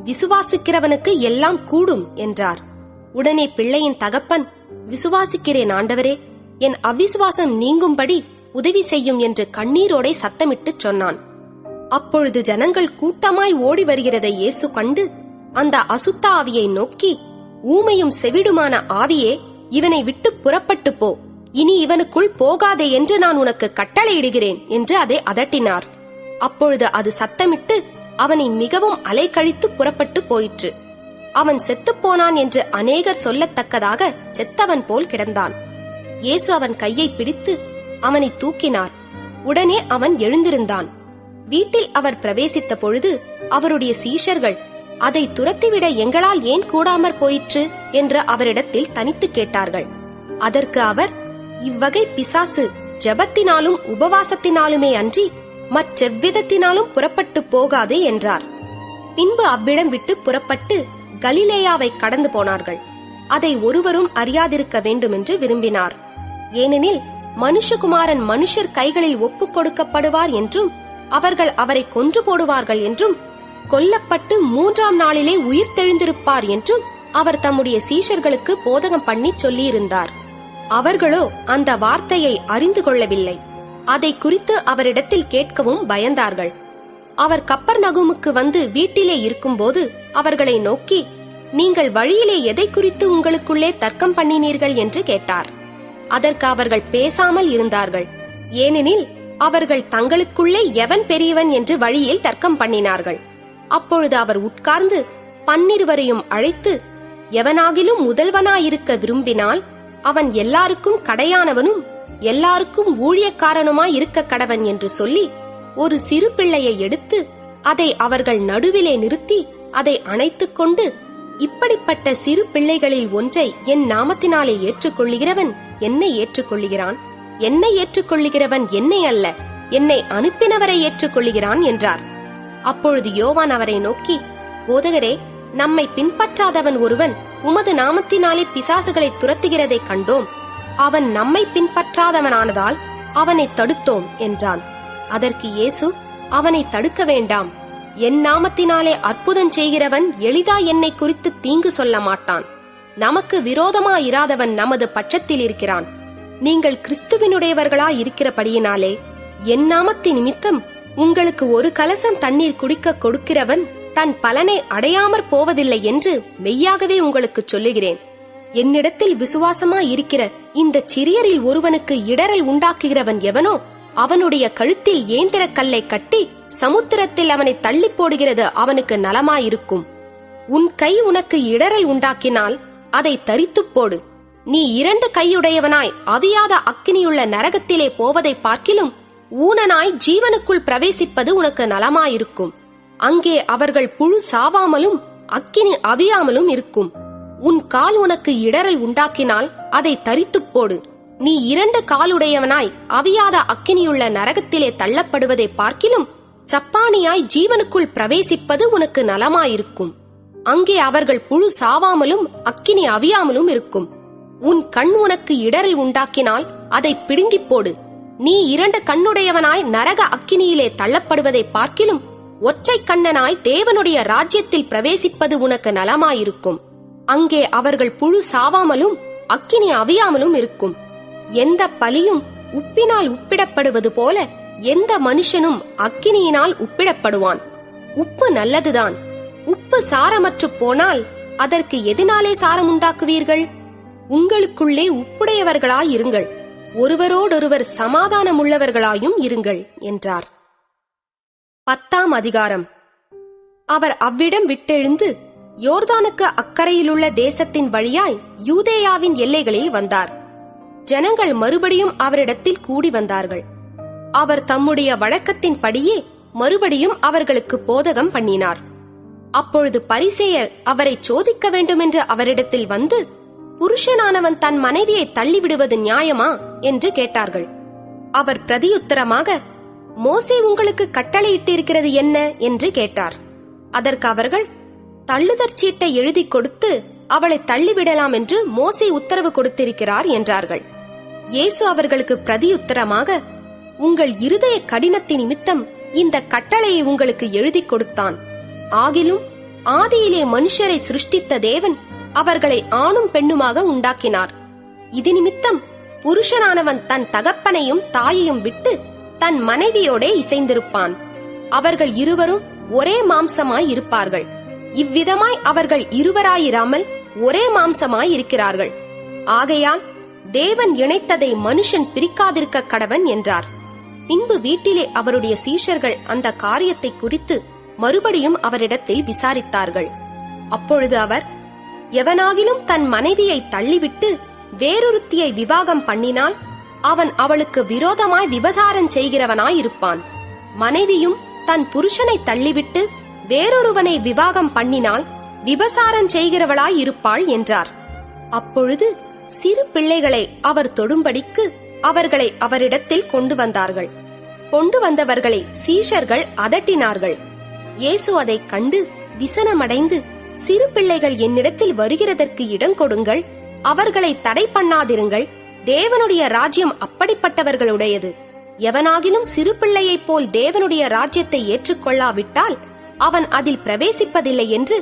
விசுவாசிக்கிறவனுக்கு எல்லாம் கூடும் என்றார். உடனே பிள்ளையின் தகப்பன், விசுவாசிக்கிறேன் ஆண்டவரே, என் அவிசுவாசம் நீங்கும்படி உதவி செய்யும் என்று கண்ணீரோடே சத்தமிட்டு சொன்னான். அப்பொழுது ஜனங்கள் கூட்டமாய் ஓடி வருகிறதை இயேசு கண்டு அந்த அசுத்த ஆவியை நோக்கி, ஊமையும் செவிடுமான ஆவியே, இவனை விட்டு புறப்பட்டு போ, இனி இவனுக்குள் போகாதே என்று நான் உனக்கு கட்டளையிடுகிறேன் என்று அதை அதட்டினார். அப்பொழுது அது சத்தமிட்டு அவனை மிகவும் அலைக்கழித்து புறப்பட்டு போயிற்று. அவன் செத்துப்போனான் என்று அநேகர் சொல்லத்தக்கதாக செத்தவன் போல் கிடந்தான். இயேசு அவன் கையை பிடித்து அவனை தூக்கினார். உடனே அவன் எழுந்திருந்தான். வீட்டில் அவர் பிரவேசித்த பொழுது அவருடைய சீஷர்கள், அதை துரத்திவிட எங்களால் ஏன் கூடாமற் போயிற்று என்று அவரிடத்தில் தனித்து கேட்டார்கள். அதற்கு அவர், இவ்வகை பிசாசு ஜெபத்தினாலும் உபவாசத்தினாலுமே அன்றி மற்றெவ்விதத்தினாலும் புறப்பட்டு போகாது என்றார். பின்பு அவ்விடம் விட்டு புறப்பட்டு கலிலேயாவை கடந்து போனார்கள். அதை ஒருவரும் அறியாதிருக்க வேண்டும் என்று விரும்பினார். ஏனெனில் மனுஷகுமாரன் மனுஷர் கைகளில் ஒப்புக் கொடுக்கப்படுவார் என்றும் அவர்கள் அவரை கொன்று போடுவார்கள் என்றும் கொல்லப்பட்டு 3ஆம் நாளிலே உயிர்த்தெழுந்திருப்பார் என்றும் அவர் தம்முடைய சீஷர்களுக்கு போதகம் பண்ணி சொல்லியிருந்தார். அவர்களோ அந்த வார்த்தையை அறிந்து கொள்ளவில்லை. அதை குறித்து அவரிடத்தில் கேட்கவும் பயந்தார்கள். அவர் கப்பர்நகூமுக்கு வந்து வீட்டிலே இருக்கும்போது அவர்களை நோக்கி, நீங்கள் வழியிலே எதை குறித்து உங்களுக்குள்ளே தர்க்கம் பண்ணினீர்கள் என்று கேட்டார். அதற்கு அவர்கள் பேசாமல் இருந்தார்கள். ஏனெனில் அவர்கள் தங்களுக்குள்ளே எவன் பெரியவன் என்று வழியில் தர்க்கம் பண்ணினார்கள். அப்பொழுது அவர் உட்கார்ந்து 12 அழைத்து, எவனாகிலும் முதல்வனாயிருக்க விரும்பினால் அவன் எல்லாருக்கும் கடையானவனும் எல்லாருக்கும் ஊழியக்காரனுமாய் இருக்க கடவன் என்று சொல்லி, ஒரு சிறு பிள்ளையை எடுத்து அதை அவர்கள் நடுவிலே நிறுத்தி அதை அணைத்துக் கொண்டு, இப்படிப்பட்ட சிறு பிள்ளைகளில் ஒன்றை என் நாமத்தினாலே ஏற்றுக்கொள்ளுகிறவன் என்னை ஏற்றுக்கொள்ளுகிறான், என்னை ஏற்றுக்கொள்ளுகிறவன் என்னை அல்ல, என்னை அனுப்பினவரை ஏற்றுக்கொள்ளுகிறான் என்றார். அப்பொழுது யோவான் அவரை நோக்கி, போதகரே, நம்மை பின்பற்றாதவன் ஒருவன் உமது நாமத்தினாலே பிசாசுகளை துரத்துகிறதை கண்டோம். அவன் நம்மை பின்பற்றாதவனானதால் அவனை தடுத்தோம் என்றான். அதற்கு இயேசு, அவனை தடுக்க வேண்டாம். என் நாமத்தினாலே அற்புதம் செய்கிறவன் எளிதா என்னை குறித்து தீங்கு சொல்ல மாட்டான். நமக்கு விரோதமாயிராதவன் நமது பட்சத்தில் இருக்கிறான். நீங்கள் கிறிஸ்துவினுடையவர்களாய் இருக்கிறபடியினாலே என் நாமத்தின் நிமித்தம் உங்களுக்கு ஒரு கலசம் தண்ணீர் குடிக்க கொடுக்கிறவன் தன் பலனை அடையாமற் போவதில்லை என்று மெய்யாகவே உங்களுக்கு சொல்லுகிறேன். என்னிடத்தில் விசுவாசமாய் இருக்கிற இந்த சிறியரில் ஒருவனுக்கு இடரல் உண்டாக்குகிறவன் எவனோ அவனுடைய கழுத்தில் ஏந்திரக் கல்லை கட்டி சமுத்திரத்தில் அவனை தள்ளி போடுகிறது அவனுக்கு நலமாயிருக்கும். உன் கை உனக்கு இடரல் உண்டாக்கினால் அதை தரித்துப் போடு. நீ 2 கையுடையவனாய் அவியாத அக்கினியுள்ள நரகத்திலே போவதை பார்க்கிலும் ஊனனாய் ஜீவனுக்குள் பிரவேசிப்பது உனக்கு நலமாயிருக்கும். அங்கே அவர்கள் புழு சாவாமலும் அக்கினி அவியாமலும் இருக்கும். உன் கால் உனக்கு இடரல் உண்டாக்கினால் அதை தரித்துப் போடு. நீ 2 காலுடையவனாய் அவியாத அக்கினியுள்ள நரகத்திலே தள்ளப்படுவதை பார்க்கிலும் சப்பானியாய் ஜீவனுக்குள் பிரவேசிப்பது உனக்கு நலமாயிருக்கும். அங்கே அவர்கள் புழு சாவாமலும் அக்கினி அவியாமலும் இருக்கும். உன் கண் உனக்கு இடரல் உண்டாக்கினால் அதை பிடுங்கிப் போடு. நீ 2 கண்ணுடையவனாய் நரக அக்கினியிலே தள்ளப்படுவதை பார்க்கிலும் ஒற்றை கண்ணனாய் தேவனுடைய ராஜ்யத்தில் பிரவேசிப்பது உனக்கு நலமாயிருக்கும். அங்கே அவர்கள் புழு சாவாமலும் அக்கினி அவியாமலும் இருக்கும். எந்த பலியும் உப்பினால் உப்பிடப்படுவது போல எந்த மனுஷனும் அக்கினியினால் உப்பிடப்படுவான். உப்பு நல்லதுதான். உப்பு சாரமற்று போனால் அதற்கு எதனாலே சாரம் உண்டாக்குவீர்கள்? உங்களுக்குள்ளே உப்புடையவர்களாயிருங்கள், ஒருவரோடொருவர் சமாதானமுள்ளவர்களாயும் இருங்கள் என்றார். 10ஆம் அதிகாரம். அவர் அவ்விடம் விட்டெழுந்து யோர்தானுக்கு அக்கறையிலுள்ள தேசத்தின் வழியாய் யூதேயாவின் எல்லைகளில் வந்தார். ஜனங்கள் மறுபடியும் அவரிடத்தில் கூடி வந்தார்கள். அவர் தம்முடைய வழக்கத்தின்படியே மறுபடியும் அவர்களுக்கு போதகம் பண்ணினார். அப்பொழுது பரிசேயர் அவரை சோதிக்க வேண்டுமென்று அவரிடத்தில் வந்து, புருஷனானவன் தன் மனைவியை தள்ளிவிடுவது நியாயமா என்று கேட்டார்கள். அவர் பிரதியுத்தரமாக, மோசே உங்களுக்கு கட்டளையிட்டிருக்கிறது என்ன என்று கேட்டார். அதற்கு அவர்கள், தள்ளுதற் சீட்டை எழுதி கொடுத்து அவளை தள்ளிவிடலாம் என்று மோசே உத்தரவு கொடுத்திருக்கிறார் என்றார்கள். இயேசு அவர்களுக்கு பிரதியுத்தரமாக, உங்கள் இருதய கடினத்தின் நிமித்தம் இந்த கட்டளையை உங்களுக்கு எழுதி கொடுத்தான். ஆகிலும் ஆதியிலே மனுஷரை சிருஷ்டித்த தேவன் அவர்களை ஆணும் பெண்ணுமாக உண்டாக்கினார். இது நிமித்தம் புருஷனானவன் தன் தகப்பனையும் தாயையும் விட்டு தன் மனைவியோடே இசைந்திருப்பான். அவர்கள் இருவரும் ஒரே மாம்சமாய் இருப்பார்கள். இவ்விதமாய் அவர்கள் இருவராயிராமல் ஒரே மாம்சமாய் இருக்கிறார்கள். ஆகையால் தேவன் இணைத்ததை மனுஷன் பிரிக்காதிருக்க கடவன் என்றார். பின்பு வீட்டிலே அவருடைய சீஷர்கள் அந்த காரியத்தை குறித்து மறுபடியும் அவரிடத்தில் விசாரித்தார்கள். அப்பொழுது அவர், எவனாகிலும் தன் மனைவியை தள்ளிவிட்டு வேறொருத்தியை விவாகம் பண்ணினால் அவன் அவளுக்கு விரோதமாய் விபசாரம் செய்கிறவனாயிருப்பான். மனைவியும் தன் புருஷனை தள்ளிவிட்டு வேறொருவனை விவாகம் பண்ணினால் விபசாரம் செய்கிறவளாயிருப்பாள் என்றார். அப்பொழுது சிறு பிள்ளைகளை அவர் தொடும்படிக்கு அவர்களை அவரிடத்தில் கொண்டு வந்தார்கள். கொண்டு வந்தவர்களை சீஷர்கள் அதட்டினார்கள். இயேசு அதைக் கண்டு விசனமடைந்து, சிறு பிள்ளைகள் என்னிடத்தில் வருகிறதற்கு இடம் கொடுங்கள், அவர்களை தடை பண்ணாதிருங்கள், தேவனுடைய ராஜ்யம் அப்படிப்பட்டவர்களுடையது. எவனாகிலும் சிறு பிள்ளையைப் போல் தேவனுடைய ராஜ்யத்தை ஏற்றுக்கொள்ளாவிட்டால் அவன் அதில் பிரவேசிப்பதில்லை என்று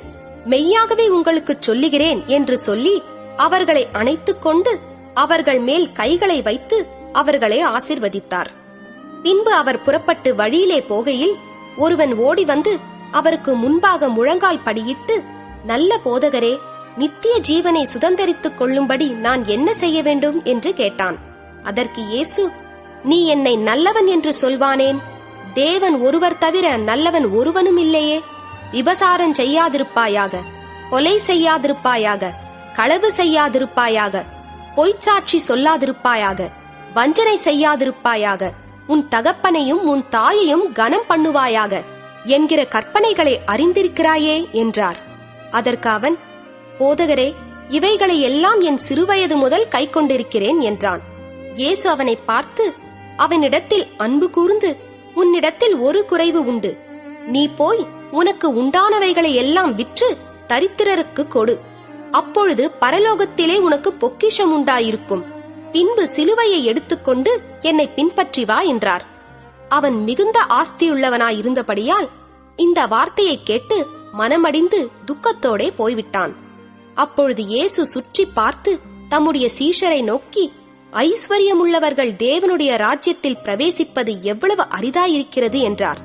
மெய்யாகவே உங்களுக்கு சொல்லுகிறேன் என்று சொல்லி அவர்களை அணைத்துக் கொண்டு அவர்கள் மேல் கைகளை வைத்து அவர்களை ஆசீர்வதித்தார். பின்பு அவர் புறப்பட்டு வழியிலே போகையில் ஒருவன் ஓடி வந்து அவருக்கு முன்பாக முழங்கால் படியிட்டு, நல்ல போதகரே, நித்திய ஜீவனை சுதந்தரித்துக் கொள்ளும்படி நான் என்ன செய்ய வேண்டும் என்று கேட்டான். அதற்கு இயேசு, நீ என்னை நல்லவன் என்று சொல்வானேன்? தேவன் ஒருவர் தவிர நல்லவன் ஒருவனும் இல்லையே. விபசாரம் செய்யாதிருப்பாயாக, கொலை செய்யாதிருப்பாயாக, களவு செய்யாதிருப்பாயாக, பொய்ச்சாட்சி சொல்லாதிருப்பாயாக, வஞ்சனை செய்யாதிருப்பாயாக, உன் தகப்பனையும் உன் தாயையும் கனம் பண்ணுவாயாக என்கிற கற்பனைகளை அறிந்திருக்கிறாயே என்றார். அதற்கு அவன், போதகரே, இவைகளை எல்லாம் என் சிறுவயது முதல் கை கொண்டிருக்கிறேன் என்றான். இயேசு அவனை பார்த்து அவனிடத்தில் அன்பு கூர்ந்து, உன்னிடத்தில் ஒரு குறைவு உண்டு. நீ போய் உனக்கு உண்டானவைகளை எல்லாம் விற்று தரித்திரருக்கு கொடு. அப்பொழுது பரலோகத்திலே உனக்கு பொக்கிஷம் உண்டாயிருக்கும். பின்பு சிலுவையை எடுத்துக்கொண்டு என்னை பின்பற்றி வா என்றார். அவன் மிகுந்த ஆஸ்தியுள்ளவனாயிருந்தபடியால் இந்த வார்த்தையை கேட்டு மனமடிந்து துக்கத்தோடே போய்விட்டான். அப்பொழுது இயேசு சுற்றி பார்த்து தம்முடைய சீஷரை நோக்கி, ஐஸ்வர்யமுள்ளவர்கள் தேவனுடைய ராஜ்யத்தில் பிரவேசிப்பது எவ்வளவு அரிதாயிருக்கிறது என்றார்.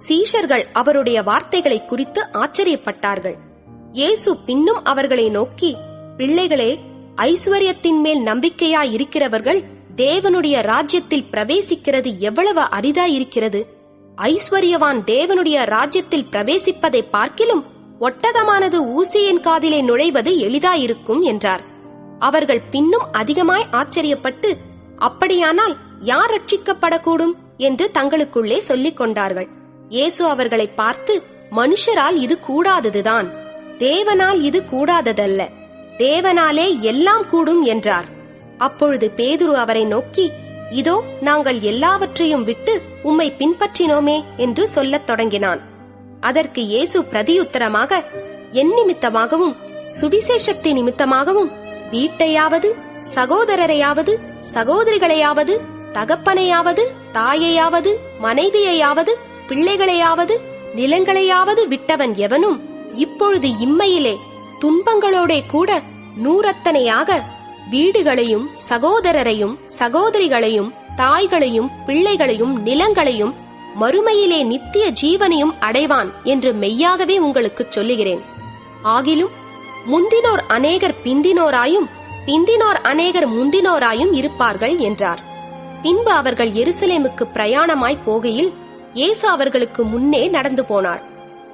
சீஷர்கள் அவருடைய வார்த்தைகளை குறித்து ஆச்சரியப்பட்டார்கள். இயேசு பின்னும் அவர்களை நோக்கி, பிள்ளைகளே, ஐஸ்வர்யத்தின் மேல் நம்பிக்கையாயிருக்கிறவர்கள் தேவனுடைய ராஜ்யத்தில் பிரவேசிக்கிறது எவ்வளவு அரிதாயிருக்கிறது. ஐஸ்வர்யவான் தேவனுடைய ராஜ்யத்தில் பிரவேசிப்பதை பார்க்கிலும் ஒட்டகமானது ஊசியின் காதிலே நுழைவது எளிதாயிருக்கும் என்றார். அவர்கள் பின்னும் அதிகமாய் ஆச்சரியப்பட்டு, அப்படியானால் யார் ரட்சிக்கப்படக்கூடும் என்று தங்களுக்குள்ளே சொல்லிக் கொண்டார்கள். இயேசு அவர்களை பார்த்து, மனுஷரால் இது கூடாததுதான், தேவனால் இது கூடாததல்ல. தேவனாலே எல்லாம் கூடும் என்றார். அப்பொழுது பேதுரு அவரை நோக்கி, இதோ நாங்கள் எல்லாவற்றையும் விட்டு உம்மை பின்பற்றினோமே என்று சொல்லத் தொடங்கினான். அதற்கு இயேசு பிரதியுத்தரமாக, என் நிமித்தமாகவும் சுவிசேஷத்தின் நிமித்தமாகவும் வீட்டையாவது சகோதரரையாவது சகோதரிகளையாவது தகப்பனையாவது தாயையாவது மனைவியையாவது பிள்ளைகளையாவது நிலங்களையாவது விட்டவன் எவனும் இப்பொழுது இம்மையிலே துன்பங்களோடே கூட நூறத்தனையாக வீடுகளையும் சகோதரரையும் சகோதரிகளையும் தாய்களையும் பிள்ளைகளையும் நிலங்களையும் மறுமையிலே நித்திய ஜீவனையும் அடைவான் என்று மெய்யாகவே உங்களுக்கு சொல்லுகிறேன். ஆகிலும் முந்தினோர் அநேகர் பிந்தினோராயும் பிந்தினோர் அநேகர் முந்தினோராயும் இருப்பார்கள் என்றார். பின்பு அவர்கள் எருசலேமுக்கு பிரயாணமாய் போகையில் இயேசு அவர்களுக்கு முன்னே நடந்து போனார்.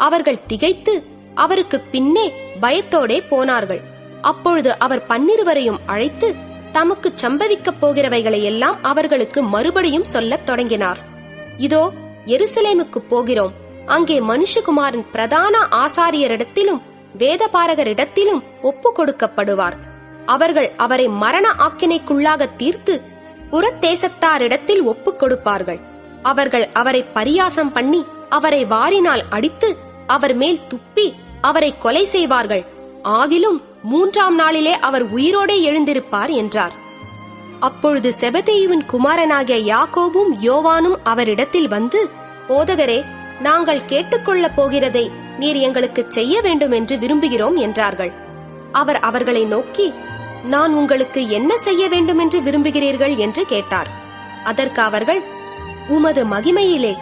அவர்கள் திகைத்து அவருக்கு பின்னே பயத்தோடே போனார்கள். அப்பொழுது அவர் 12 அழைத்து தமக்கு சம்பவிக்கப் போகிறவைகளை எல்லாம் அவர்களுக்கு மறுபடியும் சொல்லத் தொடங்கினார். இதோ எருசலேமுக்கு போகிறோம். அங்கே மனுஷகுமாரன் பிரதான ஆசாரியரிடத்திலும் வேதபாரகரிடத்திலும் ஒப்பு கொடுக்கப்படுவார். அவர்கள் அவரை மரண ஆக்கினைக்குள்ளாக தீர்த்து புறத்தேசத்தாரிடத்தில் ஒப்புக் கொடுப்பார்கள். அவர்கள் அவரை பரியாசம் பண்ணி அவரை வாரினால் அடித்து அவர் மேல் துப்பி அவரை கொலை செய்வார்கள். ஆகிலும் 3ஆம் நாளிலே அவர் உயிரோடே எழுந்திருப்பார் என்றார். அப்பொழுது செபதேயுவின் குமாரனாகிய யாக்கோபும் யோவானும் அவரிடத்தில் வந்து, போதகரே, நாங்கள் கேட்டுக்கொள்ளப் போகிறதை நீர் எங்களுக்கு செய்ய வேண்டும் என்று விரும்புகிறோம் என்றார்கள். அவர் அவர்களை நோக்கி, நான் உங்களுக்கு என்ன செய்ய வேண்டும் என்று விரும்புகிறீர்கள் என்று கேட்டார். அதற்கு அவர்கள், உமது மகிமையிலே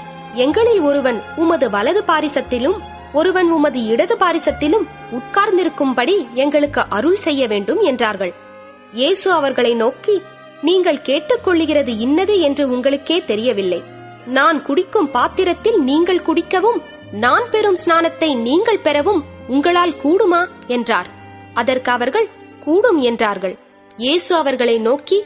எங்களில் ஒருவன் உமது வலது பாரிசத்திலும் ஒருவன் உமது இடது பாரிசத்திலும் உட்கார்ந்திருக்கும்படி எங்களுக்கு அருள் செய்ய வேண்டும் என்றார்கள். இயேசு அவர்களை நோக்கி, நீங்கள் கேட்டுக்கொள்ளுகிறது இன்னது என்று உங்களுக்கே தெரியவில்லை. நான் குடிக்கும் பாத்திரத்தில் நீங்கள் குடிக்கவும் நான் பெறும் ஸ்நானத்தை நீங்கள் பெறவும் உங்களால் கூடுமா என்றார். அதற்கு அவர்கள், கூடும் என்றார்கள். இயேசு அவர்களை நோக்கி,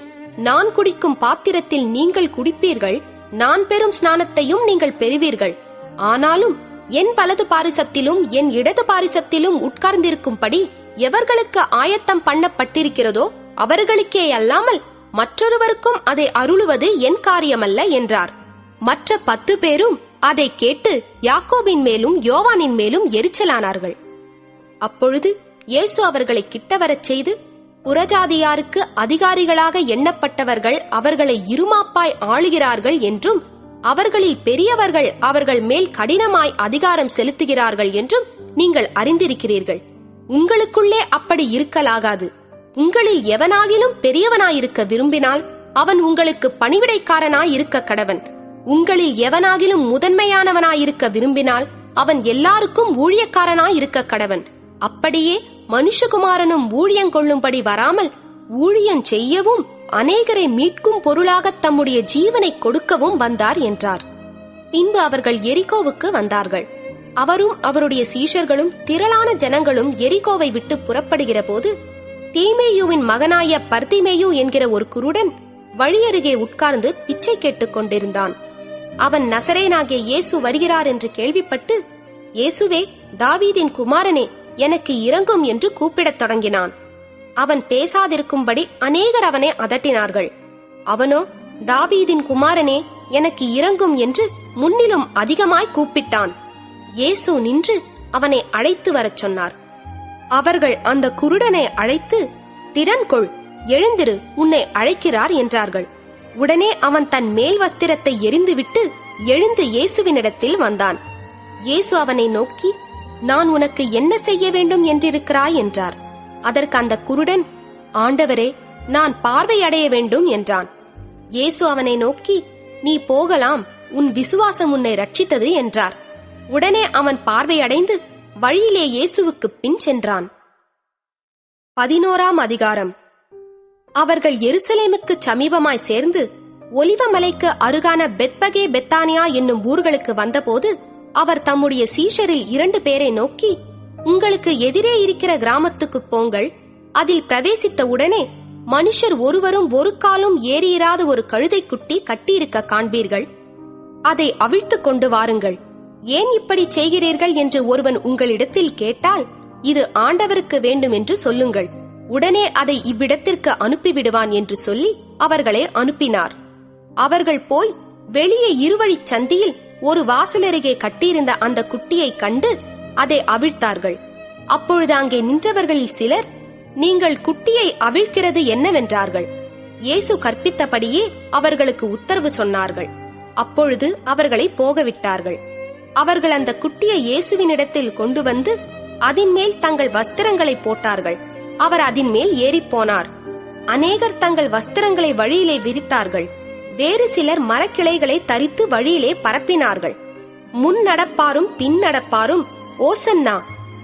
நான் குடிக்கும் பாத்திரத்தில் நீங்கள் குடிப்பீர்கள், நான் பெறும் ஸ்நானத்தையும் நீங்கள் பெறுவீர்கள். ஆனாலும் என் வலது பாரிசத்திலும் என் இடது பாரிசத்திலும் உட்கார்ந்திருக்கும்படி எவர்களுக்கு ஆயத்தம் பண்ணப்பட்டிருக்கிறதோ அவர்களுக்கே அல்லாமல் மற்றொருவருக்கும் அதை அருளுவது என் காரியமல்ல என்றார். மற்ற 10 பேரும் அதை கேட்டு யாக்கோபின் மேலும் யோவானின் மேலும் எரிச்சலானார்கள். அப்பொழுது இயேசு அவர்களை கிட்டவரச் செய்து, புறஜாதியாருக்கு அதிகாரிகளாக எண்ணப்பட்டவர்கள் அவர்களை இருமாப்பாய் ஆளுகிறார்கள் என்றும் அவர்களில் பெரியவர்கள் அவர்கள் மேல் கடினமாய் அதிகாரம் செலுத்துகிறார்கள் என்றும் நீங்கள் அறிந்திருக்கிறீர்கள். உங்களுக்குள்ளே அப்படி இருக்கலாகாது. உங்களில் எவனாகிலும் பெரியவனாயிருக்க விரும்பினால் அவன் உங்களுக்கு பணிவிடைக்காரனாய் இருக்க கடவன். உங்களில் எவனாகிலும் முதன்மையானவனாயிருக்க விரும்பினால் அவன் எல்லாருக்கும் ஊழியக்காரனாய் இருக்க கடவன். அப்படியே மனுஷகுமாரனும் ஊழியங்கொள்ளும்படி வராமல் ஊழியன் செய்யவும் அநேகரை மீட்கும் பொருளாக தம்முடைய ஜீவனை கொடுக்கவும் வந்தார் என்றார். பின்பு அவர்கள் எரிகோவுக்கு வந்தார்கள். அவரும் அவருடைய சீஷர்களும் திரளான ஜனங்களும் எரிகோவை விட்டு புறப்படுகிற போது தீமேயுவின் மகனாய பர்திமேயு என்கிற ஒரு குருடன் வழியருகே உட்கார்ந்து பிச்சை கேட்டுக் கொண்டிருந்தான். அவன் நசரேனாகிய இயேசு வருகிறார் என்று கேள்விப்பட்டு, இயேசுவே, தாவீதின் குமாரனே, எனக்கு இரங்கும் என்று கூப்பிடத் தொடங்கினான். அவன் பேசாதிருக்கும்படி அநேகர் அவனை அதட்டினார்கள். அவனோ, தாவீதின் குமாரனே, எனக்கு இரங்கும் என்று முன்னிலும் அதிகமாய் கூப்பிட்டான். இயேசு நின்று அவனை அழைத்து வரச் சொன்னார். அவர்கள் அந்த குருடனை அழைத்து, திடன் கொள், எழுந்திரு, உன்னை அழைக்கிறார் என்றார்கள். உடனே அவன் தன் மேல் வஸ்திரத்தை எறிந்துவிட்டு எழுந்து இயேசுவினிடத்தில் வந்தான். இயேசு அவனை நோக்கி, நான் உனக்கு என்ன செய்ய வேண்டும் என்றிருக்கிறாய் என்றார். அதற்கு அந்த குருடன், ஆண்டவரே, நான் பார்வையடைய வேண்டும் என்றான். இயேசு அவனை நோக்கி, நீ போகலாம், உன் விசுவாசம் உன்னை ரட்சித்தது என்றார். உடனே அவன் பார்வையடைந்து வழியிலே இயேசுவுக்கு பின் சென்றான். 11ஆம் அதிகாரம். அவர்கள் எருசலேமுக்கு சமீபமாய் சேர்ந்து ஒலிவமலைக்கு அருகான பெத்பகே பெத்தானியா என்னும் ஊர்களுக்கு வந்தபோது அவர் தம்முடைய சீஷரில் 2 பேரை நோக்கி, உங்களுக்கு எதிரே இருக்கிற கிராமத்துக்கு போங்கள். அதில் பிரவேசித்த உடனே மனுஷர் ஒருவரும் ஒரு காலும் ஏறியிராத ஒரு கழுதைக்குட்டி கட்டியிருக்க காண்பீர்கள். அதை அவிழ்த்து கொண்டு வாருங்கள். ஏன் இப்படி செய்கிறீர்கள் என்று ஒருவன் உங்களிடத்தில் கேட்டால், இது ஆண்டவருக்கு வேண்டும் என்று சொல்லுங்கள். உடனே அதை இவ்விடத்திற்கு அனுப்பிவிடுவான் என்று சொல்லி அவர்களை அனுப்பினார். அவர்கள் போய் வெளியே இருவழிச் சந்தியில் ஒரு வாசலருகே கட்டியிருந்த அந்த குட்டியை கண்டு அதை அவிழ்த்தார்கள். அப்பொழுது அங்கே நின்றவர்களில் சிலர், நீங்கள் குட்டியை அவிழ்க்கிறது என்னவென்றார்கள். இயேசு கற்பித்தபடியே அவர்களுக்கு உத்தரவு சொன்னார்கள். அப்பொழுது அவர்களை போகவிட்டார்கள். அவர்கள் அந்த குட்டியை இயேசுவினிடத்தில் கொண்டு வந்து அதின் மேல் தங்கள் வஸ்திரங்களை போட்டார்கள். அவர் அதின் மேல் ஏறிப்போனார். அநேகர் தங்கள் வஸ்திரங்களை வழியிலே விரித்தார்கள். வேறு சிலர் மரக்கிளைகளை தரித்து வழியிலே பரப்பினார்கள். முன் நடப்பாரும் பின் நடப்பாரும், ஓசன்னா,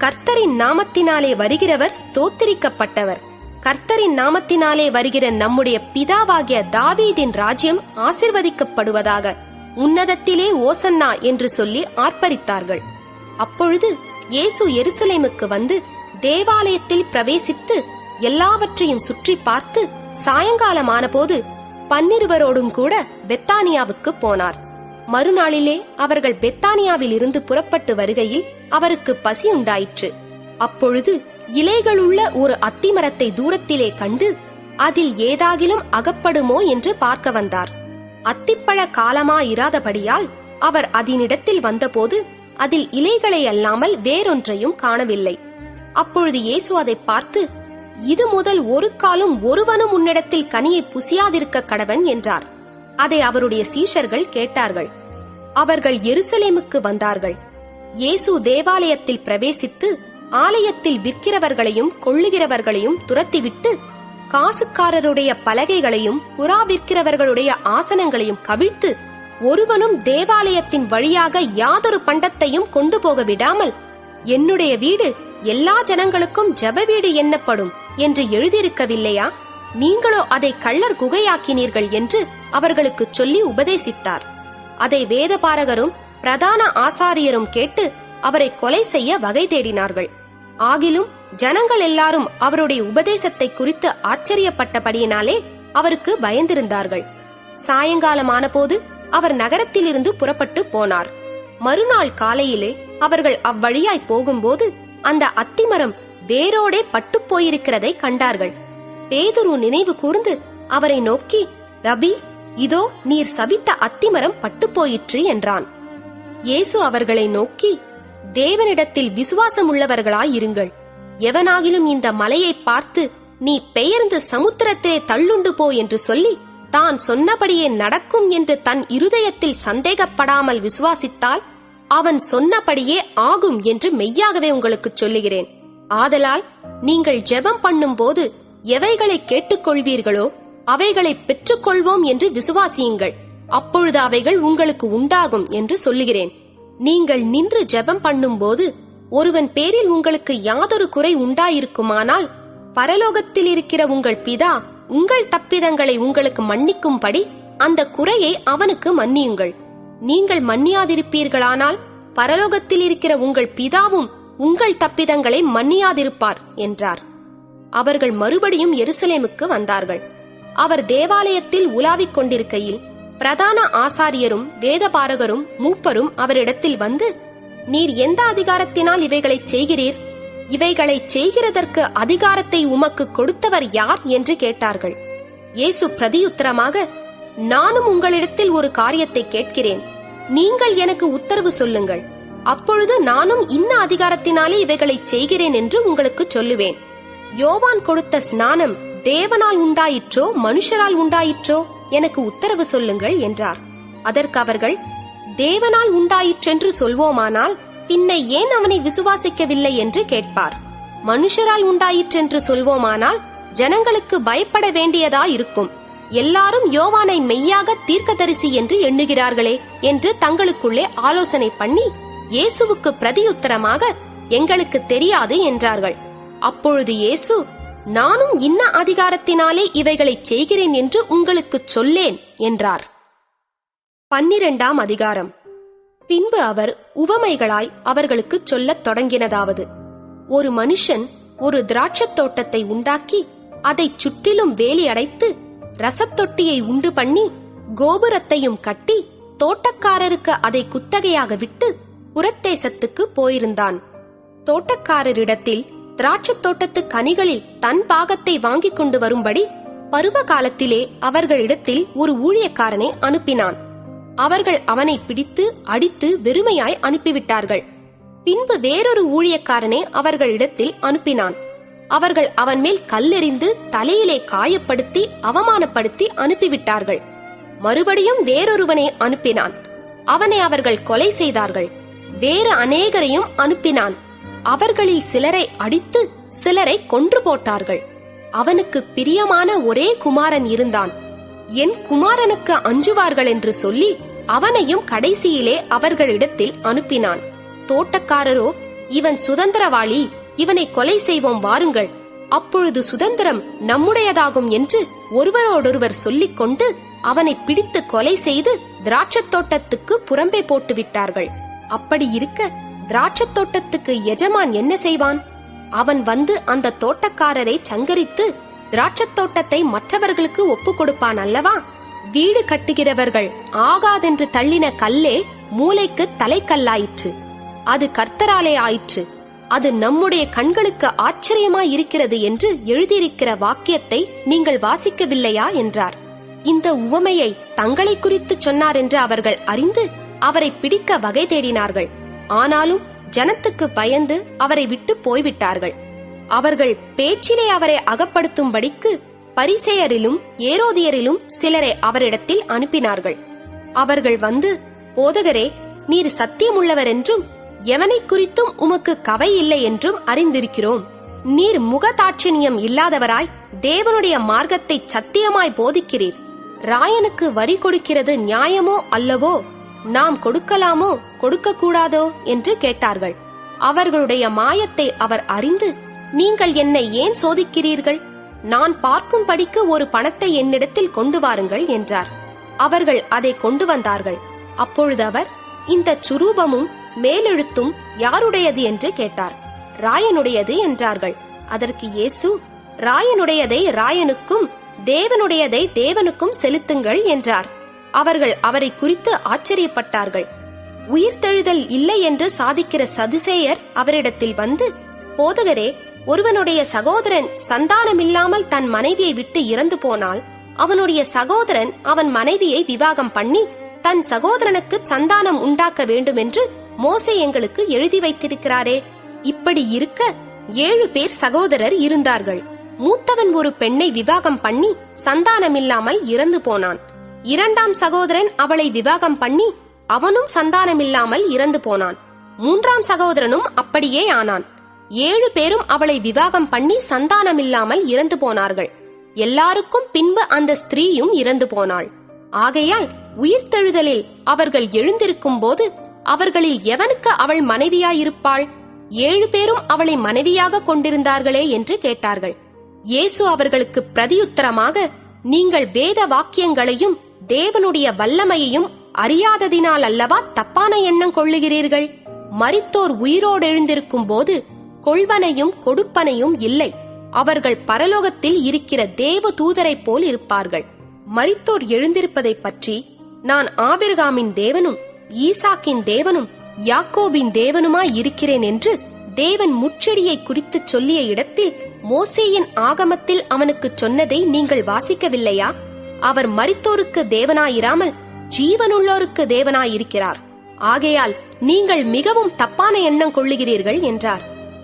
கர்த்தரின் நாமத்தினாலே வருகிறவர் ஸ்தோத்திரிக்கப்பட்டவர், கர்த்தரின் நாமத்தினாலே வருகிற நம்முடைய பிதாவாகிய தாவீதின் ராஜ்யம் ஆசீர்வதிக்கப்படுவதாக, உன்னதத்திலே ஓசன்னா என்று சொல்லி ஆர்ப்பரித்தார்கள். அப்பொழுது இயேசு எருசலேமுக்கு வந்து தேவாலயத்தில் பிரவேசித்து எல்லாவற்றையும் சுற்றி பார்த்து சாயங்காலமான போது 12 கூட பெத்தானியாவுக்கு போனார். மறுநாளிலே அவர்கள் பெத்தானியாவில் இருந்து புறப்பட்டு வருகையில் அவருக்கு பசி உண்டாயிற்று. அப்பொழுது இலைகளுள்ள ஒரு அத்திமரத்தை தூரத்திலே கண்டு அதில் ஏதாகிலும் அகப்படுமோ என்று பார்க்க வந்தார். அத்திப்பழ காலமாயிராதபடியால் அவர் அதனிடத்தில் வந்தபோது அதில் இலைகளை அல்லாமல் வேறொன்றையும் காணவில்லை. அப்பொழுது இயேசு அதை பார்த்து, இது முதல் ஒரு காலும் ஒருவனும் உன்னிடத்தில் கனியை புசியாதிருக்க கடவன் என்றார். அதை அவருடைய சீஷர்கள் கேட்டார்கள். அவர்கள் எருசலேமுக்கு வந்தார்கள். இயேசு தேவாலயத்தில் பிரவேசித்து ஆலயத்தில் விற்கிறவர்களையும் கொள்ளுகிறவர்களையும் துரத்திவிட்டு காசுக்காரருடைய பலகைகளையும் புறா விற்கிறவர்களுடைய ஆசனங்களையும் கவிழ்த்து ஒருவனும் தேவாலயத்தின் வழியாக யாதொரு பண்டத்தையும் கொண்டு போக விடாமல், என்னுடைய வீடு எல்லா ஜனங்களுக்கும் ஜெப வீடு எண்ணப்படும் என்று எழுதியிருக்கவில்லையா? நீங்களோ அதை கள்ளர் குகையாக்கினீர்கள் என்று அவர்களுக்கு சொல்லி உபதேசித்தார். அதை வேதபாரகரும் பிரதான ஆசாரியரும் கேட்டு அவரை கொலை செய்ய வகை தேடினார்கள். ஆகிலும் ஜனங்கள் எல்லாரும் அவருடைய உபதேசத்தை குறித்து ஆச்சரியப்பட்டபடியினாலே அவருக்கு பயந்திருந்தார்கள். சாயங்காலமான போது அவர் நகரத்திலிருந்து புறப்பட்டு போனார். மறுநாள் காலையிலே அவர்கள் அவ்வழியாய் போகும்போது அந்த அத்திமரம் வேரோடே பட்டுப் போயிருக்கிறதை கண்டார்கள். பேதுரு நினைவு கூர்ந்து அவரை நோக்கி, ரபி, இதோ நீர் சபித்த அத்திமரம் பட்டுப் போயிற்று என்றான். இயேசு அவர்களை நோக்கி, தேவனிடத்தில் விசுவாசம் உள்ளவர்களாயிருங்கள். எவனாகிலும் இந்த மலையை பார்த்து, நீ பெயர்ந்து சமுத்திரத்திலே தள்ளுண்டு போ என்று சொல்லி தான் சொன்னபடியே நடக்கும் என்று தன் இருதயத்தில் சந்தேகப்படாமல் விசுவாசித்தால் அவன் சொன்னபடியே ஆகும் என்று மெய்யாகவே உங்களுக்கு சொல்லுகிறேன். ஆதலால் நீங்கள் ஜெபம் பண்ணும் போது எவைகளை கேட்டுக்கொள்வீர்களோ அவைகளை பெற்றுக்கொள்வோம் என்று விசுவாசியுங்கள். அப்பொழுது அவைகள் உங்களுக்கு உண்டாகும் என்று சொல்லுகிறேன். நீங்கள் நின்று ஜெபம் பண்ணும் போது ஒருவன் பேரில் உங்களுக்கு யாதொரு குறை உண்டாயிருக்குமானால் பரலோகத்தில் இருக்கிற உங்கள் பிதா உங்கள் தப்பிதங்களை உங்களுக்கு மன்னிக்கும்படி அந்த குறையை அவனுக்கு மன்னியுங்கள். நீங்கள் மன்னியாதிருப்பீர்களானால் பரலோகத்தில் இருக்கிற உங்கள் பிதாவும் உங்கள் தப்பிதங்களை மன்னியாதிருப்பார் என்றார். அவர்கள் மறுபடியும் எருசலேமுக்கு வந்தார்கள். அவர் தேவாலயத்தில் உலாவிக் கொண்டிருக்கையில் பிரதான ஆசாரியரும் வேதபாரகரும் மூப்பரும் அவரிடத்தில் வந்து, நீர் எந்த அதிகாரத்தினால் இவைகளைச் செய்கிறீர்? இவைகளைச் செய்கிறதற்கு அதிகாரத்தை உமக்கு கொடுத்தவர் யார் என்று கேட்டார்கள். இயேசு பிரதியுத்தரமாக, நானும் உங்களிடத்தில் ஒரு காரியத்தை கேட்கிறேன், நீங்கள் எனக்கு உத்தரவு சொல்லுங்கள். அப்பொழுது நானும் இன்ன அதிகாரத்தினாலே இவைகளைச் செய்கிறேன் என்று உங்களுக்கு சொல்லுவேன். யோவான் கொடுத்த ஸ்நானம் தேவனால் உண்டாயிற்றோ மனுஷரால் உண்டாயிற்றோ? எனக்கு உத்தரவு சொல்லுங்கள் என்றார். அதற்கு அவர்கள், தேவனால் உண்டாயிற்றென்று சொல்வோமானால் பின்ன ஏன் அவனை விசுவாசிக்கவில்லை என்று கேட்பார். மனுஷரால் உண்டாயிற்றென்று சொல்வோமானால் ஜனங்களுக்கு பயப்பட வேண்டியதாயிருக்கும். எல்லாரும் யோவானை மெய்யாக தீர்க்கதரிசி என்று எண்ணுகிறார்களே என்று தங்களுக்குள்ளே ஆலோசனை பண்ணி இயேசுவுக்கு பிரதியுத்தரமாக, எங்களுக்கு தெரியாது என்றார்கள். அப்பொழுது இயேசு, நானும் இன்ன அதிகாரத்தினாலே இவைகளைச் செய்கிறேன் என்று உங்களுக்கு சொல்லேன் என்றார். 12ஆம் அதிகாரம். பின்பு அவர் உவமைகளாய் அவர்களுக்கு சொல்லத் தொடங்கினதாவது, ஒரு மனுஷன் ஒரு திராட்சத் தோட்டத்தை உண்டாக்கி அதைச் சுற்றிலும் வேலி அடைத்து ரசத்தொட்டியை உண்டு பண்ணி கோபுரத்தையும் கட்டி தோட்டக்காரருக்கு அதை குத்தகையாக விட்டு புறத்தேசத்துக்கு போயிருந்தான். தோட்டக்காரரிடத்தில் திராட்சத் தோட்டத்து கனிகளில் தன் பாகத்தை வாங்கிக் கொண்டு வரும்படி பருவ காலத்திலே அவர்களிடத்தில் ஒரு ஊழியக்காரனை அனுப்பினான். அவர்கள் அவனை பிடித்து அடித்து வெறுமையாய் அனுப்பிவிட்டார்கள். பின்பு வேறொரு ஊழியக்காரனை அவர்களிடத்தில் அனுப்பினான். அவர்கள் அவன் மேல் கல்லெறிந்து தலையிலே காயப்படுத்தி அவமானப்படுத்தி அனுப்பிவிட்டார்கள். மறுபடியும் வேறொருவனை அனுப்பினான். அவனை அவர்கள் கொலை செய்தார்கள். வேறு அநேகரையும் அனுப்பினான். அவர்களில் சிலரை அடித்து சிலரை கொன்று போட்டார்கள். அவனுக்கு பிரியமான ஒரே குமாரன் இருந்தான். என் குமாரனுக்கு அஞ்சுவார்கள் என்று சொல்லி அவனையும் கடைசியிலே அவர்களிடத்தில் அனுப்பினான். தோட்டக்காரரோ, இவன் சுதந்திரவாளி, இவனை கொலை செய்வோம் வாருங்கள், அப்பொழுது சுதந்திரம் நம்முடையதாகும் என்று ஒருவரோடொருவர் சொல்லிக் கொண்டு அவனை பிடித்து கொலை செய்து திராட்சத் தோட்டத்துக்கு புறம்பே போட்டு விட்டார்கள். அப்படி இருக்க திராட்சத் தோட்டத்துக்கு எஜமான் என்ன செய்வான்? அவன் வந்து அந்த தோட்டக்காரரை சங்கரித்து திராட்சத் தோட்டத்தை மற்றவர்களுக்கு ஒப்பு கொடுப்பான் அல்லவா? வீடு கட்டுகிறவர்கள் ஆகாதென்று தள்ளின கல்லே மூலைக்கு தலைக்கல்லாயிற்று. அது கர்த்தராலே ஆயிற்று. அது நம்முடைய கண்களுக்கு ஆச்சரியமாய் இருக்கிறது என்று எழுதியிருக்கிற வாக்கியத்தை நீங்கள் வாசிக்கவில்லையா என்றார். இந்த உவமையை தங்களை குறித்து சொன்னார் என்று அவர்கள் அறிந்து அவரை பிடிக்க வகை தேடினார்கள். ஆனாலும் ஜனத்துக்கு பயந்து அவரை விட்டு போய்விட்டார்கள். அவர்கள் பேச்சிலே அவரை அகப்படுத்தும்படிக்கு பரிசேயரிலும் ஏரோதியரிலும் சிலரை அவரிடத்தில் அனுப்பினார்கள். அவர்கள் வந்து, போதகரே, நீர் சத்தியமுள்ளவர் என்றும் எவனை குறித்தும் உமக்கு கவை இல்லை என்றும் அறிந்திருக்கிறோம். நீர் முகதாட்சணியம் இல்லாதவராய் தேவனுடைய மார்க்கத்தை சத்தியமாய் போதிக்கிறீர். ராயனுக்கு வரி கொடுக்கிறது நியாயமோ அல்லவோ? நாம் கொடுக்கலாமோ கொடுக்க கூடாதோ என்று கேட்டார்கள். அவர்களுடைய மாயத்தை அவர் அறிந்து, நீங்கள் என்னை ஏன் சோதிக்கிறீர்கள்? நான் பார்க்கும்படிக்கு ஒரு பணத்தை என்னிடத்தில் கொண்டு வாருங்கள் என்றார். அவர்கள் அதை கொண்டு வந்தார்கள். அப்பொழுது அவர், இந்த சுரூபமும் மேலெழுத்தும் யாருடையது என்று கேட்டார். ராயனுடையது என்றார்கள். அதற்கு இயேசு, ராயனுடையதை ராயனுக்கும் தேவனுடையதை தேவனுக்கும் செலுத்துங்கள் என்றார். அவர்கள் அவரை குறித்து ஆச்சரியப்பட்டார்கள். உயிர்த்தெழுதல் இல்லை என்று சாதிக்கிற சதுசேயர் அவரிடத்தில் வந்து, போதகரே, ஒருவனுடைய சகோதரன் சந்தானமில்லாமல் தன் மனைவியை விட்டு இறந்து போனால் அவனுடைய சகோதரன் அவன் மனைவியை விவாகம் பண்ணி தன் சகோதரனுக்கு சந்தானம் உண்டாக்க வேண்டும் என்று மோசே எங்களுக்கு எழுதி வைத்திருக்கிறாரே. இப்படி இருக்க 7 பேர் சகோதரர் இருந்தார்கள். மூத்தவன் ஒரு பெண்ணை விவாகம் பண்ணி சந்தானமில்லாமல் இறந்து போனான். 2ஆம் சகோதரன் அவளை விவாகம் பண்ணி அவனும் சந்தானமில்லாமல் இறந்து போனான். 3ஆம் சகோதரனும் அப்படியே ஆனான். 7 பேரும் அவளை விவாகம் பண்ணி சந்தானமில்லாமல் இறந்து போனார்கள். எல்லாருக்கும் பின்பு அந்த ஸ்திரீயும் இறந்து போனாள். ஆகையால் உயிர்த்தெழுதலில் அவர்கள் எழுந்திருக்கும் போது அவர்களில் எவனுக்கு அவள் மனைவியாயிருப்பாள்? 7 பேரும் அவளை மனைவியாக கொண்டிருந்தார்களே என்று கேட்டார்கள். இயேசு அவர்களுக்கு பிரதியுத்தரமாக, நீங்கள் வேத வாக்கியங்களையும் தேவனுடைய வல்லமையையும் அறியாததினால் அல்லவா தப்பான எண்ணம் கொள்ளுகிறீர்கள்? மரித்தோர் உயிரோடு எழுந்திருக்கும் போது கொள்வனையும் கொடுப்பனையும் இல்லை. அவர்கள் பரலோகத்தில் இருக்கிற தேவ தூதரைப் போல் இருப்பார்கள். மரித்தோர் எழுந்திருப்பதை பற்றி, நான் ஆபிரகாமின் தேவனும் ஈசாக்கின் தேவனும் யாக்கோபின் தேவனுமாய் இருக்கிறேன் என்று தேவன் முட்செடியை குறித்து சொல்லிய இடத்தில் மோசேயின் ஆகமத்தில் அவனுக்கு சொன்னதை நீங்கள் வாசிக்கவில்லையா? அவர் மரித்தோருக்கு தேவனாயிராமல் ஜீவனுள்ளோருக்கு தேவனாயிருக்கிறார். ஆகையால் நீங்கள் மிகவும் தப்பான எண்ணம் கொள்ளுகிறீர்கள் என்றார்.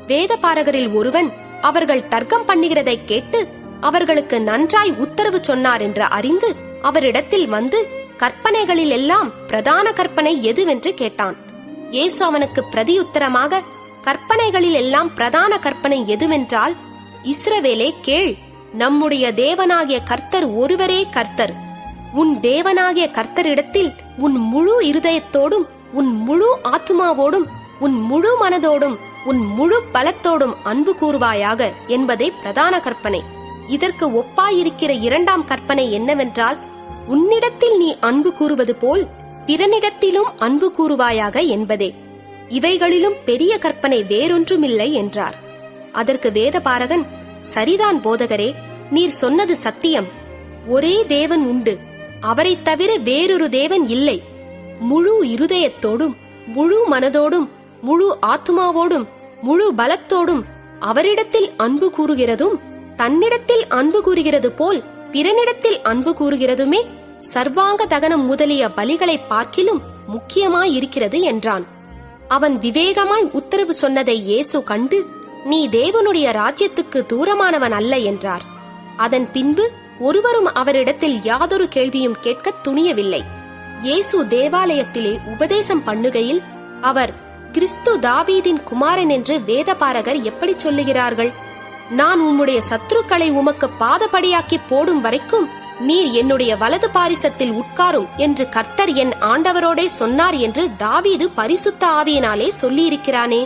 வேதபாரகரில் ஒருவன் அவர்கள் தர்க்கம் பண்ணுகிறதை கேட்டு அவர்களுக்கு நன்றாய் உத்தரவு சொன்னார் என்று அறிந்து அவரிடத்தில் வந்து, கற்பனைகளில் எல்லாம் பிரதான கற்பனை எதுவென்று கேட்டான். இயேசு அவனுக்கு பிரதியுத்தரமாக, கற்பனைகளில் எல்லாம் பிரதான கற்பனை எதுவென்றால், இஸ்ரவேலே கேள், நம்முடைய தேவனாகிய கர்த்தர் ஒருவரே கர்த்தர். உன் தேவனாகிய கர்த்தரிடத்தில் உன் முழு இருதயத்தோடும் உன் முழு ஆத்துமாவோடும் உன் முழு மனதோடும் உன் முழு பலத்தோடும் அன்பு கூறுவாயாக என்பதே பிரதான கற்பனை. இதற்கு ஒப்பாயிருக்கிற 2ஆம் கற்பனை என்னவென்றால், உன்னிடத்தில் நீ அன்பு கூறுவது போல் பிறனிடத்திலும் அன்பு கூறுவாயாக என்பதே. இவைகளிலும் பெரிய கற்பனை வேறொன்றுமில்லை என்றார். அதற்கு வேதபாரகன், சரிதான் போதகரே, நீர் சொன்னது சத்தியம். ஒரே தேவன் உண்டு, அவரைத் தவிர வேறொரு தேவன் இல்லை. முழு இருதயத்தோடும் முழு மனதோடும் முழு ஆத்துமாவோடும் முழு பலத்தோடும் அவரிடத்தில் அன்பு கூறுகிறதும் தன்னிடத்தில் அன்பு கூறுகிறது போல் பிறனிடத்தில் அன்பு கூறுகிறதுமே சர்வாங்க தகனம் முதலிய பலிகளை பார்க்கிலும் முக்கியமாயிருக்கிறது என்றான். அவன் விவேகமாய் உத்தரவு சொன்னதை இயேசு கண்டு, நீ தேவனுடைய ராஜ்யத்துக்கு தூரமானவன் அல்ல என்றார். அதன் பின்பு ஒருவரும் அவரிடத்தில் யாதொரு கேள்வியும் கேட்க துணியவில்லை. இயேசு தேவாலயத்திலே உபதேசம் பண்ணுகையில் அவர், கிறிஸ்து தாவீதின் குமாரன் என்று வேதபாரகர் எப்படி சொல்லுகிறார்கள்? நான் உம்முடைய சத்துருக்களை உமக்கு பாதபடியாக்கி போடும் வரைக்கும் நீர் என்னுடைய வலது பாரிசத்தில் உட்காரும் என்று கர்த்தர் என் ஆண்டவரோடே சொன்னார் என்று தாவீது பரிசுத்த ஆவியினாலே சொல்லியிருக்கிறானே.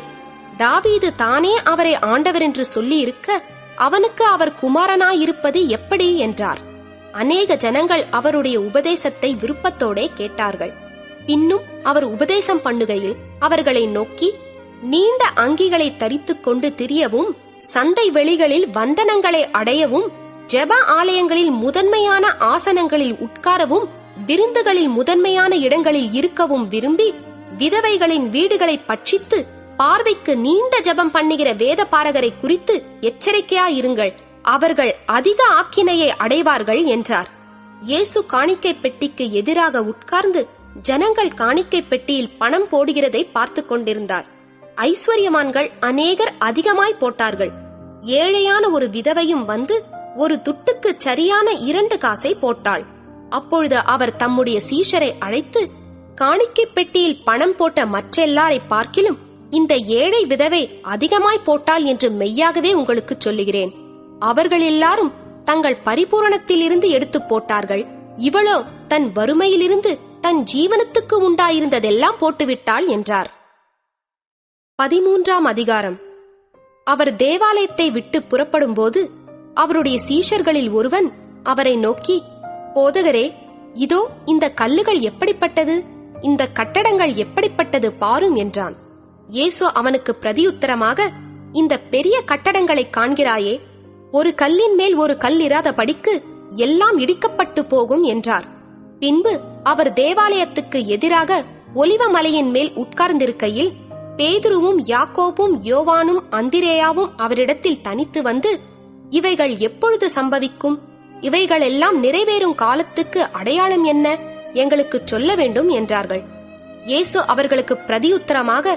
தாவீது தானே அவரை ஆண்டவர் என்று சொல்லியிருக்க அவனுக்கு அவர் குமாரனாயிருப்பது எப்படி என்றார். அநேக ஜனங்கள் அவருடைய உபதேசத்தை விருப்பத்தோடே கேட்டார்கள். பின்னும் அவர் உபதேசம் பண்ணுகையில் அவர்களை நோக்கி, நீண்ட அங்கிகளை தரித்துக் கொண்டு திரியவும், சந்தை வெளிகளில் வந்தனங்களை அடையவும், ஜெப ஆலயங்களில் முதன்மையான ஆசனங்களில் உட்காரவும், விருந்துகளில் முதன்மையான இடங்களில் இருக்கவும் விரும்பி, விதவைகளின் வீடுகளை பட்சித்து பார்வைக்கு நீண்ட ஜெபம் பண்ணுகிற வேதபாரகரை குறித்து எச்சரிக்கையாயிருங்கள், அவர்கள் அதிக ஆக்கினையை அடைவார்கள் என்றார். இயேசு காணிக்கை பெட்டிக்கு எதிராக உட்கார்ந்து ஜனங்கள் காணிக்கை பெட்டியில் பணம் போடுகிறதை பார்த்து கொண்டிருந்தார். ஐஸ்வர்யமான்கள் அநேகர் அதிகமாய் போட்டார்கள். ஏழையான ஒரு விதவையும் வந்து ஒரு துட்டுக்கு சரியான 2 காசை போட்டாள். அப்பொழுது அவர் தம்முடைய சீஷரை அழைத்து, காணிக்கை பெட்டியில் பணம் போட்ட மற்றெல்லாரை பார்க்கிலும் இந்த ஏழை விதவை அதிகமாய் போட்டாள் என்று மெய்யாகவே உங்களுக்கு சொல்லுகிறேன். அவர்கள் எல்லாரும் தங்கள் பரிபூரணத்திலிருந்து எடுத்து போட்டார்கள், இவளோ தன் வறுமையிலிருந்து தன் ஜீவனத்துக்கு உண்டாயிருந்ததெல்லாம் போட்டுவிட்டாள் என்றார். 13ஆம் அதிகாரம். அவர் தேவாலயத்தை விட்டு புறப்படும் போது அவருடைய சீஷர்களில் ஒருவன் அவரை நோக்கி, போதகரே, இதோ இந்த கல்லுகள் எப்படிப்பட்டது, இந்த கட்டடங்கள் எப்படிப்பட்டது பாரும் என்றான். இயேசு அவனுக்கு பிரதியுத்தரமாக, இந்த பெரிய கட்டடங்களை காண்கிறாயே, ஒரு கல்லின் மேல் ஒரு கல் இராதபடிக்கு எல்லாம் இடிக்கப்பட்டு போகும் என்றார். பின்பு அவர் தேவாலயத்துக்கு எதிராக ஒலிவ மலையின் மேல் உட்கார்ந்திருக்கையில் பேதுருவும் யாக்கோபும் யோவானும் அந்திரேயாவும் அவரிடத்தில் தனித்து வந்து, இவைகள் எப்பொழுது சம்பவிக்கும், இவைகள் எல்லாம் நிறைவேறும் காலத்துக்கு அடையாளம் என்ன, எங்களுக்கு சொல்ல வேண்டும் என்றார்கள். இயேசு அவர்களுக்கு பிரதியுத்தரமாக,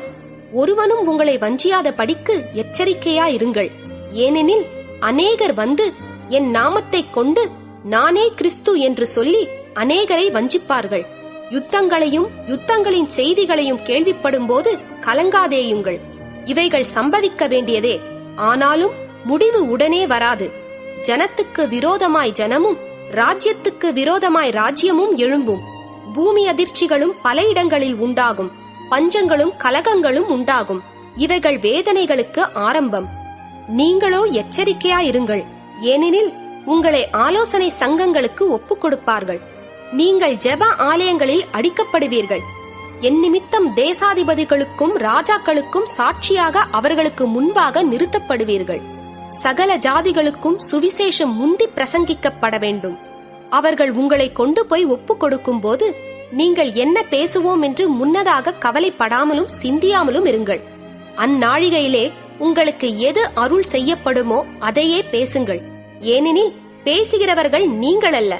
ஒருவனும் உங்களை வஞ்சியாத படிக்கு எச்சரிக்கையாயிருங்கள். ஏனெனில் அநேகர் வந்து என் நாமத்தைக் கொண்டு நானே கிறிஸ்து என்று சொல்லி அநேகரை வஞ்சிப்பார்கள். யுத்தங்களையும் யுத்தங்களின் செய்திகளையும் கேள்விப்படும் போது கலங்காதேயுங்கள். இவைகள் சம்பவிக்க வேண்டியதே, ஆனாலும் முடிவு உடனே வராது. ஜனத்துக்கு விரோதமாய் ஜனமும் ராஜ்யத்துக்கு விரோதமாய் ராஜ்யமும் எழும்பும். பூமி அதிர்ச்சிகளும் பல இடங்களில் உண்டாகும், பஞ்சங்களும் கலகங்களும் உண்டாகும். இவைகள் வேதனைகளுக்கு ஆரம்பம். நீங்களோ எச்சரிக்கையாயிருங்கள், ஏனெனில் உங்களை ஆலோசனை சங்கங்களுக்கு ஒப்புக் கொடுப்பார்கள். நீங்கள் ஜெப ஆலயங்களில் அடிக்கப்படுவீர்கள். என் நிமித்தம் தேசாதிபதிகளுக்கும் ராஜாக்களுக்கும் சாட்சியாக அவர்களுக்கு முன்பாக நிறுத்தப்படுவீர்கள். சகல ஜாதிகளுக்கும் சுவிசேஷம் முந்தி பிரசங்கிக்கப்பட வேண்டும். அவர்கள் உங்களை கொண்டு போய் ஒப்புக் கொடுக்கும் போது நீங்கள் என்ன பேசுவோம் என்று முன்னதாக கவலைப்படாமலும் சிந்தியாமலும் இருங்கள். அந்நாழிகையிலே உங்களுக்கு எது அருள் செய்யப்படுமோ அதையே பேசுங்கள். ஏனெனில் பேசுகிறவர்கள் நீங்கள் அல்ல,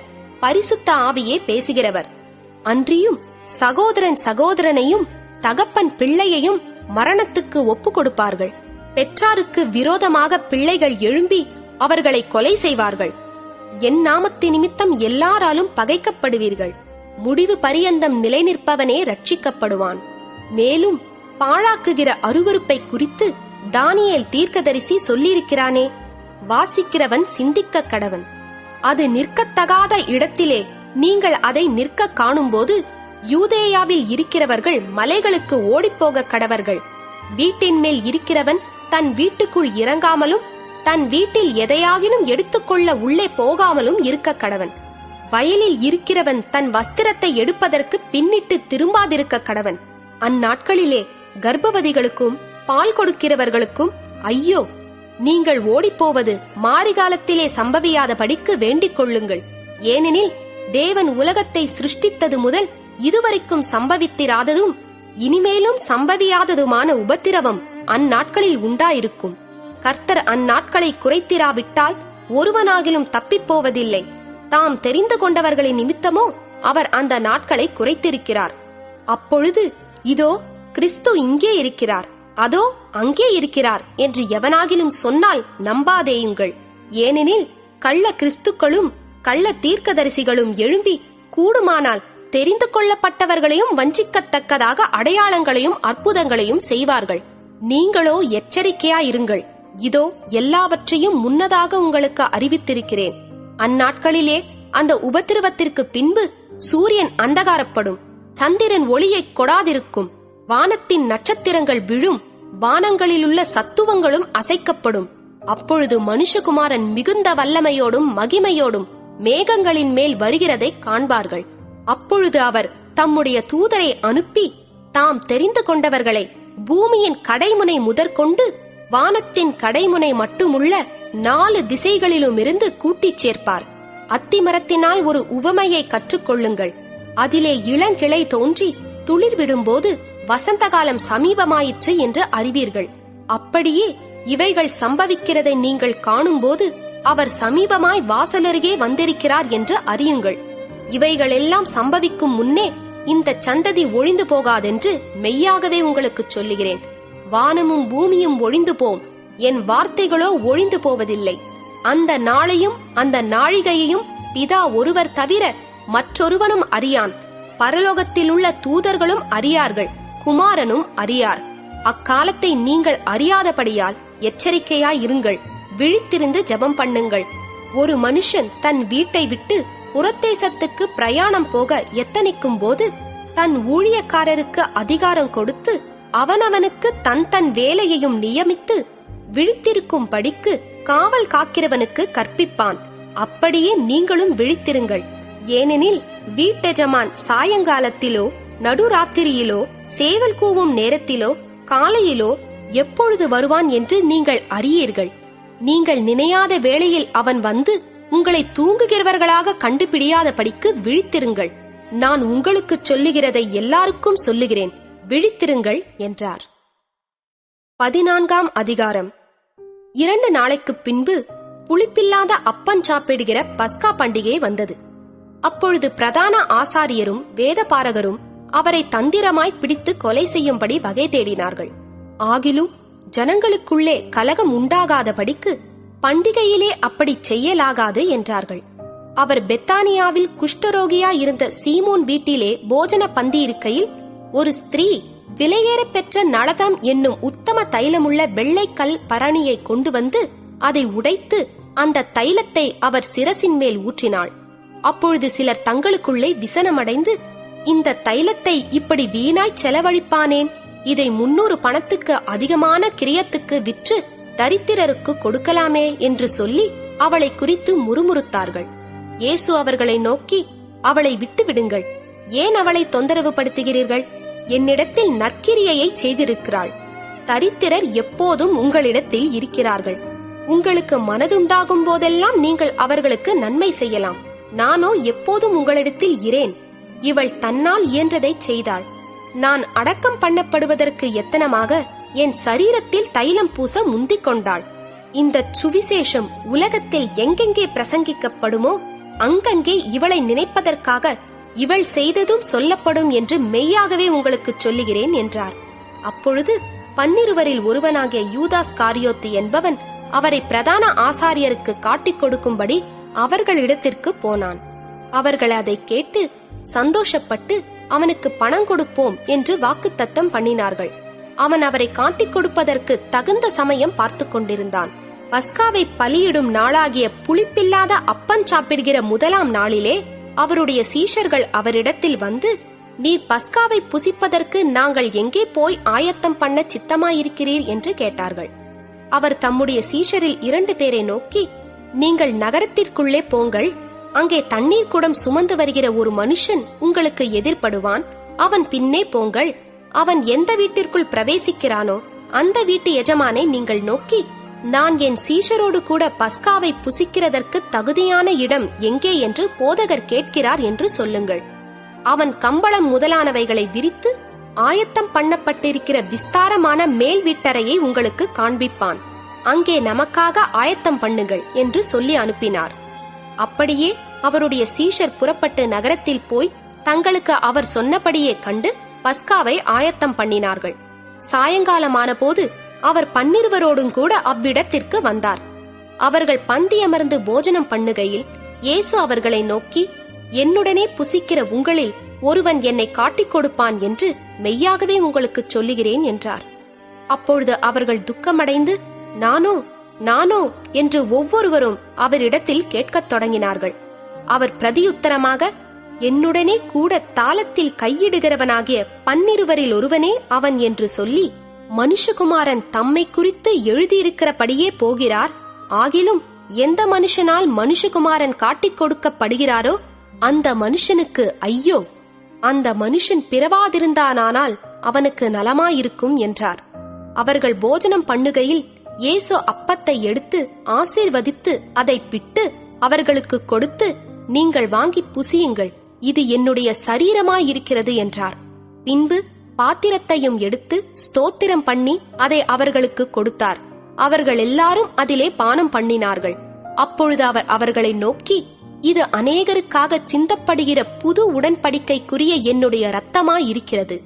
பரிசுத்த ஆவியே பேசுகிறவர். அன்றியும் சகோதரன் சகோதரனையும் தகப்பன் பிள்ளையையும் மரணத்துக்கு ஒப்புக் கொடுப்பார்கள். பெற்றாருக்கு விரோதமாக பிள்ளைகள் எழும்பி அவர்களை கொலை செய்வார்கள். என் நாமத்து நிமித்தம் எல்லாராலும் பகைக்கப்படுவீர்கள். முடிவு பரியந்தம் நிலை நிற்பவனே ரட்சிக்கப்படுவான். மேலும் பாழாக்குகிற அருவருப்பை குறித்து தானியேல் தீர்க்கதரிசி சொல்லியிருக்கிறானே, வாசிக்கிறவன் சிந்திக்க கடவன். அது நிற்கத்தகாத இடத்திலே நீங்கள் அதை நிற்க காணும்போது யூதேயாவில் இருக்கிறவர்கள் மலைகளுக்கு ஓடிப்போக கடவர்கள். வீட்டின் மேல் இருக்கிறவன் தன் வீட்டுக்குள் இறங்காமலும் தன் வீட்டில் எதையாகிலும் எடுத்துக்கொள்ள உள்ளே போகாமலும் இருக்க கடவன். வயலில் இருக்கிறவன் தன் வஸ்திரத்தை எடுப்பதற்கு பின்னிட்டு திரும்பாதிருக்க கடவன். அந்நாட்களிலே கர்ப்பவதிகளுக்கும் பால் கொடுக்கிறவர்களுக்கும் ஐயோ! நீங்கள் ஓடிப்போவது மாரிகாலத்திலே சம்பவியாதபடிக்கு வேண்டிக் கொள்ளுங்கள். ஏனெனில் தேவன் உலகத்தை சிருஷ்டித்தது முதல் இதுவரைக்கும் சம்பவித்திராததும் இனிமேலும் சம்பவியாததுமான உபத்திரவம் அந்நாட்களில் உண்டாயிருக்கும். கர்த்தர் அந்நாட்களை குறைத்திராவிட்டால் ஒருவனாகிலும் தப்பிப்போவதில்லை. தாம் தெரிந்து கொண்டவர்களின் நிமித்தமோ அவர் அந்த நாட்களை குறைத்திருக்கிறார். அப்பொழுது இதோ கிறிஸ்து இங்கே இருக்கிறார், அதோ அங்கே இருக்கிறார் என்று எவனாகிலும் சொன்னால் நம்பாதேயுங்கள். ஏனெனில் கள்ள கிறிஸ்துக்களும் கள்ள தீர்க்கதரிசிகளும் எழும்பி கூடுமானால் தெரிந்து கொள்ளப்பட்டவர்களையும் வஞ்சிக்கத்தக்கதாக அடையாளங்களையும் அற்புதங்களையும் செய்வார்கள். நீங்களோ எச்சரிக்கையாயிருங்கள். இதோ எல்லாவற்றையும் முன்னதாக உங்களுக்கு அறிவித்திருக்கிறேன். அந்நாட்களிலே அந்த உபத்திரவத்திற்கு பின்பு சூரியன் அந்தகாரப்படும், சந்திரன் ஒளியை கொடாதிருக்கும், வானத்தின் நட்சத்திரங்கள் விழும், வானங்களிலுள்ள சத்துவங்களும் அசைக்கப்படும். அப்பொழுது மனுஷகுமாரன் மிகுந்த வல்லமையோடும் மகிமையோடும் மேகங்களின் மேல் வருகிறதை காண்பார்கள். அப்பொழுது அவர் தம்முடைய தூதரை அனுப்பி தாம் தெரிந்து கொண்டவர்களை பூமியின் கடைமுனை முதற்கொண்டு வானத்தின் கடைமுனை மட்டுமுள்ள 4 திசைகளிலுமிருந்து கூட்டிச் சேர்ப்பார். அத்திமரத்தினால் ஒரு உவமையை கற்றுக்கொள்ளுங்கள். அதிலே இளங்கிளை தோன்றி துளிர் விடும்போது வசந்த காலம் சமீபமாயிற்று என்று அறிவீர்கள். அப்படியே இவைகள் சம்பவிக்கிறதை நீங்கள் காணும்போது அவர் சமீபமாய் வாசலருகே வந்திருக்கிறார் என்று அறியுங்கள். இவைகளெல்லாம் சம்பவிக்கும் முன்னே இந்த சந்ததி ஒழிந்து போகாதென்று மெய்யாகவே உங்களுக்கு சொல்லுகிறேன். வானமும் பூமியும் ஒழிந்து போம், என் வார்த்தைகளோ ஒழிந்து போவதில்லை. அந்த நாளையும் அந்த நாழிகையையும் பிதா ஒருவர் தவிர மற்றொருவனும் அறியான். பரலோகத்திலுள்ள தூதர்களும் அறியார்கள், குமாரனும் அறியார். அக்காலத்தை நீங்கள் அறியாதபடியால் எச்சரிக்கையாயிருங்கள், விழித்திருந்து ஜெபம் பண்ணுங்கள். ஒரு மனுஷன் தன் வீட்டை விட்டு புறத்தேசத்துக்கு பிரயாணம் போக எத்தனிக்கும் போது தன் ஊழியக்காரருக்கு அதிகாரம் கொடுத்து அவனவனுக்கு தன் தன் வேலையையும் நியமித்து விழித்திருக்கும் படிக்கு காவல் காக்கிறவனுக்கு கற்பிப்பான். அப்படியே நீங்களும் விழித்திருங்கள். ஏனெனில் வீட்டெஜமான் சாயங்காலத்திலோ நடுராத்திரியிலோ சேவல் கூவும் நேரத்திலோ காலையிலோ எப்பொழுது வருவான் என்று நீங்கள் அறியீர்கள். நீங்கள் நினையாத வேளையில் அவன் வந்து உங்களை தூங்குகிறவர்களாக கண்டுபிடியாதபடிக்கு விழித்திருங்கள். நான் உங்களுக்கு சொல்லுகிறதை எல்லாருக்கும் சொல்லுகிறேன், விழித்திருங்கள் என்றார். 14ஆம் அதிகாரம். 2 நாளைக்கு பின்பு புளிப்பில்லாத அப்பம் சாப்பிடுகிற பஸ்கா பண்டிகை வந்தது. அப்பொழுது பிரதான ஆசாரியரும் வேதபாரகரும் அவரை தந்திரமாய் பிடித்து கொலை செய்யும்படி வகை தேடினார்கள். ஆகிலும் ஜனங்களுக்குள்ளே கலகம் உண்டாகாதபடிக்கு பண்டிகையிலே அப்படி செய்யலாகாது என்றார்கள். அவர் பெத்தானியாவில் குஷ்டரோகியாயிருந்த சீமோன் வீட்டிலே போஜன பந்தி இருக்கையில் ஒரு ஸ்திரீ விலையேற பெற்ற நளதம் என்னும் உத்தம தைலமுள்ள வெள்ளைக்கல் பரணியை கொண்டு வந்து அதை உடைத்து அந்த தைலத்தை அவர் சிரசின் மேல் ஊற்றினாள். அப்பொழுது சிலர் தங்களுக்குள்ளே விசனமடைந்து, இந்த தைலத்தை இப்படி வீணாய் செலவழிப்பானேன், இதை 300 பணத்துக்கு அதிகமான கிரியத்துக்கு விற்று தரித்திரருக்கு கொடுக்கலாமே என்று சொல்லி அவளை குறித்து முறுமுறுத்தார்கள். இயேசு அவர்களை நோக்கி, அவளை விட்டுவிடுங்கள், ஏன் அவளை தொந்தரவு படுத்துகிறீர்கள்? என்னிடத்தில் நற்கிரியையை செய்திருக்கிறாள். தரித்திரர் எப்போதும் உங்களிடத்தில் இருக்கிறார்கள். உங்களுக்கு மனதுண்டாகும் போதெல்லாம் நீங்கள் அவர்களுக்கு நன்மை செய்யலாம். நானோ எப்போதும் உங்களிடத்தில் இரேன். இவள் தன்னால் இயன்றதை செய்தாள். நான் அடக்கம் பண்ணப்படுவதற்கு எத்தனமாக என் சரீரத்தில் தைலம் பூச முந்திக் கொண்டாள். இந்த சுவிசேஷம் உலகத்தில் எங்கெங்கே பிரசங்கிக்கப்படுமோ அங்கங்கே இவளை நினைப்பதற்காக இவள் செய்ததும் சொல்லப்படும் என்று மெய்யாகவே உங்களுக்கு சொல்லுகிறேன் என்றார். அப்பொழுது 12 ஒருவனாகிய யூதாஸ் காரியோத்து என்பவன் அவரை பிரதான ஆசாரியருக்கு காட்டிக் கொடுக்கும்படி அவர்களிடத்திற்கு போனான். அவர்கள் அதை கேட்டு சந்தோஷப்பட்டு அவனுக்கு பணம் கொடுப்போம் என்று வாக்குத்தத்தம் பண்ணினார்கள். அவன் அவரை காட்டிக் கொடுப்பதற்கு தகுந்த சமயம் பார்த்து கொண்டிருந்தான். பஸ்காவை பலியிடும் நாளாகிய புளிப்பில்லாத அப்பம் சாப்பிடுகிற முதலாம் நாளிலே அவருடைய சீஷர்கள் அவரிடத்தில் வந்து, நீர் பஸ்காவை புசிப்பதற்கு நாங்கள் எங்கே போய் ஆயத்தம் பண்ண சித்தமாயிருக்கிறீர் என்று கேட்டார்கள். அவர் தம்முடைய சீஷரில் 2 பேரை நோக்கி, நீங்கள் நகரத்திற்குள்ளே போங்கள், அங்கே தண்ணீர் குடம் சுமந்து வருகிற ஒரு மனுஷன் உங்களுக்கு எதிர்படுவான், அவன் பின்னே போங்கள். அவன் எந்த வீட்டிற்குள் பிரவேசிக்கிறானோ அந்த வீட்டு எஜமானை நீங்கள் நோக்கி, நான் என் சீஷரோடு கூட பஸ்காவை புசிக்கிறதற்கு தகுதியான இடம் எங்கே என்று போதகர் கேட்கிறார் என்று சொல்லுங்கள். அவன் கம்பளம் முதலானவைகளை விரித்து ஆயத்தம் பண்ணப்பட்டிருக்கிற விஸ்தாரமான மேல் வீட்டறையை உங்களுக்கு காண்பிப்பான். அங்கே நமக்காக ஆயத்தம் பண்ணுங்கள் என்று சொல்லி அனுப்பினார். அப்படியே அவருடைய சீஷர் புறப்பட்டு நகரத்தில் போய் தங்களுக்கு அவர் சொன்னபடியே கண்டு பஸ்காவை ஆயத்தம் பண்ணினார்கள். சாயங்காலமான போது அவர் 12 கூட அவ்விடத்திற்கு வந்தார். அவர்கள் பந்தி அமர்ந்து போஜனம் பண்ணுகையில் இயேசு அவர்களை நோக்கி, என்னுடனே புசிக்கிற உங்களில் ஒருவன் என்னை காட்டிக் கொடுப்பான் என்று மெய்யாகவே உங்களுக்கு சொல்லுகிறேன் என்றார். அப்பொழுது அவர்கள் துக்கமடைந்து, நானோ நானோ என்று ஒவ்வொருவரும் அவரிடத்தில் கேட்கத் தொடங்கினார்கள். அவர் பிரதியுத்தரமாக, என்னுடனே கூட தாளத்தில் கையிடுகிறவனாகிய 12 ஒருவனே அவன் என்று சொல்லி, மனுஷகுமாரன் தம்மை குறித்து எழுதியிருக்கிறபடியே போகிறார். ஆகிலும் எந்த மனுஷனால் மனுஷகுமாரன் காட்டிக் கொடுக்கப்படுகிறாரோ அந்த மனுஷனுக்கு ஐயோ! அந்த மனுஷன் பிறவாதிருந்தானால் அவனுக்கு நலமாயிருக்கும் என்றார். அவர்கள் போஜனம் பண்ணுகையில் இயேசு அப்பத்தை எடுத்து ஆசீர்வதித்து அதை பிட்டு அவர்களுக்கு கொடுத்து, நீங்கள் வாங்கி புசியுங்கள், இது என்னுடைய சரீரமாயிருக்கிறது என்றார். பின்பு பாத்திரத்தையும் எடுத்து ஸ்தோத்திரம் பண்ணி அதை அவர்களுக்கு கொடுத்தார். அவர்கள் எல்லாரும் அதிலே பானம் பண்ணினார்கள். அப்பொழுது அவர் அவர்களை நோக்கி, இது அநேகருக்காக சிந்தப்படுகிற புது உடன்படிக்கைக்குரிய என்னுடைய இரத்தமாயிருக்கிறது.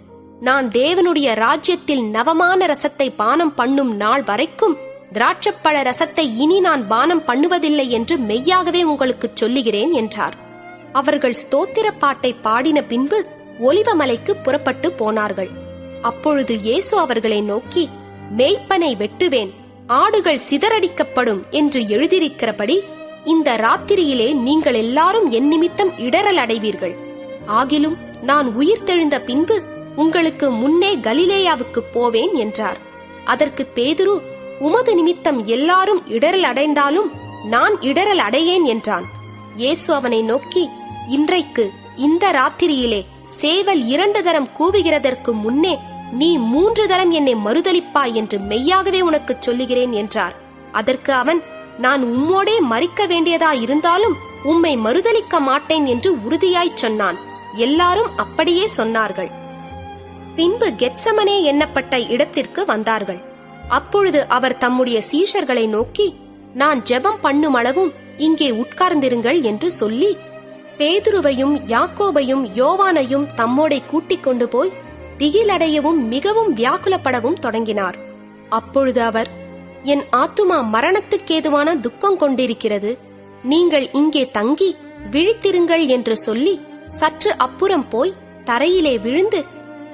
நான் தேவனுடைய ராஜ்யத்தில் நவமான ரசத்தை பானம் பண்ணும் நாள் வரைக்கும் திராட்சப்பழ ரசத்தை இனி நான் பானம் பண்ணுவதில்லை என்று மெய்யாகவே உங்களுக்கு சொல்லுகிறேன் என்றார். அவர்கள் ஸ்தோத்திர பாட்டை பாடின பின்பு ஒலிவமலைக்கு புறப்பட்டு போனார்கள். அப்பொழுது இயேசு அவர்களை நோக்கி, மேய்ப்பனை வெட்டுவேன், ஆடுகள் சிதறடிக்கப்படும் என்று எழுதியிருக்கிறபடி இந்த ராத்திரியிலே நீங்கள் எல்லாரும் என் நிமித்தம் இடறல் அடைவீர்கள். ஆகிலும் நான் உயிர்த்தெழுந்த பின்பு உங்களுக்கு முன்னே கலிலேயாவுக்கு போவேன் என்றார். அதற்கு பேதுரு, உமது நிமித்தம் எல்லாரும் இடறல் அடைந்தாலும் நான் இடறல் அடையேன் என்றான். இயேசு அவனை நோக்கி, இன்றைக்கு இந்த ராத்திரியிலே சேவல் 2 தரம் கூவுகிறதற்கு முன்னே நீ 3 தரம் என்னை மறுதலிப்பாய் என்று மெய்யாகவே உனக்கு சொல்லுகிறேன் என்றார். அதற்கு அவன், நான் உம்மோடே மரிக்க வேண்டியதா இருந்தாலும் உம்மை மறுதலிக்க மாட்டேன் என்று உறுதியாய்ச் சொன்னான். எல்லாரும் அப்படியே சொன்னார்கள். பின்பு கெத்சமனே எண்ணப்பட்ட இடத்திற்கு வந்தார்கள். அப்பொழுது அவர் தம்முடைய சீஷர்களை நோக்கி, நான் ஜெபம் பண்ணும் அளவும் இங்கே உட்கார்ந்திருங்கள் என்று சொல்லி பேதுருவையும் யாக்கோபையும் யோவானையும் தம்மோடே கூட்டிக் கொண்டு போய் திகிலடையவும் மிகவும் வியாக்குலப்படவும் தொடங்கினார். அப்பொழுது அவர், என் ஆத்துமா மரணத்துக்கேதுவான துக்கம் கொண்டிருக்கிறது, நீங்கள் இங்கே தங்கி விழித்திருங்கள் என்று சொல்லி சற்று அப்புறம் போய் தரையிலே விழுந்து,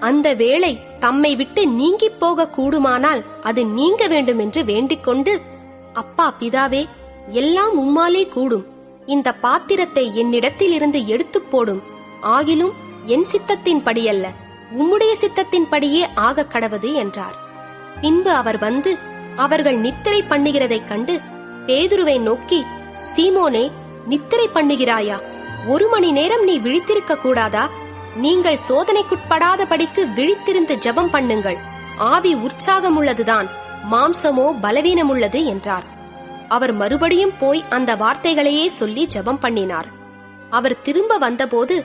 அந்த வேளை தம்மை விட்டு நீங்கி போக கூடுமானால் அது நீங்க வேண்டும் என்று வேண்டிக் கொண்டு, அப்பா பிதாவே, எல்லாம் உம்மாலே கூடும், இந்த பாத்திரத்தை என்னிடத்தில் இருந்து எடுத்து போடும், ஆகிலும் என் சித்தத்தின்படியல்ல உம்முடைய சித்தத்தின்படியே ஆக கடவது என்றார். பின்பு அவர் வந்து அவர்கள் நித்திரை பண்ணுகிறதைக் கண்டு பேதுருவை நோக்கி, சீமோனே, நித்திரை பண்ணுகிறாயா? 1 மணி நேரம் நீ விழித்திருக்க கூடாதா? நீங்கள் சோதனைக்குட்படாதபடிக்கு விழித்திருந்து ஜெபம் பண்ணுங்கள். ஆவி உற்சாகமுள்ளதுதான், மாம்சமோ பலவீனமுள்ளது என்றார். அவர் மறுபடியும் போய் அந்த வார்த்தைகளையே சொல்லி ஜெபம் பண்ணினார். அவர் திரும்ப வந்தபோது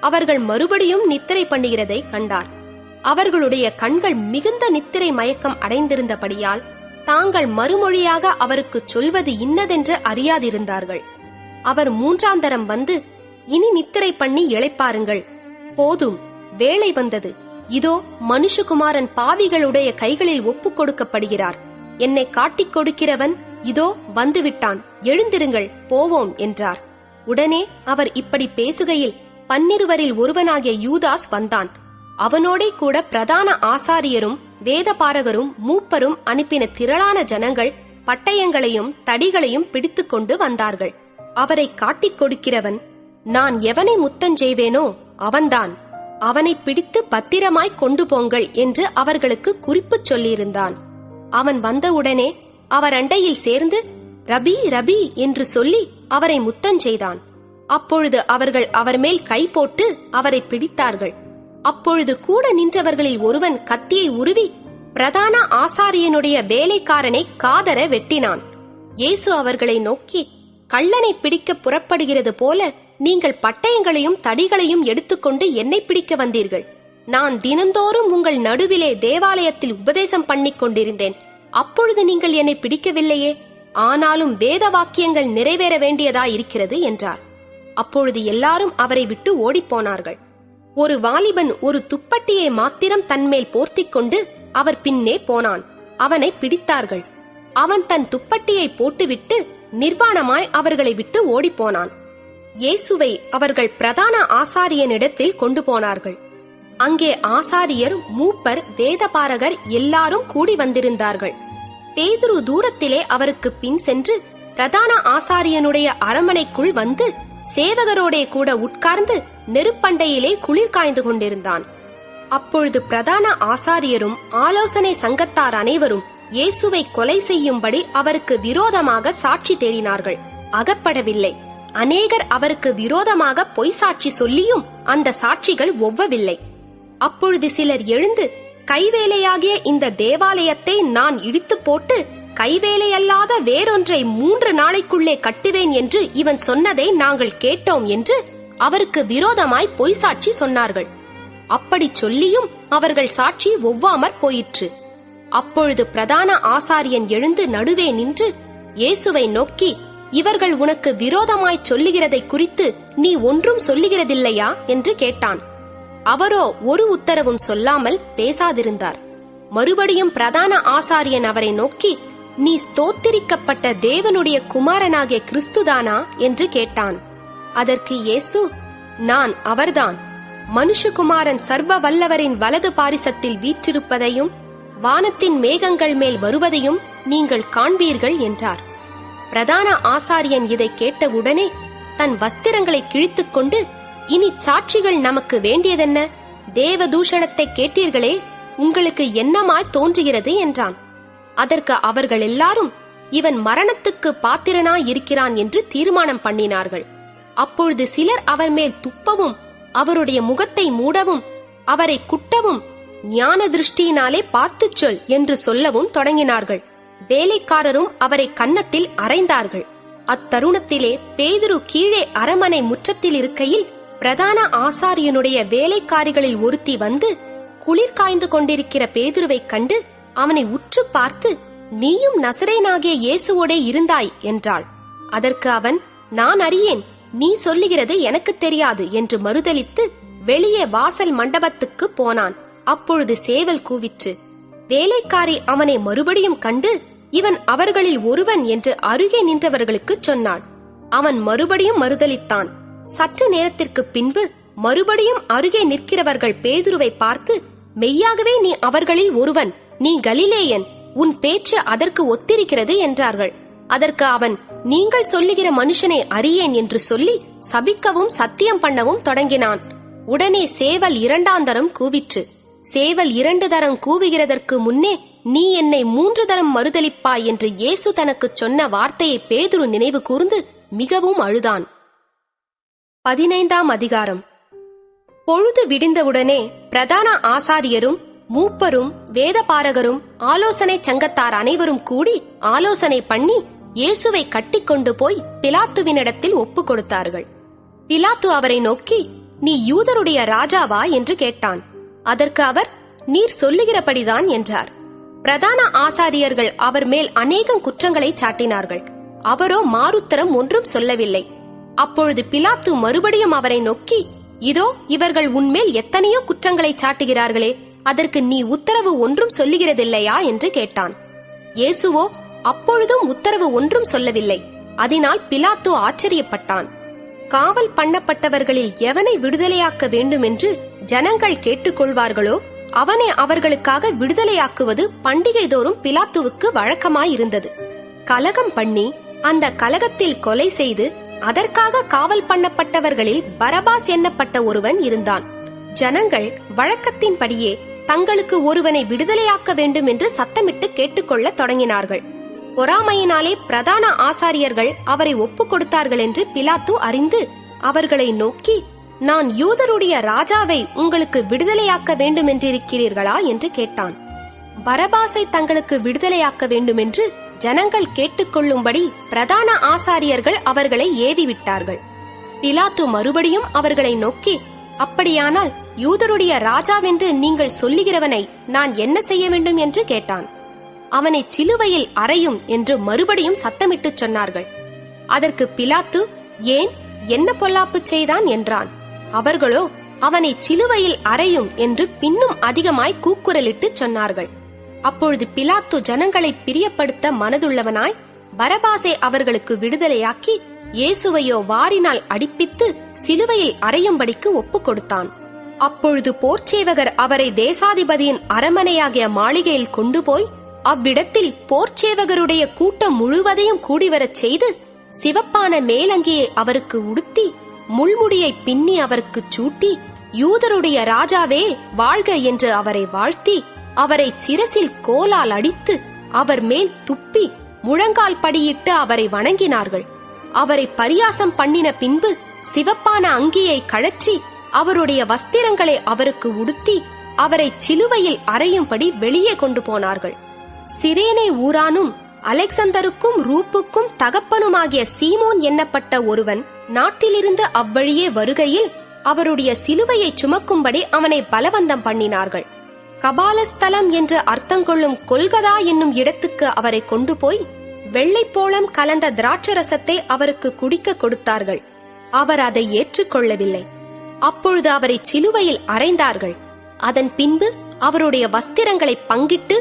அவர்கள் மறுபடியும் நித்திரை பண்ணுகிறதை கண்டார். அவர்களுடைய கண்கள் மிகுந்த நித்திரை மயக்கம் அடைந்திருந்தபடியால் தாங்கள் மறுமொழியாக அவருக்கு சொல்வது இன்னதென்று அறியாதிருந்தார்கள். அவர் 3ஆம் தரம் வந்து, இனி நித்திரை பண்ணி இளைப்பாருங்கள், போதும், வேளை வந்தது. இதோ மனுஷகுமாரன் பாவிகளுடைய கைகளில் ஒப்புக் கொடுக்கப்படுகிறார். என்னை காட்டிக் கொடுக்கிறவன் இதோ வந்துவிட்டான், எழுந்திருங்கள், போவோம் என்றார். உடனே அவர் இப்படி பேசுகையில் 12 ஒருவனாகிய யூதாஸ் வந்தான். அவனோடே கூட பிரதான ஆசாரியரும் வேதபாரகரும் மூப்பரும் அனுப்பின திரளான ஜனங்கள் பட்டயங்களையும் தடிகளையும் பிடித்துக் கொண்டு வந்தார்கள். அவரை காட்டிக் கொடுக்கிறவன், நான் எவனை முத்தஞ்செய்வேனோ அவன்தான், அவனை பிடித்து பத்திரமாய் கொண்டு போங்கள் என்று அவர்களுக்கு குறிப்பு சொல்லியிருந்தான். அவன் வந்தவுடனே அவர் அண்டையில் சேர்ந்து, ரபி ரபி என்று சொல்லி அவரை முத்தஞ்செய்தான். அப்பொழுது அவர்கள் அவர் மேல் கை போட்டு அவரை பிடித்தார்கள். அப்பொழுது கூட நின்றவர்களில் ஒருவன் கத்தியை உருவி பிரதான ஆசாரியனுடைய வேலைக்காரனை காதர வெட்டினான். இயேசு அவர்களை நோக்கி, கள்ளனை பிடிக்க புறப்படுகிறது போல நீங்கள் பட்டயங்களையும் தடிகளையும் எடுத்துக்கொண்டு என்னை பிடிக்க வந்தீர்கள். நான் தினந்தோறும் உங்கள் நடுவிலே தேவாலயத்தில் உபதேசம் பண்ணிக் கொண்டிருந்தேன். அப்பொழுது நீங்கள் என்னை பிடிக்கவில்லையே. ஆனாலும் வேத வாக்கியங்கள் நிறைவேற வேண்டியதாயிருக்கிறது என்றார். அப்பொழுது எல்லாரும் அவரை விட்டு ஓடிப்போனார்கள். ஒரு வாலிபன் ஒரு துப்பட்டியை மாத்திரம் தன்மேல் போர்த்திக் கொண்டு அவர் பின்னே போனான். அவனை பிடித்தார்கள். அவன் தன் துப்பட்டியை போட்டுவிட்டு நிர்வாணமாய் அவர்களை விட்டு ஓடிப்போனான். இயேசுவை அவர்கள் பிரதான ஆசாரியனிடத்தில் கொண்டு போனார்கள். அங்கே ஆசாரியர், மூப்பர், வேதபாரகர் எல்லாரும் கூடி வந்திருந்தார்கள். பேதுரு தூரத்திலே அவருக்கு பின் சென்று பிரதான ஆசாரியனுடைய அரமனைக்குள் வந்து சேவகரோடே கூட உட்கார்ந்து நெருப்பண்டையிலே குளிர் காய்ந்து கொண்டிருந்தான். அப்பொழுது பிரதான ஆசாரியரும் ஆலோசனை சங்கத்தார் அனைவரும் இயேசுவை கொலை செய்யும்படி அவருக்கு விரோதமாக சாட்சி தேடினார்கள். அகப்படவில்லை. அநேகர் அவருக்கு விரோதமாக பொய் சாட்சி சொல்லியும் அந்த சாட்சிகள் ஒவ்வவில்லை. அப்பொழுது சிலர் எழுந்து, கைவேலையாகிய இந்த தேவாலயத்தை நான் இடித்து போட்டு கைவேலையல்லாத வேறொன்றை 3 நாளைக்குள்ளே கட்டுவேன் என்று இவன் சொன்னதை நாங்கள் கேட்டோம் என்று அவருக்கு விரோதமாய் பொய் சாட்சி சொன்னார்கள். அப்படி சொல்லியும் அவர்கள் சாட்சி ஒவ்வாமற் போயிற்று. அப்பொழுது பிரதான ஆசாரியன் எழுந்து நடுவே நின்று இயேசுவை நோக்கி, இவர்கள் உனக்கு விரோதமாய் சொல்லுகிறதை குறித்து நீ ஒன்றும் சொல்லுகிறதில்லையா என்று கேட்டான். அவரோ ஒரு உத்தரவும் சொல்லாமல் பேசாதிருந்தார். மறுபடியும் பிரதான ஆசாரியன் அவரை நோக்கி, நீ ஸ்தோத்திரிக்கப்பட்ட தேவனுடைய குமாரனாகிய கிறிஸ்துதானா என்று கேட்டான். அதற்கு இயேசு, நான் அவர்தான். மனுஷகுமாரன் சர்வ வல்லவரின் வலது பாரிசத்தில் வீற்றிருப்பதையும் வானத்தின் மேகங்கள் மேல் வருவதையும் நீங்கள் காண்பீர்கள் என்றார். பிரதான ஆசாரியன் இதை கேட்டவுடனே தன் வஸ்திரங்களை கிழித்துக் கொண்டு, இனி சாட்சிகள் நமக்கு வேண்டியதென்ன? தேவதூஷணத்தை கேட்டீர்களே, உங்களுக்கு என்னமாய் தோன்றுகிறது என்றான். அதற்கு அவர்கள் எல்லாரும், இவன் மரணத்துக்கு பாத்திரனாயிருக்கிறான் என்று தீர்மானம் பண்ணினார்கள். அப்பொழுது சிலர் அவர் மேல் துப்பவும் அவருடைய முகத்தை மூடவும் அவரை குட்டவும், ஞான திருஷ்டியினாலே பார்த்துச் சொல் என்று சொல்லவும் தொடங்கினார்கள். வேலைக்காரரும் அவரை கன்னத்தில் அறைந்தார்கள். அத்தருணத்திலே பேதுரு கீழே அரமனை முற்றத்தில் இருக்கையில் பிரதான ஆசாரியனுடைய வேலைக்காரிகளில் ஒருத்தி வந்து குளிர் காய்ந்து கொண்டிருக்கிற பேதுருவை கண்டு அவனை உற்று பார்த்து, நீயும் நசரேயனாகிய இயேசுவோடே இருந்தாய் என்றாள். அதற்கு அவன், நான் அறியேன், நீ சொல்லுகிறது எனக்கு தெரியாது என்று மறுதலித்து வெளியே வாசல் மண்டபத்துக்கு போனான். அப்பொழுது சேவல் கூவிற்று. வேலைக்காரி அவனை மறுபடியும் கண்டு, இவன் அவர்களில் ஒருவன் என்று அருகே நின்றவர்களுக்கு சொன்னாள். அவன் மறுபடியும் மறுதலித்தான். சற்று நேரத்திற்கு பின்பு மறுபடியும் அருகே நிற்கிறவர்கள் பேதுருவை பார்த்து, மெய்யாகவே நீ அவர்களில் ஒருவன், நீ கலிலேயன், உன் பேச்சு அதற்கு ஒத்திருக்கிறது என்றார்கள். அதற்கு அவன், நீங்கள் சொல்லுகிற மனுஷனை அறியேன் என்று சொல்லி சபிக்கவும் சத்தியம் பண்ணவும் தொடங்கினான். உடனே சேவல் 2ஆம் தரம் கூவிற்று. சேவல் 2 தரம் கூவுகிறதற்கு முன்னே நீ என்னை 3 தரம் மறுதலிப்பாய் என்று இயேசு தனக்கு சொன்ன வார்த்தையை பேதுரு நினைவு கூர்ந்து மிகவும் அழுதான். 15ஆம் அதிகாரம். பொழுது விடிந்தவுடனே பிரதான ஆசாரியரும் மூப்பரும் வேதபாரகரும் ஆலோசனை சங்கத்தார் அனைவரும் கூடி ஆலோசனை பண்ணி இயேசுவை கட்டிக்கொண்டு போய் பிலாத்துவினிடத்தில் ஒப்பு கொடுத்தார்கள். பிலாத்து அவரை நோக்கி, நீ யூதருடைய ராஜாவா என்று கேட்டான். அதற்கு அவர், நீர் சொல்லுகிறபடிதான் என்றார். பிரதான ஆசாரியர்கள் அவர் மேல் அநேகம் குற்றங்களை சாட்டினார்கள். அவரோ மாறுத்தரம் ஒன்றும் சொல்லவில்லை. அப்பொழுது பிலாத்து மறுபடியும் அவரை நோக்கி, இதோ இவர்கள் உன்மேல் எத்தனையோ குற்றங்களை சாட்டுகிறார்களே, அதற்கு நீ உத்தரவு ஒன்றும் சொல்லுகிறதில்லையா என்று கேட்டான். இயேசுவோ அப்பொழுதும் உத்தரவு ஒன்றும் சொல்லவில்லை. அதனால் பிலாத்து ஆச்சரியப்பட்டான். காவல் பண்ணப்பட்டவர்களில் எவனை விடுதலையாக்க வேண்டும் என்று ஜனங்கள் கேட்டுக்கொள்வார்களோ அவனை அவர்களுக்காக விடுதலையாக்குவது பண்டிகை தோறும் பிலாத்துவுக்கு வழக்கமாயிருந்தது. கலகம் பண்ணி அந்த கலகத்தில் கொலை செய்து அதற்காக காவல் பண்ணப்பட்டவர்களில் பரபாஸ் எண்ணப்பட்ட ஒருவன் இருந்தான். ஜனங்கள் வழக்கத்தின்படியே தங்களுக்கு ஒருவனை விடுதலையாக்க வேண்டும் என்று சத்தமிட்டு கேட்டுக்கொள்ள தொடங்கினார்கள். பொறாமையினாலே பிரதான ஆசாரியர்கள் அவரை ஒப்பு கொடுத்தார்கள் என்று பிலாத்து அறிந்து அவர்களை நோக்கி, நான் யூதருடைய ராஜாவை உங்களுக்கு விடுதலையாக்க வேண்டும் என்றிருக்கிறீர்களா என்று கேட்டான். பரபாசை தங்களுக்கு விடுதலையாக்க வேண்டும் என்று ஜனங்கள் கேட்டுக்கொள்ளும்படி பிரதான ஆசாரியர்கள் அவர்களை ஏவிவிட்டார்கள். பிலாத்து மறுபடியும் அவர்களை நோக்கி, அப்படியானால் யூதருடைய ராஜாவென்று நீங்கள் சொல்லுகிறவனை நான் என்ன செய்ய வேண்டும் என்று கேட்டான். அவனை சிலுவையில் அறையும் என்று மறுபடியும் சத்தமிட்டு சொன்னார்கள். அதற்கு பிலாத்து, ஏன், என்ன பொல்லாப்பு செய்தான் என்றான். அவர்களோ, அவனை சிலுவையில் அறையும் என்று பின்னும் அதிகமாய் கூக்குரலிட்டு சொன்னார்கள். அப்பொழுது பிலாத்து ஜனங்களை பிரியப்படுத்த மனதுள்ளவனாய் பரபாசை அவர்களுக்கு விடுதலையாக்கி இயேசுவையோ வாரினால் அடிப்பித்து சிலுவையில் அறையும்படிக்கு ஒப்பு கொடுத்தான். அப்பொழுது போர்ச்சேவகர் அவரை தேசாதிபதியின் அரமனையாகிய மாளிகையில் கொண்டு போய் அவ்விடத்தில் போர்ச்சேவகருடைய கூட்டம் முழுவதையும் கூடிவரச் செய்து சிவப்பான மேலங்கியை அவருக்கு உடுத்தி முள்முடியை பின்னி அவருக்கு சூட்டி, யூதருடைய ராஜாவே வாழ்க என்று அவரை வாழ்த்தி அவரை சிரசில் கோலால் அடித்து அவர் மேல் துப்பி முழங்கால் படியிட்டு அவரை வணங்கினார்கள். அவரை பரியாசம் பண்ணின பின்பு சிவப்பான அங்கியை கழற்றி அவருடைய வஸ்திரங்களை அவருக்கு உடுத்தி அவரை சிலுவையில் அறையும்படி வெளியே கொண்டு போனார்கள். சிரேனே ஊரானும் அலெக்சந்தருக்கும் ரூப்புக்கும் தகப்பனுமாகிய சீமோன் எண்ணப்பட்ட ஒருவன் நாட்டிலிருந்து அவ்வழியே வருகையில் அவருடைய சிலுவையை சுமக்கும்படி அவனை பலவந்தம் பண்ணினார்கள். கபாலஸ்தலம் என்று அர்த்தங்கொள்ளும் கொல்கதா என்னும் இடத்துக்கு அவரை கொண்டு போய் வெள்ளைப்போளம் கலந்த திராட்சரசத்தை அவருக்கு குடிக்க கொடுத்தார்கள். அவர் அதை ஏற்றுக்கொள்ளவில்லை. அப்பொழுது அவரை சிலுவையில் அறைந்தார்கள். அதன் பின்பு அவருடைய வஸ்திரங்களை பங்கிட்டு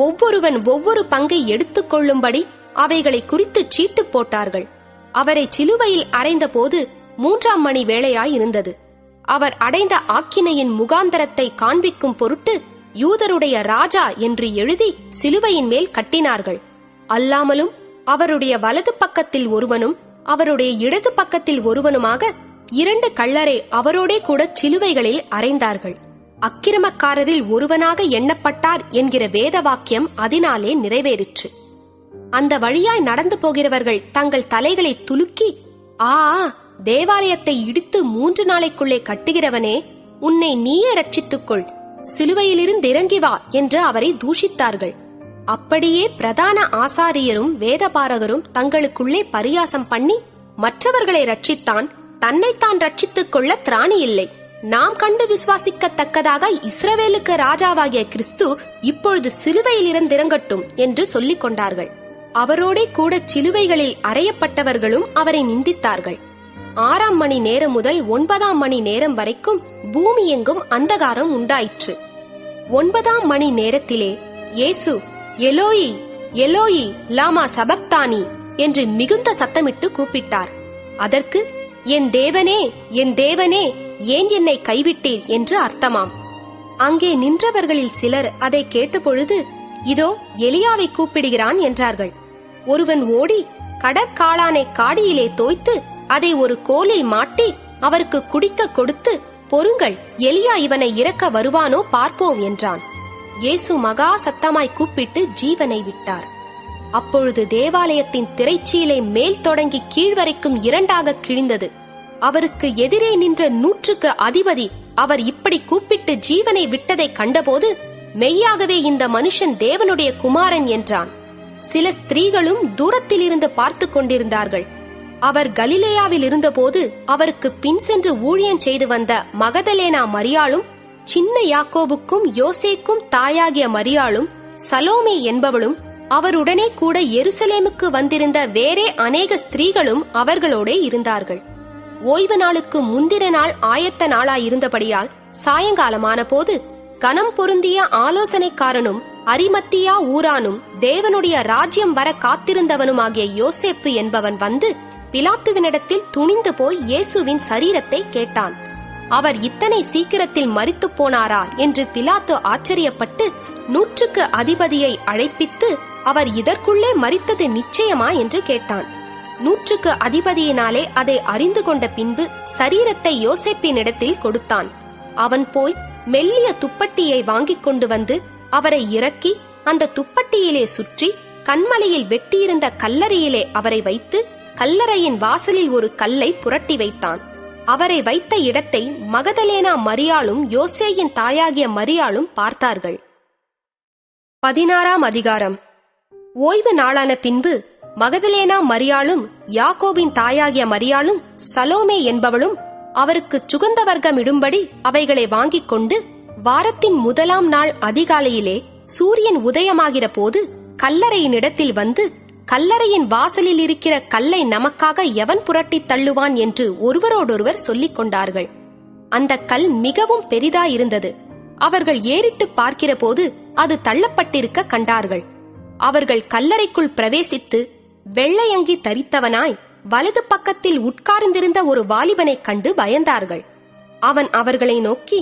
ஒவ்வொருவன் ஒவ்வொரு பங்கை எடுத்துக் கொள்ளும்படி அவைகளை குறித்து சீட்டு போட்டார்கள். அவரை சிலுவையில் அறைந்த போது 3ஆம் மணி வேளையாயிருந்தது. அவர் அடைந்த ஆக்கினையின் முகாந்தரத்தை காண்பிக்கும் பொருட்டு யூதருடைய ராஜா என்று எழுதி சிலுவையின் மேல் கட்டினார்கள். அல்லாமலும் அவருடைய வலது பக்கத்தில் ஒருவனும் அவருடைய இடது பக்கத்தில் ஒருவனுமாக 2 கள்ளரை அவரோடே கூட சிலுவைகளில் அறைந்தார்கள். அக்கிரமக்காரரில் ஒருவனாக எண்ணப்பட்டார் என்கிற வேத வாக்கியம் அதனாலே நிறைவேறிற்று. அந்த வழியாய் நடந்து போகிறவர்கள் தங்கள் தலைகளை துலுக்கி, ஆ, தேவாலயத்தை இடித்து 3 நாளைக்குள்ளே கட்டுகிறவனே, உன்னை நீயே ரட்சித்துக்கொள், சிலுவையிலிருந்து இறங்கி வா என்று அவரை தூஷித்தார்கள். அப்படியே பிரதான ஆசாரியரும் வேதபாரகரும் தங்களுக்குள்ளே பரியாசம் பண்ணி, மற்றவர்களை ரட்சித்தான், தன்னைத்தான் ரட்சித்துக் கொள்ள திராணி இல்லை. நாம் கண்டு விசுவாசிக்கத்தக்கதாக இஸ்ரவேலுக்கு ராஜாவாகிய கிறிஸ்து இப்பொழுது சிலுவையில் இறங்கட்டும் என்று சொல்லிக் கொண்டார்கள். அவரோடே கூட சிலுவைகளில் அறையப்பட்டவர்களும் அவரை நிந்தித்தார்கள். 6ஆம் மணி நேரம் முதல் 9ஆம் மணி நேரம் வரைக்கும் பூமி எங்கும் அந்தகாரம் உண்டாயிற்று. 9ஆம் மணி நேரத்திலே இயேசு, எலோயி எலோயி லாமா சபக்தானி என்று மிகுந்த சத்தமிட்டு கூப்பிட்டார். அதற்கு, என் தேவனே, என் தேவனே, ஏன் என்னை கைவிட்டீர் என்று அர்த்தமாம். அங்கே நின்றவர்களில் சிலர் அதை கேட்டபொழுது, இதோ எலியாவை கூப்பிடுகிறான் என்றார்கள். ஒருவன் ஓடி கடற்காளானை காடியிலே தோய்த்து அதை ஒரு கோலில் மாட்டி அவருக்கு குடிக்க கொடுத்து பொறுங்கள், எலியா இவனை இறக்க வருவானோ பார்ப்போம் என்றான். இயேசு மகா சத்தமாய் கூப்பிட்டு ஜீவனை விட்டார். அப்பொழுது தேவாலயத்தின் திரைச்சீலை மேல் தொடங்கி கீழ்வரைக்கும் 2ஆக கிழிந்தது. அவருக்கு எதிரே நின்ற 100க்கு அதிபதி அவர் இப்படி கூப்பிட்டு ஜீவனை விட்டதை கண்டபோது, மெய்யாகவே இந்த மனுஷன் தேவனுடைய குமாரன் என்றான். சில ஸ்திரீகளும் தூரத்தில் இருந்து பார்த்து கொண்டிருந்தார்கள். அவர் கலிலேயாவில் இருந்தபோது அவருக்கு பின் சென்று ஊழியம் செய்து வந்த மகதலேனா மரியாளும், சின்ன யாக்கோபுக்கும் யோசேக்கும் தாயாகிய மரியாளும், சலோமே என்பவளும், அவருடனே கூட எருசலேமுக்கு வந்திருந்த வேறே அநேக ஸ்திரீகளும் அவர்களோடே இருந்தார்கள். ஓய்வு நாளுக்கு முந்தின நாள் ஆயத்த நாளாயிருந்தபடியால் சாயங்காலமான போது கனம் பொருந்திய ஆலோசனைக்காரனும் அரிமத்தியா ஊரானும் தேவனுடைய ராஜ்யம் வர காத்திருந்தவனுமாகிய யோசேப்பு என்பவன் வந்து பிலாத்துவினிடத்தில் துணிந்து போய் இயேசுவின் சரீரத்தை கேட்டான். அவர் இத்தனை சீக்கிரத்தில் மரித்து போனாரா என்று பிலாத்து ஆச்சரியப்பட்டு 100க்கு அதிபதியை அழைப்பித்து, அவர் இதற்குள்ளே மரித்தது நிச்சயமா என்று கேட்டான். 100க்கு அதிபதியினாலே அதை அறிந்து கொண்ட பின்பு சரீரத்தை யோசேப்பினிடத்தில் கொடுத்தான். அவன் போய் மெல்லிய துப்பட்டியை வாங்கிக் கொண்டு வந்து அவரை இறக்கி அந்த துப்பட்டியிலே சுற்றி கண்மலையில் வெட்டியிருந்த கல்லறையிலே அவரை வைத்து கல்லறையின் வாசலில் ஒரு கல்லை புரட்டி வைத்தான். அவரை வைத்த இடத்தை மகதலேனா மரியாளும் யோசேயின் தாயாகிய மரியாளும் பார்த்தார்கள். 16ஆம் அதிகாரம். ஓய்வு நாளான பின்பு மகதலேனா மரியாளும் யாக்கோபின் தாயாகிய மரியாளும் சலோமே என்பவளும் அவருக்கு சுகந்த வர்க்கம் இடும்படி அவைகளை வாங்கிக் கொண்டு வாரத்தின் முதலாம் நாள் அதிகாலையிலே சூரியன் உதயமாகிற போது கல்லறையினிடத்தில் வந்து, கல்லறையின் வாசலில் இருக்கிற கல்லை நமக்காக எவன் புரட்டி தள்ளுவான் என்று ஒருவரோடொருவர் சொல்லிக் கொண்டார்கள். அந்த கல் மிகவும் பெரிதாயிருந்தது. அவர்கள் ஏறிட்டு பார்க்கிற போது அது தள்ளப்பட்டிருக்க கண்டார்கள். அவர்கள் கல்லறைக்குள் பிரவேசித்து வெள்ளையங்கி தரித்தவனாய் வலது பக்கத்தில் உட்கார்ந்திருந்த ஒரு வாலிபனைக் கண்டு பயந்தார்கள். அவன் அவர்களை நோக்கி,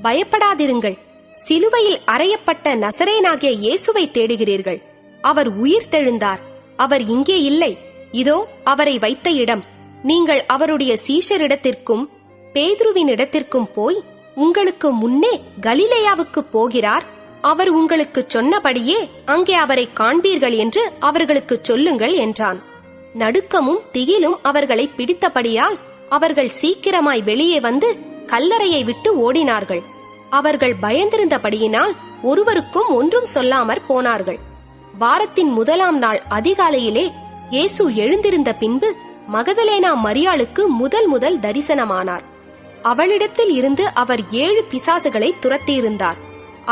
பயப்படாதிருங்கள், சிலுவையில் அறையப்பட்ட நசரேனாகிய இயேசுவை தேடுகிறீர்கள். அவர் உயிர்த்தெழுந்தார். அவர் இங்கே இல்லை. இதோ அவரை வைத்த இடம். நீங்கள் அவருடைய சீஷரிடத்திற்கும் பேதுருவின் இடத்திற்கும் போய், உங்களுக்கு முன்னே கலிலேயாவுக்கு போகிறார், அவர் உங்களுக்கு சொன்னபடியே அங்கே அவரை காண்பீர்கள் என்று அவர்களுக்கு சொல்லுங்கள் என்றான். நடுக்கமும் திகிலும் அவர்களை பிடித்தபடியால் அவர்கள் சீக்கிரமாய் வெளியே வந்து கல்லறையை விட்டு ஓடினார்கள். அவர்கள் பயந்திருந்தபடியினால் ஒருவருக்கும் ஒன்றும் சொல்லாமற் போனார்கள். வாரத்தின் முதலாம் நாள் அதிகாலையிலே இயேசு எழுந்திருந்த பின்பு மகதலேனா மரியாளுக்கு முதல் தரிசனமானார். அவளிடத்தில் இருந்து அவர் 7 பிசாசுகளை துரத்தியிருந்தார்.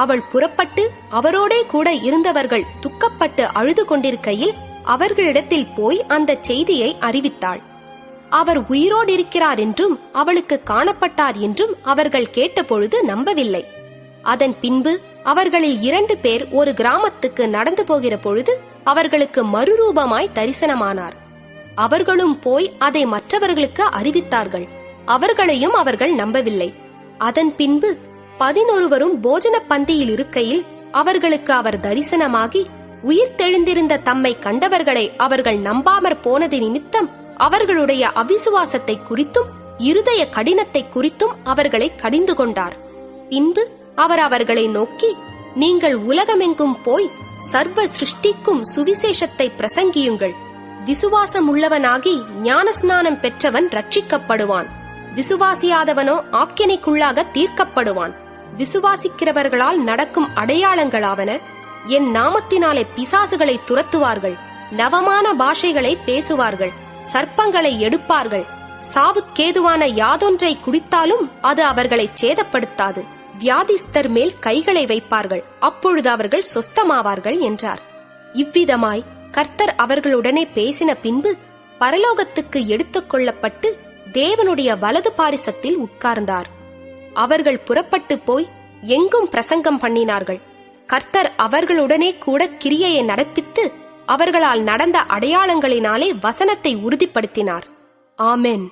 அவள் புறப்பட்டு அவரோடே கூட இருந்தவர்கள் துக்கப்பட்டு அழுது கொண்டிருக்கையில் அவர்களிடத்தில் போய் அந்த செய்தியை அறிவித்தாள். அவர் உயிரோடிருக்கிறார் என்றும் அவளுக்கு காணப்பட்டார் என்றும் அவர்கள் கேட்டபொழுது நம்பவில்லை. அதன் பின்பு அவர்களில் 2 பேர் ஒரு கிராமத்துக்கு நடந்து போகிற பொழுது அவர்களுக்கு மறுரூபமாய் தரிசனமானார். அவர்களும் போய் அதை மற்றவர்களுக்கு அறிவித்தார்கள். அவர்களையும் அவர்கள் நம்பவில்லை. அதன் பின்பு 11 போஜன பந்தியில் இருக்கையில் அவர்களுக்கு அவர் தரிசனமாகி, உயிர்த்தெழுந்திருந்த தம்மை கண்டவர்களை அவர்கள் நம்பாமற் போனது நிமித்தம் அவர்களுடைய அவிசுவாசத்தை குறித்தும் இருதய கடினத்தை குறித்தும் அவர்களை கடிந்து கொண்டார். பின்பு அவர் அவர்களை நோக்கி, நீங்கள் உலகமெங்கும் போய் சர்வ சிருஷ்டிக்கும் சுவிசேஷத்தை பிரசங்கியுங்கள். விசுவாசம் உள்ளவனாகி ஞானஸ்நானம் பெற்றவன் ரட்சிக்கப்படுவான். விசுவாசியாதவனோ ஆக்கினைக்குள்ளாக தீர்க்கப்படுவான். விசுவாசிக்கிறவர்களால் நடக்கும் அடையாளங்களாவன, என் நாமத்தினாலே பிசாசுகளை துரத்துவார்கள், நவமான பாஷைகளை பேசுவார்கள், சர்ப்பங்களை எடுப்பார்கள், சாவுக்கேதுவான யாதொன்றை குடித்தாலும் அது அவர்களை சேதப்படுத்தாது, வியாதிஸ்தர் மேல் கைகளை வைப்பார்கள், அப்பொழுது அவர்கள் சொஸ்தமாவார்கள் என்றார். இவ்விதமாய் கர்த்தர் அவர்களுடனே பேசின பின்பு பரலோகத்துக்கு எடுத்துக் கொள்ளப்பட்டு தேவனுடைய வலது பாரிசத்தில் உட்கார்ந்தார். அவர்கள் புறப்பட்டு போய் எங்கும் பிரசங்கம் பண்ணினார்கள். கர்த்தர் அவர்களுடனே கூட கிரியையை நடப்பித்து அவர்களால் நடந்த அடையாளங்களினாலே வசனத்தை உறுதிப்படுத்தினார். ஆமென்.